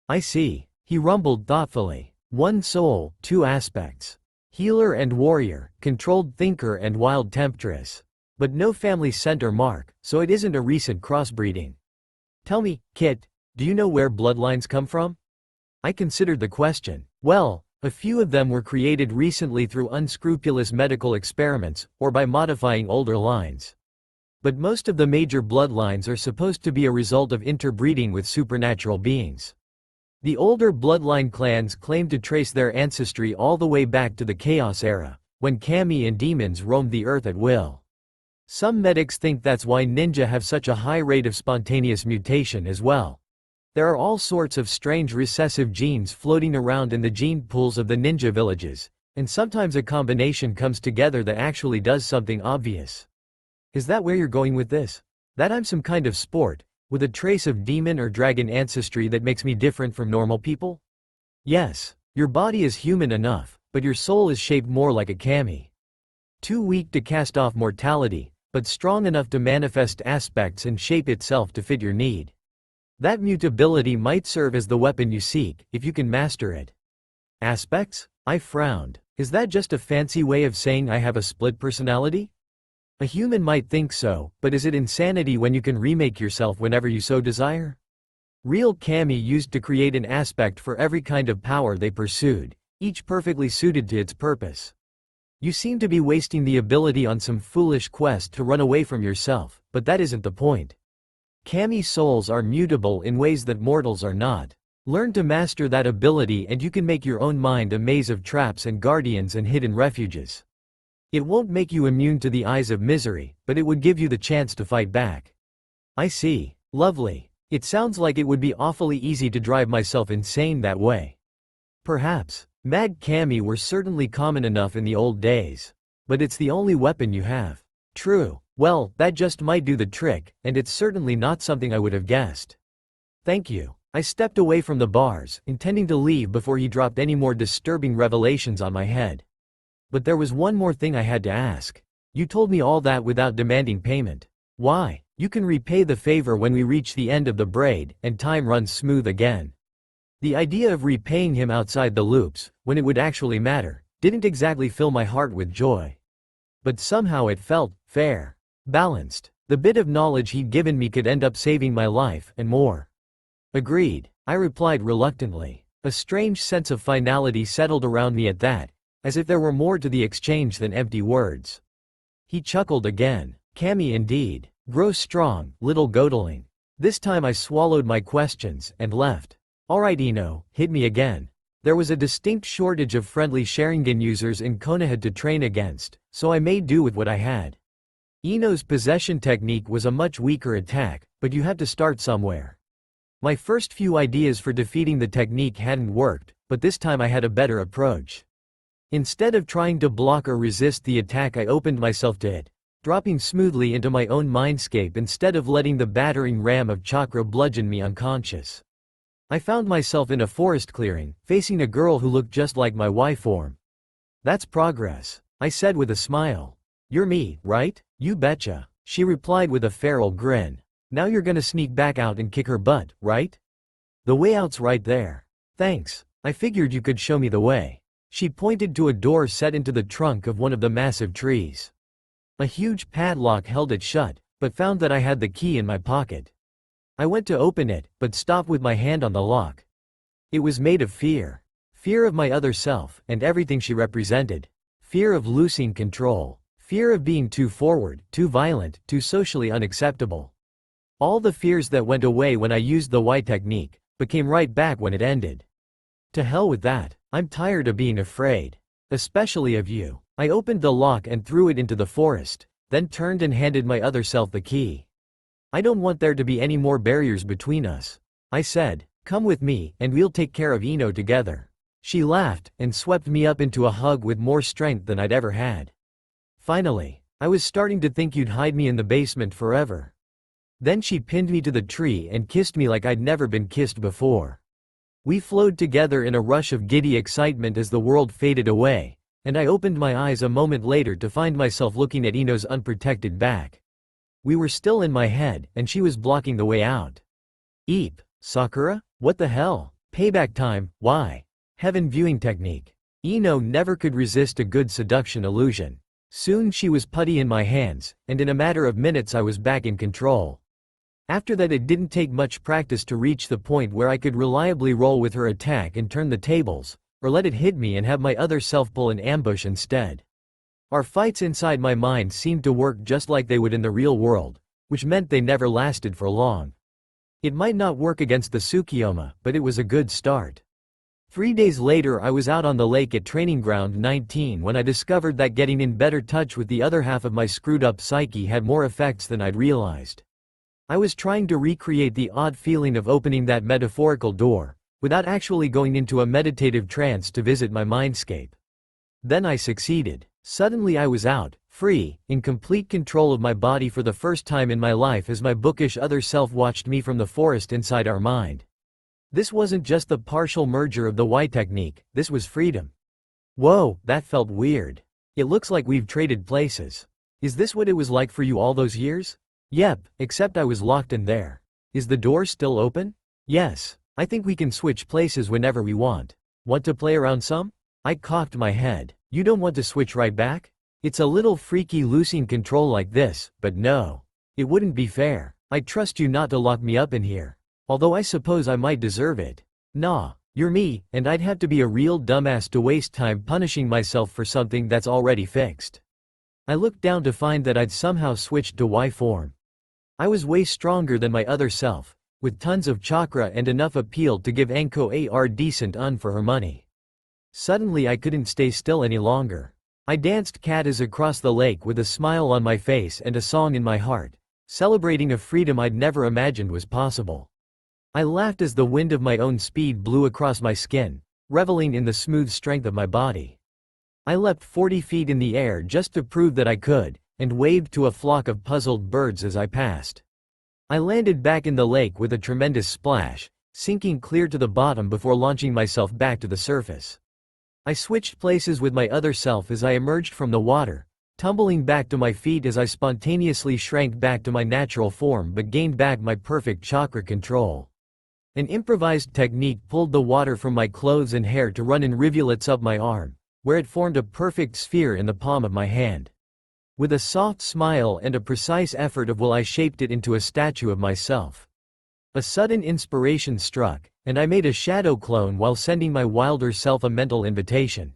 I see, he rumbled thoughtfully. One soul, two aspects. Healer and warrior, controlled thinker and wild temptress. But no family scent or mark, so it isn't a recent crossbreeding. Tell me, Kit, do you know where bloodlines come from? I considered the question. Well, a few of them were created recently through unscrupulous medical experiments, or by modifying older lines. But most of the major bloodlines are supposed to be a result of interbreeding with supernatural beings. The older bloodline clans claim to trace their ancestry all the way back to the Chaos Era, when kami and demons roamed the earth at will. Some medics think that's why ninja have such a high rate of spontaneous mutation as well. There are all sorts of strange recessive genes floating around in the gene pools of the ninja villages, and sometimes a combination comes together that actually does something obvious. Is that where you're going with this? That I'm some kind of sport, with a trace of demon or dragon ancestry that makes me different from normal people? Yes, your body is human enough, but your soul is shaped more like a kami. Too weak to cast off mortality, but strong enough to manifest aspects and shape itself to fit your need. That mutability might serve as the weapon you seek, if you can master it. Aspects? I frowned. Is that just a fancy way of saying I have a split personality? A human might think so, but is it insanity when you can remake yourself whenever you so desire? Real Kami used to create an aspect for every kind of power they pursued, each perfectly suited to its purpose. You seem to be wasting the ability on some foolish quest to run away from yourself, but that isn't the point. Kami souls are mutable in ways that mortals are not. Learn to master that ability and you can make your own mind a maze of traps and guardians and hidden refuges. It won't make you immune to the eyes of misery, but it would give you the chance to fight back. I see. Lovely. It sounds like it would be awfully easy to drive myself insane that way. Perhaps. Mad Kami were certainly common enough in the old days. But it's the only weapon you have. True. Well, that just might do the trick, and it's certainly not something I would have guessed. Thank you. I stepped away from the bars, intending to leave before he dropped any more disturbing revelations on my head. But there was one more thing I had to ask. You told me all that without demanding payment. Why? You can repay the favor when we reach the end of the braid, and time runs smooth again. The idea of repaying him outside the loops, when it would actually matter, didn't exactly fill my heart with joy. But somehow it felt fair, balanced. The bit of knowledge he'd given me could end up saving my life, and more. Agreed, I replied reluctantly. A strange sense of finality settled around me at that, as if there were more to the exchange than empty words. He chuckled again. Kami indeed. Grow strong, little goatling. This time I swallowed my questions, and left. Alright Ino, hit me again. There was a distinct shortage of friendly Sharingan users in Konoha to train against, so I made do with what I had. Ino's possession technique was a much weaker attack, but you had to start somewhere. My first few ideas for defeating the technique hadn't worked, but this time I had a better approach. Instead of trying to block or resist the attack, I opened myself to it, dropping smoothly into my own mindscape instead of letting the battering ram of chakra bludgeon me unconscious. I found myself in a forest clearing, facing a girl who looked just like my Y form. That's progress, I said with a smile. You're me, right? You betcha, she replied with a feral grin. Now you're gonna sneak back out and kick her butt, right? The way out's right there. Thanks, I figured you could show me the way. She pointed to a door set into the trunk of one of the massive trees. A huge padlock held it shut, but found that I had the key in my pocket. I went to open it, but stopped with my hand on the lock. It was made of fear. Fear of my other self, and everything she represented. Fear of losing control. Fear of being too forward, too violent, too socially unacceptable. All the fears that went away when I used the Y technique, but came right back when it ended. To hell with that, I'm tired of being afraid. Especially of you. I opened the lock and threw it into the forest, then turned and handed my other self the key. I don't want there to be any more barriers between us. I said, come with me, and we'll take care of Ino together. She laughed, and swept me up into a hug with more strength than I'd ever had. Finally, I was starting to think you'd hide me in the basement forever. Then she pinned me to the tree and kissed me like I'd never been kissed before. We flowed together in a rush of giddy excitement as the world faded away, and I opened my eyes a moment later to find myself looking at Ino's unprotected back. We were still in my head, and she was blocking the way out. Eep, Sakura? What the hell? Payback time, why? Heaven viewing technique. Ino never could resist a good seduction illusion. Soon she was putty in my hands, and in a matter of minutes I was back in control. After that it didn't take much practice to reach the point where I could reliably roll with her attack and turn the tables, or let it hit me and have my other self pull an ambush instead. Our fights inside my mind seemed to work just like they would in the real world, which meant they never lasted for long. It might not work against the Tsukuyomi, but it was a good start. 3 days later I was out on the lake at Training Ground 19 when I discovered that getting in better touch with the other half of my screwed up psyche had more effects than I'd realized. I was trying to recreate the odd feeling of opening that metaphorical door, without actually going into a meditative trance to visit my mindscape. Then I succeeded. Suddenly I was out, free, in complete control of my body for the first time in my life as my bookish other self watched me from the forest inside our mind. This wasn't just the partial merger of the Y technique, this was freedom. Whoa, that felt weird. It looks like we've traded places. Is this what it was like for you all those years? Yep, except I was locked in there. Is the door still open? Yes, I think we can switch places whenever we want. Want to play around some? I cocked my head. You don't want to switch right back? It's a little freaky losing control like this, but no. It wouldn't be fair. I trust you not to lock me up in here. Although I suppose I might deserve it. Nah, you're me, and I'd have to be a real dumbass to waste time punishing myself for something that's already fixed. I looked down to find that I'd somehow switched to Y form. I was way stronger than my other self, with tons of chakra and enough appeal to give Anko a decent for her money. Suddenly I couldn't stay still any longer. I danced cat-as across the lake with a smile on my face and a song in my heart, celebrating a freedom I'd never imagined was possible. I laughed as the wind of my own speed blew across my skin, reveling in the smooth strength of my body. I leapt 40 feet in the air just to prove that I could, and waved to a flock of puzzled birds as I passed. I landed back in the lake with a tremendous splash, sinking clear to the bottom before launching myself back to the surface. I switched places with my other self as I emerged from the water, tumbling back to my feet as I spontaneously shrank back to my natural form but gained back my perfect chakra control. An improvised technique pulled the water from my clothes and hair to run in rivulets up my arm, where it formed a perfect sphere in the palm of my hand. With a soft smile and a precise effort of will, I shaped it into a statue of myself. A sudden inspiration struck, and I made a shadow clone while sending my wilder self a mental invitation.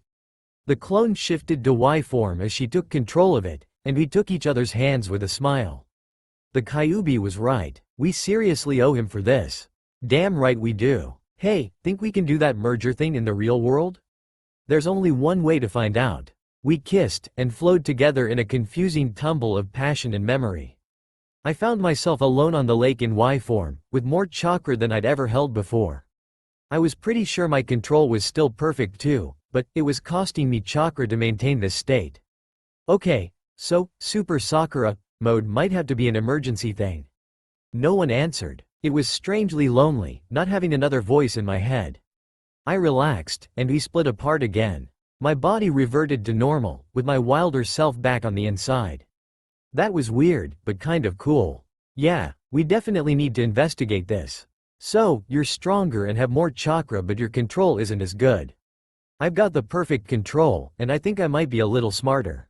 The clone shifted to Y form as she took control of it, and we took each other's hands with a smile. The Kyuubi was right. We seriously owe him for this. Damn right we do. Hey, think we can do that merger thing in the real world? There's only one way to find out. We kissed, and flowed together in a confusing tumble of passion and memory. I found myself alone on the lake in Y form, with more chakra than I'd ever held before. I was pretty sure my control was still perfect too, but it was costing me chakra to maintain this state. Okay, so, Super Sakura mode might have to be an emergency thing. No one answered. It was strangely lonely, not having another voice in my head. I relaxed, and we split apart again. My body reverted to normal, with my wilder self back on the inside. That was weird, but kind of cool. Yeah, we definitely need to investigate this. So, you're stronger and have more chakra, but your control isn't as good. I've got the perfect control, and I think I might be a little smarter.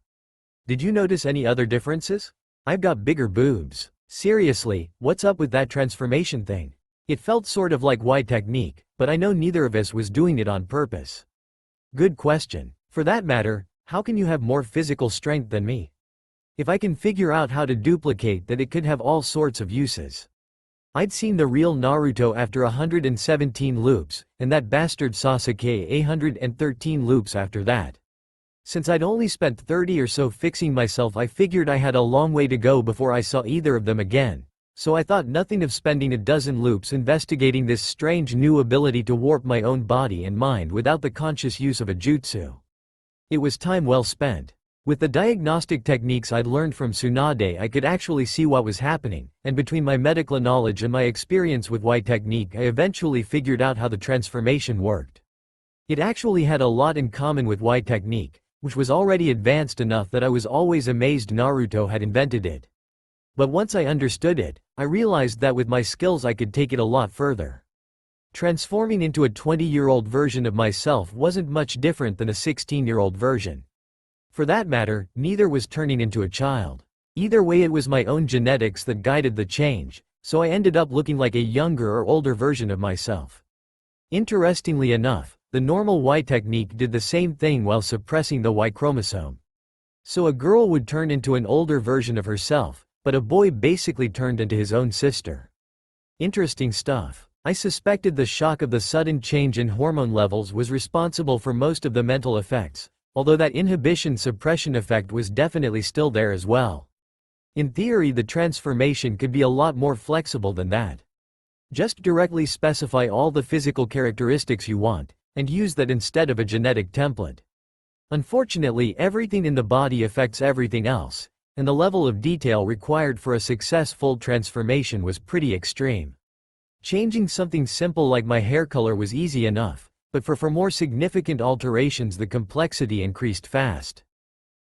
Did you notice any other differences? I've got bigger boobs. Seriously, what's up with that transformation thing? It felt sort of like Y technique, but I know neither of us was doing it on purpose. Good question. For that matter, how can you have more physical strength than me? If I can figure out how to duplicate that, it could have all sorts of uses. I'd seen the real Naruto after 117 loops, and that bastard Sasuke 113 loops after that. Since I'd only spent 30 or so fixing myself, I figured I had a long way to go before I saw either of them again, so I thought nothing of spending a dozen loops investigating this strange new ability to warp my own body and mind without the conscious use of a jutsu. It was time well spent. With the diagnostic techniques I'd learned from Tsunade, I could actually see what was happening, and between my medical knowledge and my experience with Y technique, I eventually figured out how the transformation worked. It actually had a lot in common with Y technique, which was already advanced enough that I was always amazed Naruto had invented it. But once I understood it, I realized that with my skills I could take it a lot further. Transforming into a 20-year-old version of myself wasn't much different than a 16-year-old version. For that matter, neither was turning into a child. Either way, it was my own genetics that guided the change, so I ended up looking like a younger or older version of myself. Interestingly enough, the normal Y technique did the same thing while suppressing the Y chromosome. So a girl would turn into an older version of herself, but a boy basically turned into his own sister. Interesting stuff. I suspected the shock of the sudden change in hormone levels was responsible for most of the mental effects, although that inhibition-suppression effect was definitely still there as well. In theory, the transformation could be a lot more flexible than that. Just directly specify all the physical characteristics you want, and use that instead of a genetic template. Unfortunately, everything in the body affects everything else, and the level of detail required for a successful transformation was pretty extreme. Changing something simple like my hair color was easy enough, but for more significant alterations the complexity increased fast.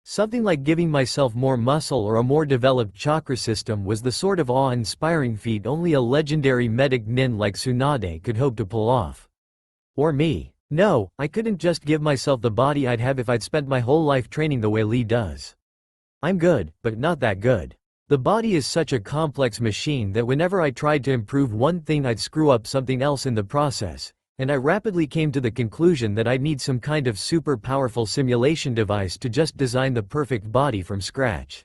Something like giving myself more muscle or a more developed chakra system was the sort of awe-inspiring feat only a legendary medic nin like Tsunade could hope to pull off. Or me. No, I couldn't just give myself the body I'd have if I'd spent my whole life training the way Lee does. I'm good, but not that good. The body is such a complex machine that whenever I tried to improve one thing I'd screw up something else in the process, and I rapidly came to the conclusion that I'd need some kind of super powerful simulation device to just design the perfect body from scratch.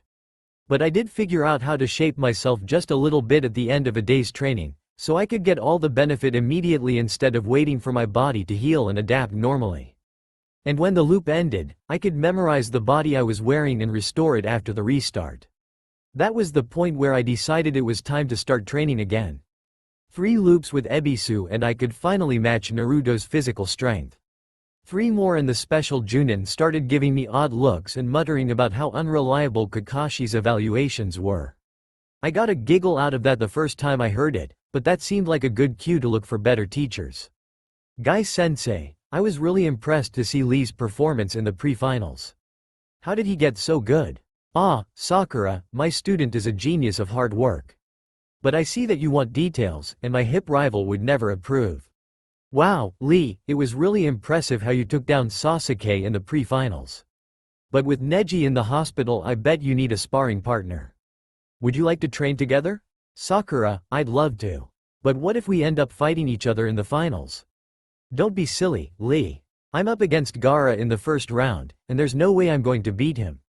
But I did figure out how to shape myself just a little bit at the end of a day's training, so I could get all the benefit immediately instead of waiting for my body to heal and adapt normally. And when the loop ended, I could memorize the body I was wearing and restore it after the restart. That was the point where I decided it was time to start training again. 3 loops with Ebisu and I could finally match Naruto's physical strength. 3 more and the special Junin started giving me odd looks and muttering about how unreliable Kakashi's evaluations were. I got a giggle out of that the first time I heard it, but that seemed like a good cue to look for better teachers. Guy-sensei, I was really impressed to see Lee's performance in the pre-finals. How did he get so good? Ah, Sakura, my student is a genius of hard work. But I see that you want details, and my hip rival would never approve. Wow, Lee, it was really impressive how you took down Sasuke in the pre-finals. But with Neji in the hospital, I bet you need a sparring partner. Would you like to train together? Sakura, I'd love to. But what if we end up fighting each other in the finals? Don't be silly, Lee. I'm up against Gaara in the first round, and there's no way I'm going to beat him.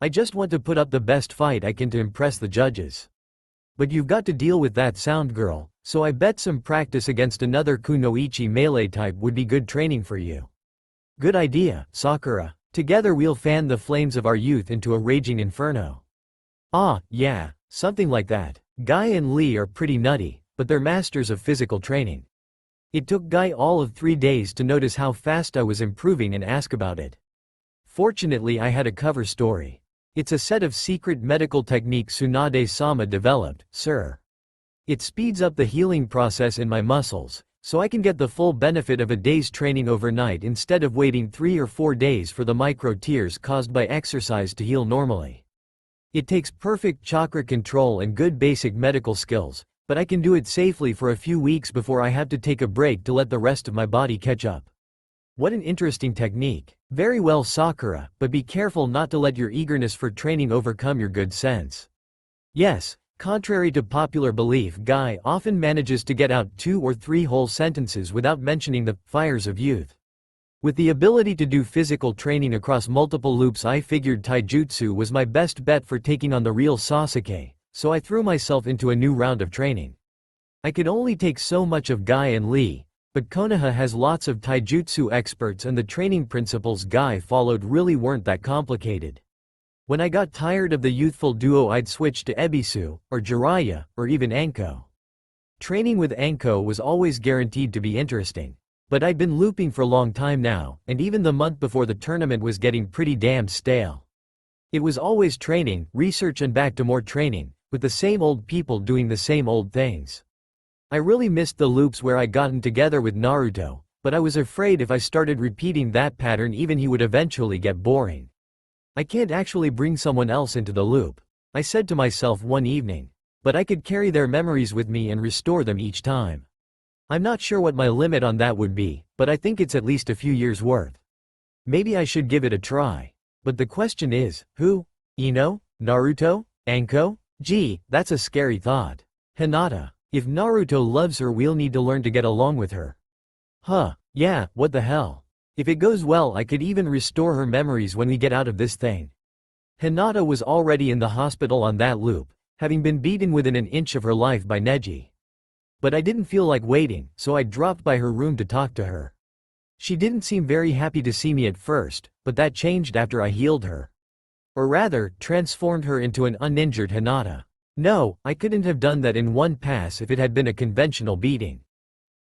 I just want to put up the best fight I can to impress the judges. But you've got to deal with that sound girl, so I bet some practice against another Kunoichi melee type would be good training for you. Good idea, Sakura. Together we'll fan the flames of our youth into a raging inferno. Ah, yeah, something like that. Guy and Lee are pretty nutty, but they're masters of physical training. It took Guy all of 3 days to notice how fast I was improving and ask about it. Fortunately, I had a cover story. It's a set of secret medical techniques Tsunade-sama developed, sir. It speeds up the healing process in my muscles, so I can get the full benefit of a day's training overnight instead of waiting 3 or 4 days for the micro tears caused by exercise to heal normally. It takes perfect chakra control and good basic medical skills, but I can do it safely for a few weeks before I have to take a break to let the rest of my body catch up. What an interesting technique. Very well, Sakura, but be careful not to let your eagerness for training overcome your good sense. Yes, contrary to popular belief, Guy often manages to get out 2 or 3 whole sentences without mentioning the fires of youth. With the ability to do physical training across multiple loops, I figured taijutsu was my best bet for taking on the real Sasuke, so I threw myself into a new round of training. I could only take so much of Guy and Lee, but Konoha has lots of taijutsu experts and the training principles Guy followed really weren't that complicated. When I got tired of the youthful duo, I'd switch to Ebisu, or Jiraiya, or even Anko. Training with Anko was always guaranteed to be interesting. But I'd been looping for a long time now, and even the month before the tournament was getting pretty damn stale. It was always training, research and back to more training, with the same old people doing the same old things. I really missed the loops where I'd gotten together with Naruto, but I was afraid if I started repeating that pattern even he would eventually get boring. I can't actually bring someone else into the loop, I said to myself one evening, but I could carry their memories with me and restore them each time. I'm not sure what my limit on that would be, but I think it's at least a few years worth. Maybe I should give it a try. But the question is, who? Ino? Naruto? Anko? Gee, that's a scary thought. Hinata. If Naruto loves her, we'll need to learn to get along with her. Huh, yeah, what the hell. If it goes well, I could even restore her memories when we get out of this thing. Hinata was already in the hospital on that loop, having been beaten within an inch of her life by Neji. But I didn't feel like waiting, so I dropped by her room to talk to her. She didn't seem very happy to see me at first, but that changed after I healed her. Or rather, transformed her into an uninjured Hinata. No, I couldn't have done that in one pass if it had been a conventional beating.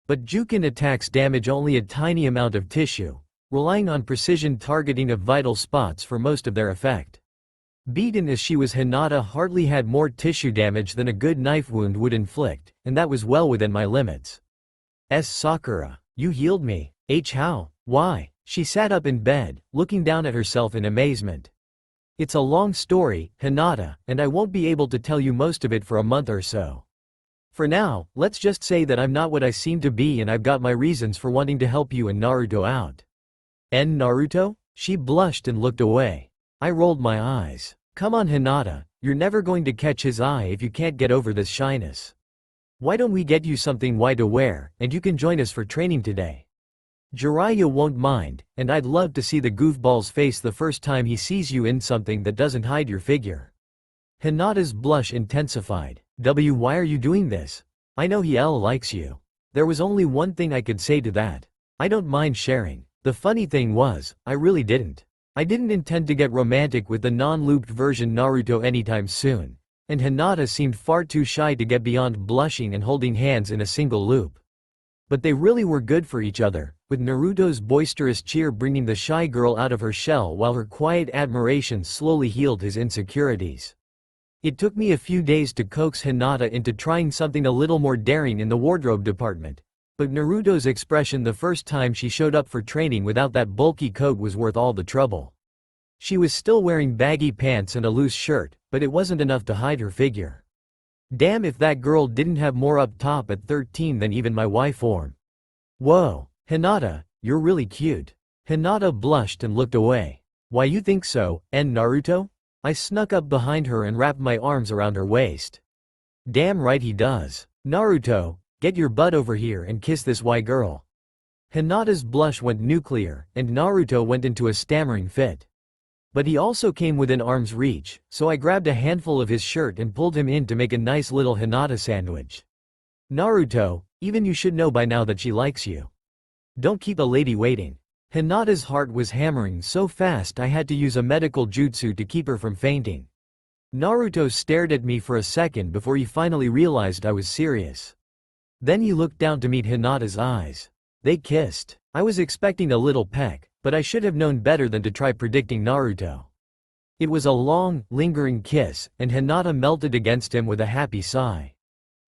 But Jukin attacks damage only a tiny amount of tissue, relying on precision targeting of vital spots for most of their effect. Beaten as she was, Hinata hardly had more tissue damage than a good knife wound would inflict, and that was well within my limits. Sakura, you healed me. How? Why? She sat up in bed, looking down at herself in amazement. It's a long story, Hinata, and I won't be able to tell you most of it for a month or so. For now, let's just say that I'm not what I seem to be and I've got my reasons for wanting to help you and Naruto out. And Naruto? She blushed and looked away. I rolled my eyes. Come on Hinata, you're never going to catch his eye if you can't get over this shyness. Why don't we get you something white to wear, and you can join us for training today. Jiraiya won't mind, and I'd love to see the goofball's face the first time he sees you in something that doesn't hide your figure. Hinata's blush intensified. Why are you doing this? I know he likes you. There was only one thing I could say to that. I don't mind sharing. The funny thing was, I really didn't. I didn't intend to get romantic with the non-looped version Naruto anytime soon, and Hinata seemed far too shy to get beyond blushing and holding hands in a single loop. But they really were good for each other, with Naruto's boisterous cheer bringing the shy girl out of her shell while her quiet admiration slowly healed his insecurities. It took me a few days to coax Hinata into trying something a little more daring in the wardrobe department, but Naruto's expression the first time she showed up for training without that bulky coat was worth all the trouble. She was still wearing baggy pants and a loose shirt, but it wasn't enough to hide her figure. Damn if that girl didn't have more up top at 13 than even my Y form. Whoa, Hinata, you're really cute. Hinata blushed and looked away. Why you think so, and Naruto? I snuck up behind her and wrapped my arms around her waist. Damn right he does. Naruto, get your butt over here and kiss this Y girl. Hinata's blush went nuclear, and Naruto went into a stammering fit. But he also came within arm's reach, so I grabbed a handful of his shirt and pulled him in to make a nice little Hinata sandwich. Naruto, even you should know by now that she likes you. Don't keep a lady waiting. Hinata's heart was hammering so fast I had to use a medical jutsu to keep her from fainting. Naruto stared at me for a second before he finally realized I was serious. Then he looked down to meet Hinata's eyes. They kissed. I was expecting a little peck, but I should have known better than to try predicting Naruto. It was a long, lingering kiss, and Hinata melted against him with a happy sigh.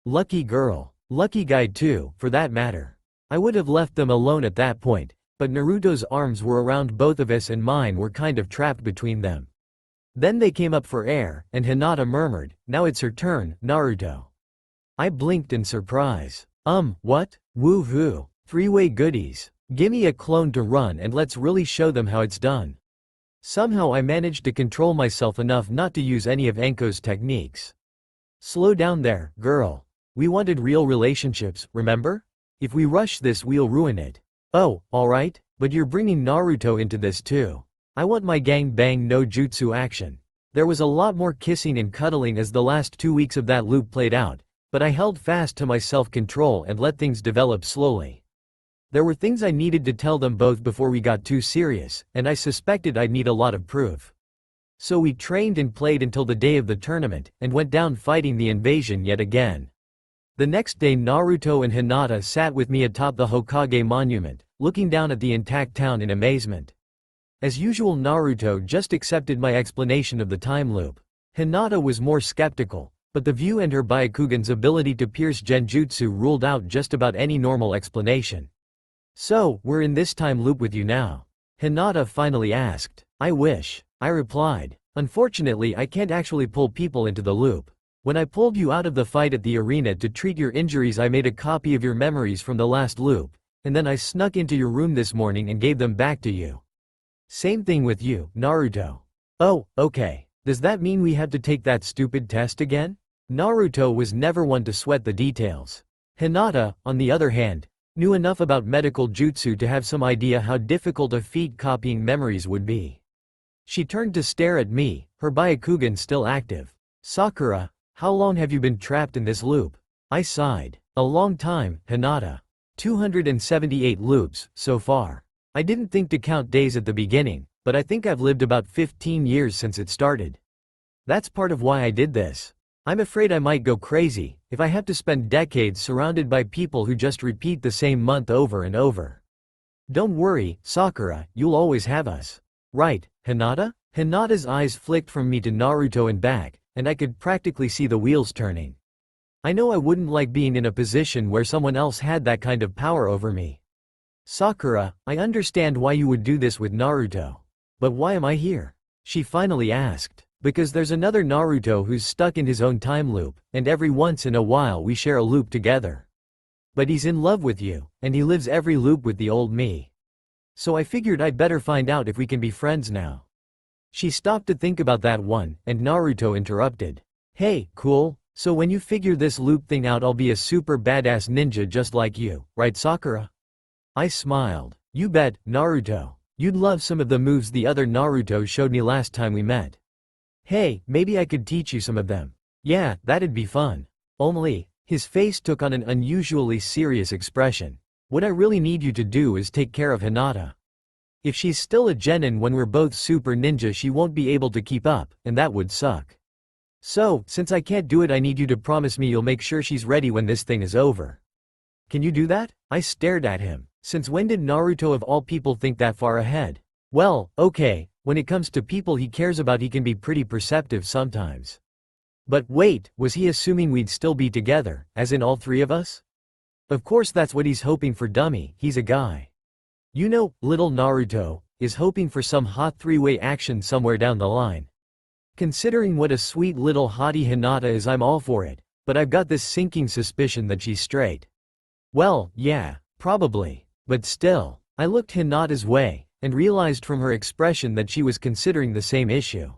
Lucky girl. Lucky guy too, for that matter. I would have left them alone at that point, but Naruto's arms were around both of us and mine were kind of trapped between them. Then they came up for air, and Hinata murmured, "Now it's her turn, Naruto." I blinked in surprise. What? Woo-hoo. Three-way goodies. Gimme a clone to run and let's really show them how it's done. Somehow I managed to control myself enough not to use any of Enko's techniques. Slow down there, girl. We wanted real relationships, remember? If we rush this we'll ruin it. Oh, alright, but you're bringing Naruto into this too. I want my gangbang no jutsu action. There was a lot more kissing and cuddling as the last 2 weeks of that loop played out, but I held fast to my self-control and let things develop slowly. There were things I needed to tell them both before we got too serious, and I suspected I'd need a lot of proof. So we trained and played until the day of the tournament, and went down fighting the invasion yet again. The next day Naruto and Hinata sat with me atop the Hokage monument, looking down at the intact town in amazement. As usual Naruto just accepted my explanation of the time loop. Hinata was more skeptical, but the view and her Byakugan's ability to pierce genjutsu ruled out just about any normal explanation. So, we're in this time loop with you now? Hinata finally asked. I wish, I replied. Unfortunately I can't actually pull people into the loop. When I pulled you out of the fight at the arena to treat your injuries I made a copy of your memories from the last loop, and then I snuck into your room this morning and gave them back to you. Same thing with you, Naruto. Oh, okay. Does that mean we have to take that stupid test again? Naruto was never one to sweat the details. Hinata, on the other hand, knew enough about medical jutsu to have some idea how difficult a feat copying memories would be. She turned to stare at me, her Byakugan still active. Sakura, how long have you been trapped in this loop? I sighed. A long time, Hinata. 278 loops, so far. I didn't think to count days at the beginning, but I think I've lived about 15 years since it started. That's part of why I did this. I'm afraid I might go crazy if I have to spend decades surrounded by people who just repeat the same month over and over. Don't worry, Sakura, you'll always have us. Right, Hinata? Hinata's eyes flicked from me to Naruto and back, and I could practically see the wheels turning. I know I wouldn't like being in a position where someone else had that kind of power over me. Sakura, I understand why you would do this with Naruto. But why am I here? She finally asked. Because there's another Naruto who's stuck in his own time loop, and every once in a while we share a loop together. But he's in love with you, and he lives every loop with the old me. So I figured I'd better find out if we can be friends now. She stopped to think about that one, and Naruto interrupted. Hey, cool, so when you figure this loop thing out I'll be a super badass ninja just like you, right Sakura? I smiled. You bet, Naruto. You'd love some of the moves the other Naruto showed me last time we met. Hey, maybe I could teach you some of them. Yeah, that'd be fun. Only, his face took on an unusually serious expression. What I really need you to do is take care of Hinata. If she's still a genin when we're both super ninja she won't be able to keep up, and that would suck. So, since I can't do it I need you to promise me you'll make sure she's ready when this thing is over. Can you do that? I stared at him. Since when did Naruto of all people think that far ahead? Well, okay, when it comes to people he cares about he can be pretty perceptive sometimes. But wait, was he assuming we'd still be together, as in all three of us? Of course that's what he's hoping for, dummy, he's a guy. You know, little Naruto is hoping for some hot three-way action somewhere down the line. Considering what a sweet little hottie Hinata is I'm all for it, but I've got this sinking suspicion that she's straight. Well, yeah, probably, but still, I looked Hinata's way, and realized from her expression that she was considering the same issue.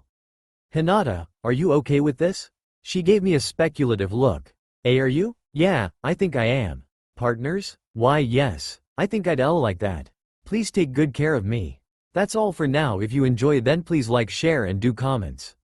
Hinata, are you okay with this? She gave me a speculative look. Are you? Yeah, I think I am. Partners? Why yes, I think I'd like that. Please take good care of me. That's all for now. If you enjoy then please like, share and do comments.